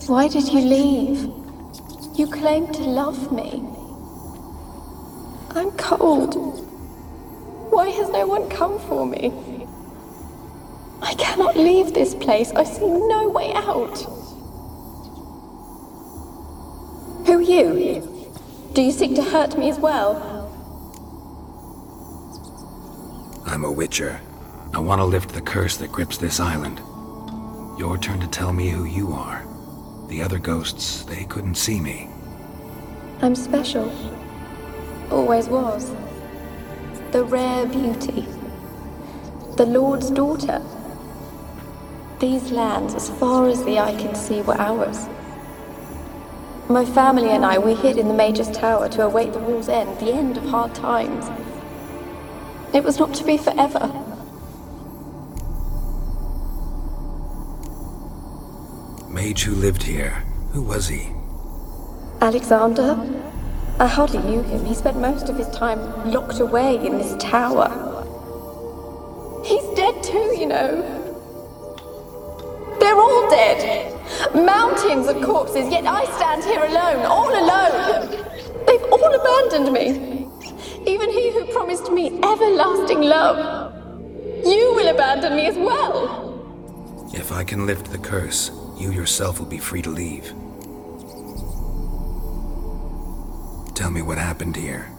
Why did you leave? You claimed to love me. I'm cold. Why has no one come for me? I cannot leave this place. I see no way out. Who are you? Do you seek to hurt me as well? I'm a witcher. I want to lift the curse that grips this island. Your turn to tell me who you are. The other ghosts, they couldn't see me. I'm special. Always was. The rare beauty. The Lord's daughter. These lands, as far as the eye can see, were ours. My family and I, we hid in the Mage's Tower to await the war's end, the end of hard times. It was not to be forever. Mage who lived here. Who was he? Alexander? I hardly knew him. He spent most of his time locked away in this tower. He's dead too, you know. They're all dead. Mountains of corpses, yet I stand here alone, all alone. They've all abandoned me. Even he who promised me everlasting love. You will abandon me as well. If I can lift the curse, you yourself will be free to leave. Tell me what happened here.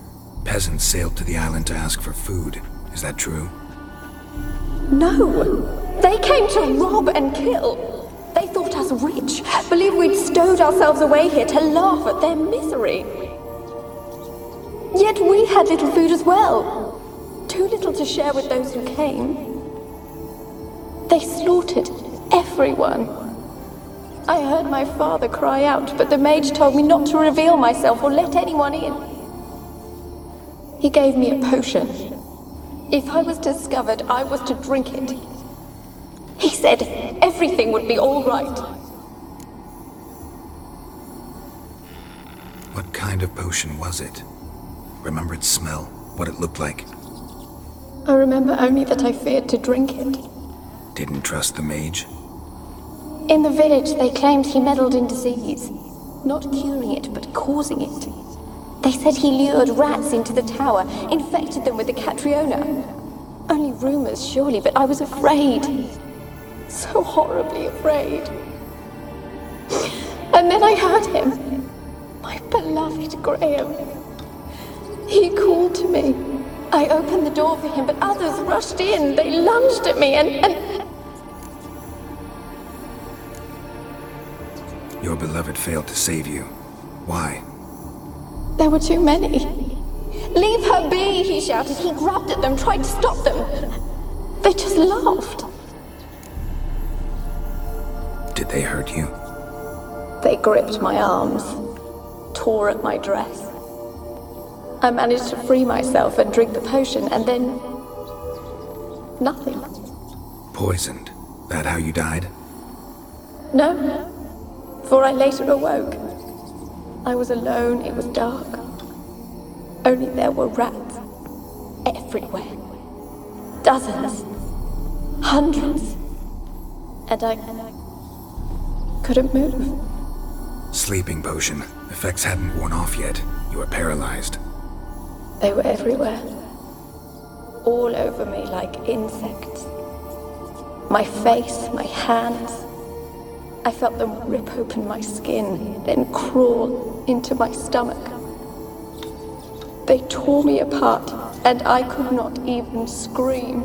Peasants sailed to the island to ask for food. Is that true? No. They came to rob and kill. They thought us rich, believed we'd stowed ourselves away here to laugh at their misery. Yet we had little food as well. Too little to share with those who came. They slaughtered everyone. I heard my father cry out, but the mage told me not to reveal myself or let anyone in. He gave me a potion. If I was discovered, I was to drink it. He said everything would be all right. What kind of potion was it? Remember its smell? What it looked like? I remember only that I feared to drink it. Didn't trust the mage? In the village, they claimed he meddled in disease. Not curing it, but causing it. They said he lured rats into the tower, infected them with the Catriona. Only rumors, surely, but I was afraid. So horribly afraid. And then I heard him. My beloved Graham. He called to me. I opened the door for him, but others rushed in. They lunged at me and... Your beloved failed to save you. Why? There were too many. Leave her be, he shouted. He grabbed at them, tried to stop them. They just laughed. Did they hurt you? They gripped my arms, tore at my dress. I managed to free myself and drink the potion, and then... nothing. Poisoned. That how you died? No. For I later awoke. I was alone, it was dark. Only there were rats. Everywhere. Dozens. Hundreds. And I couldn't move. Sleeping potion. Effects hadn't worn off yet. You were paralyzed. They were everywhere. All over me like insects. My face, my hands. I felt them rip open my skin, then crawl into my stomach. They tore me apart, and I could not even scream.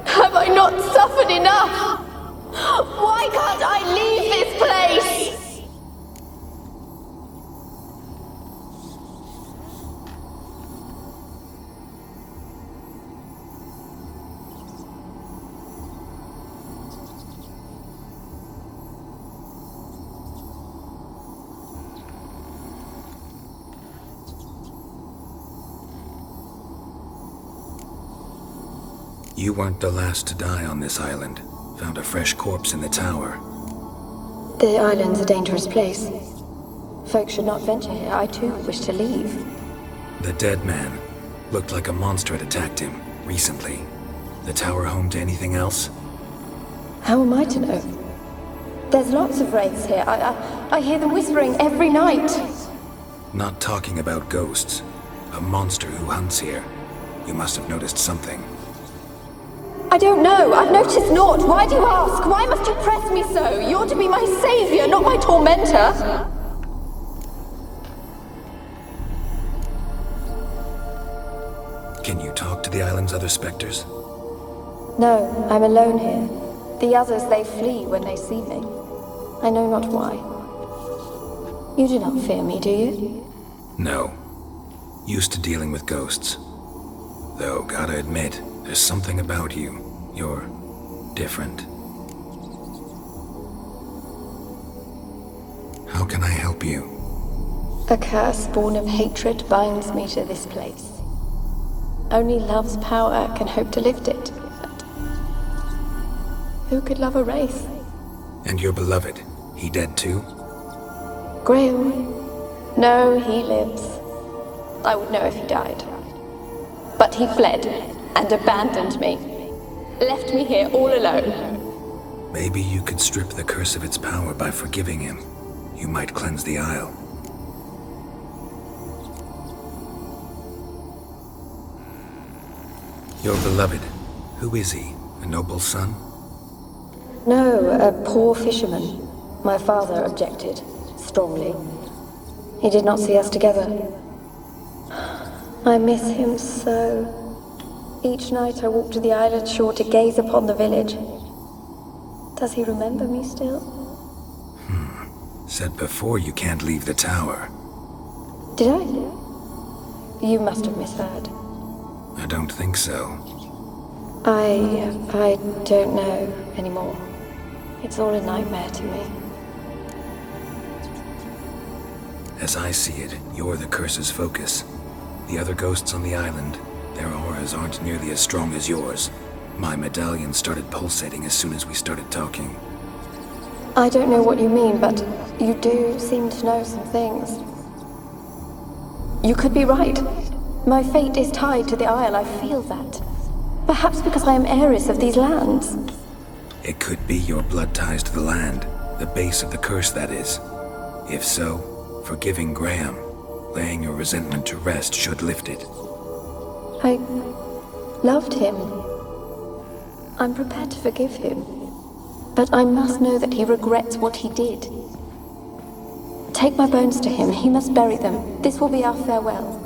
Have I not suffered enough? Why can't I leave this place? You weren't the last to die on this island. Found a fresh corpse in the tower. The island's a dangerous place. Folks should not venture here. I too wish to leave. The dead man. Looked like a monster had attacked him, recently. The tower home to anything else? How am I to know? There's lots of wraiths here. I hear them whispering every night. Not talking about ghosts. A monster who hunts here. You must have noticed something. I don't know. I've noticed naught. Why do you ask? Why must you press me so? You're to be my savior, not my tormentor. Can you talk to the island's other specters? No, I'm alone here. The others, they flee when they see me. I know not why. You do not fear me, do you? No. Used to dealing with ghosts. Though, gotta admit, there's something about you. You're different. How can I help you? A curse born of hatred binds me to this place. Only love's power can hope to lift it. But who could love a wraith? And your beloved, he dead too? Graham? No, he lives. I would know if he died. But he fled and abandoned me. Left me here all alone. Maybe you could strip the curse of its power by forgiving him. You might cleanse the Isle. Your beloved, who is he? A noble son? No, a poor fisherman. My father objected, strongly. He did not see us together. I miss him so. Each night I walk to the island shore to gaze upon the village. Does he remember me still? Said before you can't leave the tower. Did I? You must have misheard. I don't think so. I don't know anymore. It's all a nightmare to me. As I see it, you're the curse's focus. The other ghosts on the island, their auras aren't nearly as strong as yours. My medallion started pulsating as soon as we started talking. I don't know what you mean, but you do seem to know some things. You could be right. My fate is tied to the Isle, I feel that. Perhaps because I am heiress of these lands. It could be your blood ties to the land, the base of the curse, that is. If so, forgiving Graham, laying your resentment to rest should lift it. I loved him. I'm prepared to forgive him. But I must know that he regrets what he did. Take my bones to him. He must bury them. This will be our farewell.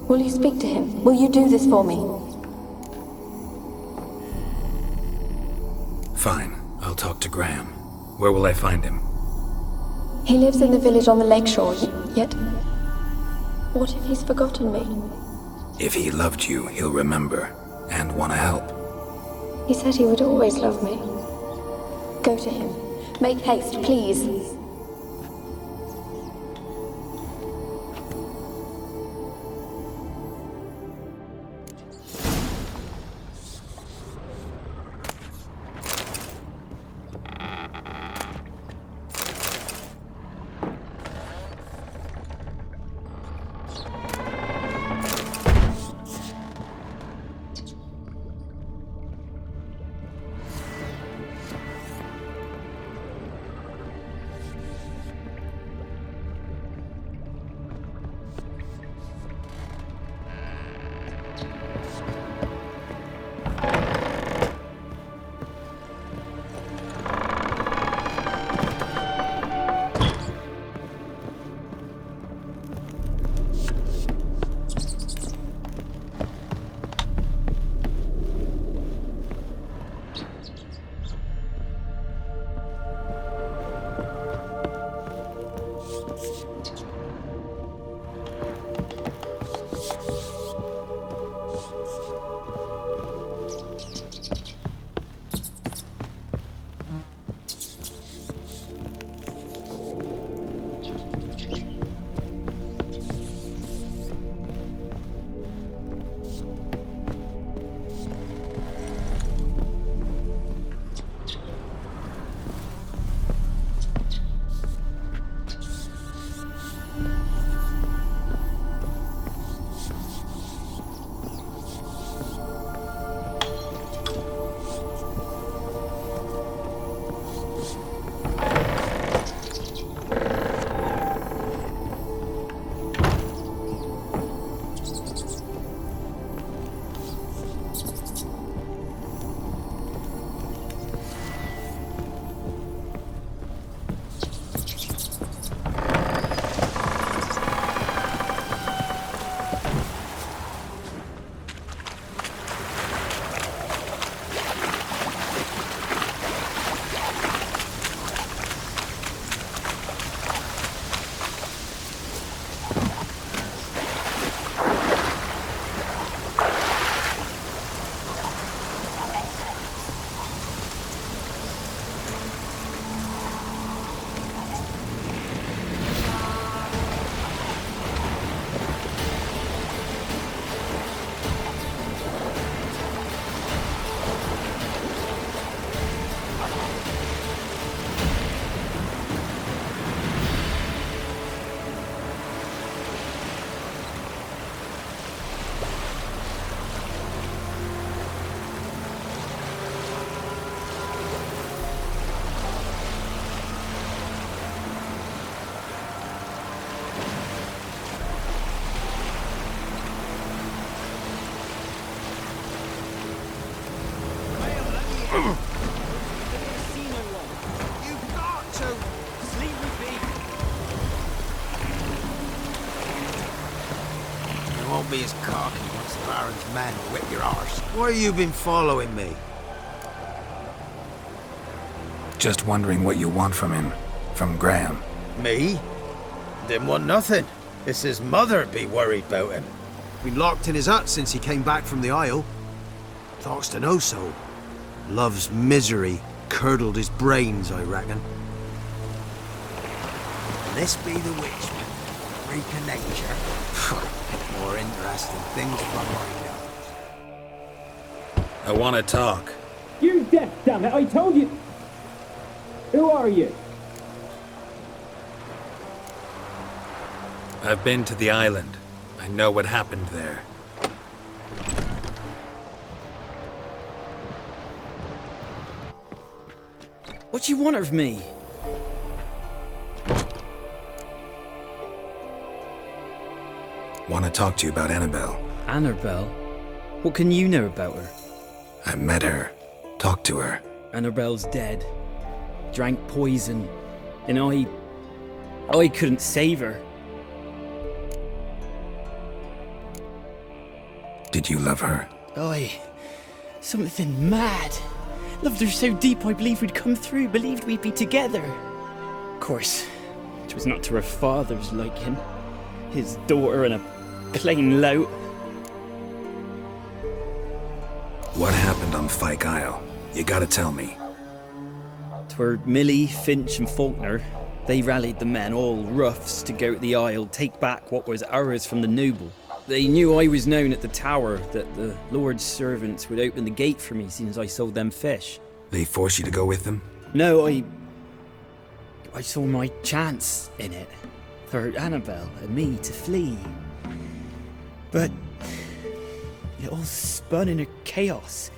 Will you speak to him? Will you do this for me? Fine. I'll talk to Graham. Where will I find him? He lives in the village on the lakeshore, yet... What if he's forgotten me? If he loved you, he'll remember, and want to help. He said he would always love me. Go to him. Make haste, please. be as cocky once the Baron's men whip your arse. Why you been following me? Just wondering what you want from him. From Graham. Me? Didn't want nothing. It's his mother be worried about him. Been locked in his hut since he came back from the Isle. Talks to no soul. Love's misery curdled his brains, I reckon. This be the witch. Freak of nature. More interesting things from my nose. I want to talk. You deaf, damn it! I told you. Who are you? I've been to the island. I know what happened there. What do you want of me? Want to talk to you about Annabelle. Annabelle? What can you know about her? I met her. Talked to her. Annabelle's dead. Drank poison. And I couldn't save her. Did you love her? Something mad. Loved her so deep I believed we'd come through, believed we'd be together. Of course, it was not to her father's liking. His daughter and a plain lout. What happened on Fyke Isle? You gotta tell me. 'Twere Millie, Finch and Faulkner. They rallied the men, all roughs, to go to the Isle, take back what was ours from the noble. They knew I was known at the tower, that the Lord's servants would open the gate for me since I sold them fish. They forced you to go with them? No, I saw my chance in it. For Annabelle and me to flee. But it all spun in a chaos.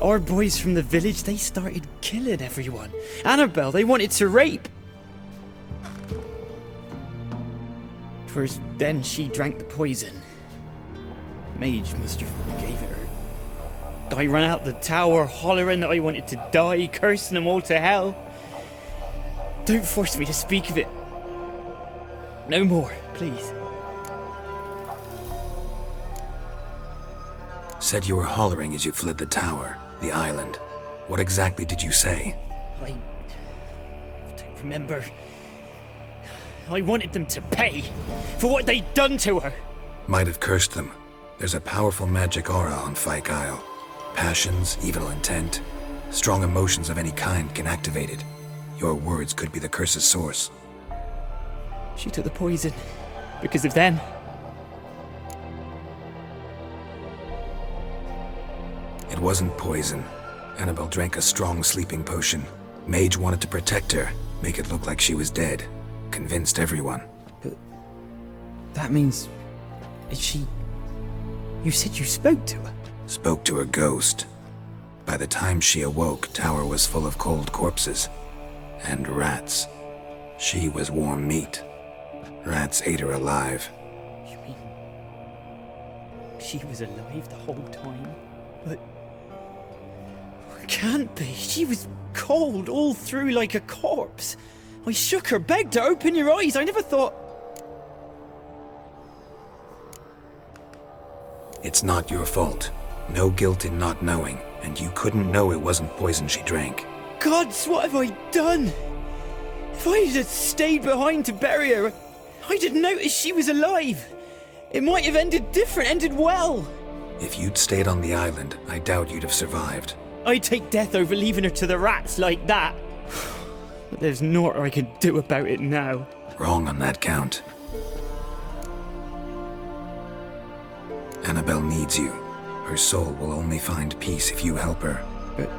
Our boys from the village, they started killing everyone. Annabelle, they wanted to rape. 'Twas then she drank the poison. Mage must have gave it her. I ran out the tower hollering that I wanted to die, cursing them all to hell. Don't force me to speak of it. No more, please. Said you were hollering as you fled the tower, the island. What exactly did you say? I don't remember. I wanted them to pay for what they'd done to her. Might have cursed them. There's a powerful magic aura on Fyke Isle. Passions, evil intent, strong emotions of any kind can activate it. Your words could be the curse's source. She took the poison because of them. It wasn't poison. Annabelle drank a strong sleeping potion. Mage wanted to protect her, make it look like she was dead. Convinced everyone. But that means... is she... You said you spoke to her? Spoke to her ghost. By the time she awoke, tower was full of cold corpses. And rats. She was warm meat. Rats ate her alive. You mean... she was alive the whole time? But... it can't be. She was cold all through like a corpse. I shook her, begged her, open your eyes. I never thought... It's not your fault. No guilt in not knowing, and you couldn't know it wasn't poison she drank. Gods, what have I done? If I had stayed behind to bury her, I didn't notice she was alive. It might have ended different, ended well. If you'd stayed on the island, I doubt you'd have survived. I'd take death over leaving her to the rats like that. But there's naught I can do about it now. Wrong on that count. Annabelle needs you. Her soul will only find peace if you help her. But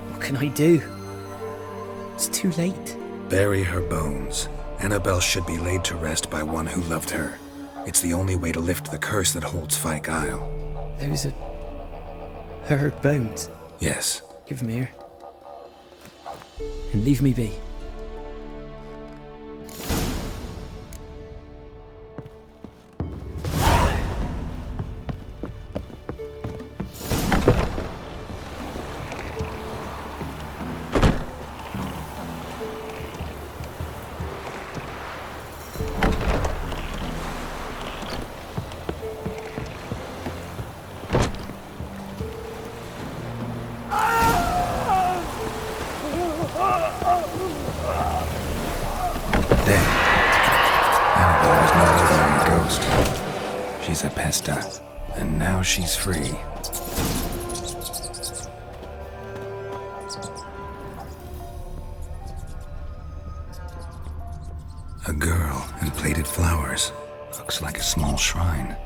what can I do? It's too late. Bury her bones. Annabelle should be laid to rest by one who loved her. It's the only way to lift the curse that holds Fyke Isle. Those are... her bones? Yes. Give them here. And leave me be. Pesta, and now she's free. A girl in plated flowers. Looks like a small shrine.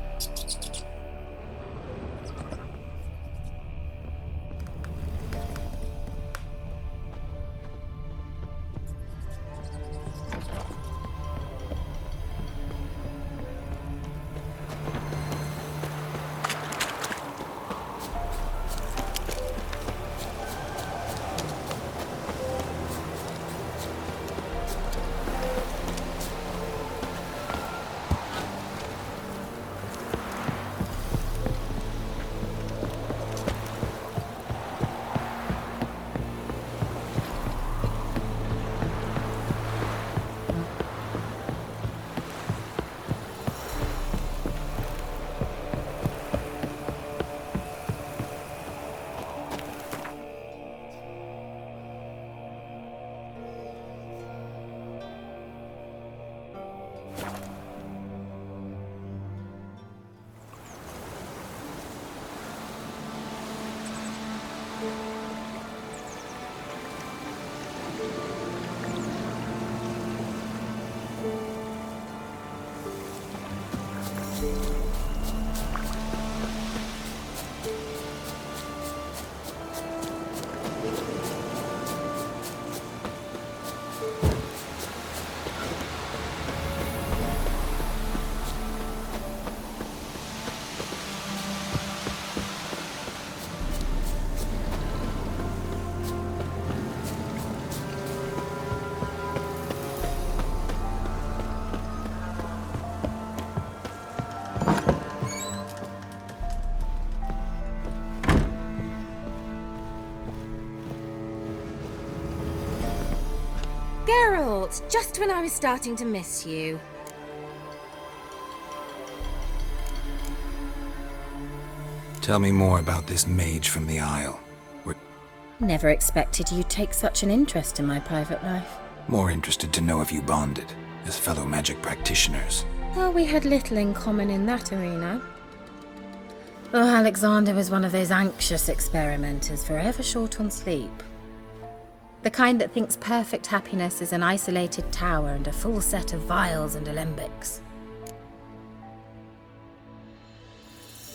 Geralt, just when I was starting to miss you. Tell me more about this mage from the Isle. Never expected you'd take such an interest in my private life. More interested to know if you bonded as fellow magic practitioners. Well, we had little in common in that arena. Oh, Alexander was one of those anxious experimenters, forever short on sleep. The kind that thinks perfect happiness is an isolated tower and a full set of vials and alembics.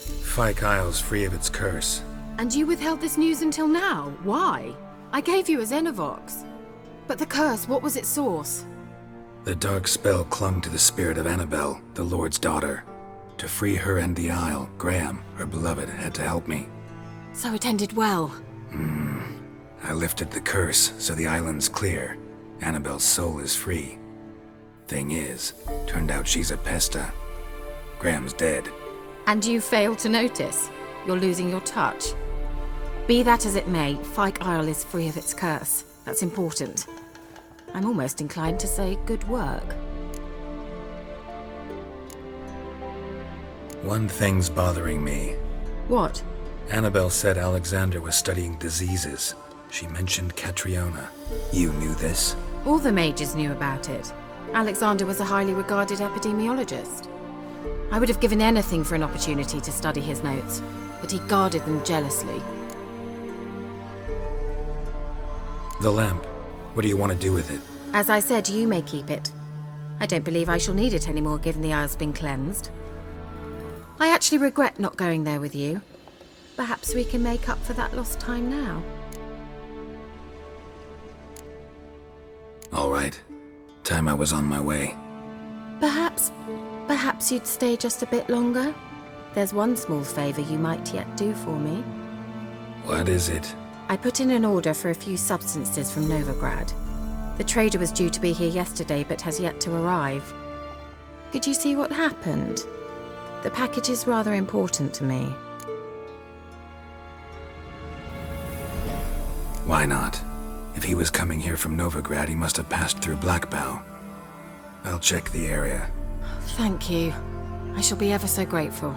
Fyke Isle's free of its curse. And you withheld this news until now? Why? I gave you a Xenovox. But the curse, what was its source? The dark spell clung to the spirit of Annabelle, the Lord's daughter. To free her and the Isle, Graham, her beloved, had to help me. So it ended well. I lifted the curse, so the island's clear. Annabelle's soul is free. Thing is, turned out she's a Pesta. Graham's dead. And you failed to notice? You're losing your touch. Be that as it may, Fyke Isle is free of its curse. That's important. I'm almost inclined to say good work. One thing's bothering me. What? Annabelle said Alexander was studying diseases. She mentioned Catriona. You knew this? All the mages knew about it. Alexander was a highly regarded epidemiologist. I would have given anything for an opportunity to study his notes, but he guarded them jealously. The lamp. What do you want to do with it? As I said, you may keep it. I don't believe I shall need it anymore, given the Isle's been cleansed. I actually regret not going there with you. Perhaps we can make up for that lost time now. All right. Time I was on my way. Perhaps you'd stay just a bit longer? There's one small favor you might yet do for me. What is it? I put in an order for a few substances from Novigrad. The trader was due to be here yesterday, but has yet to arrive. Could you see what happened? The package is rather important to me. Why not? If he was coming here from Novigrad, he must have passed through Blackbough. I'll check the area. Thank you. I shall be ever so grateful.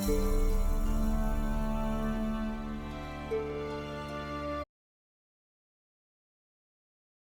you.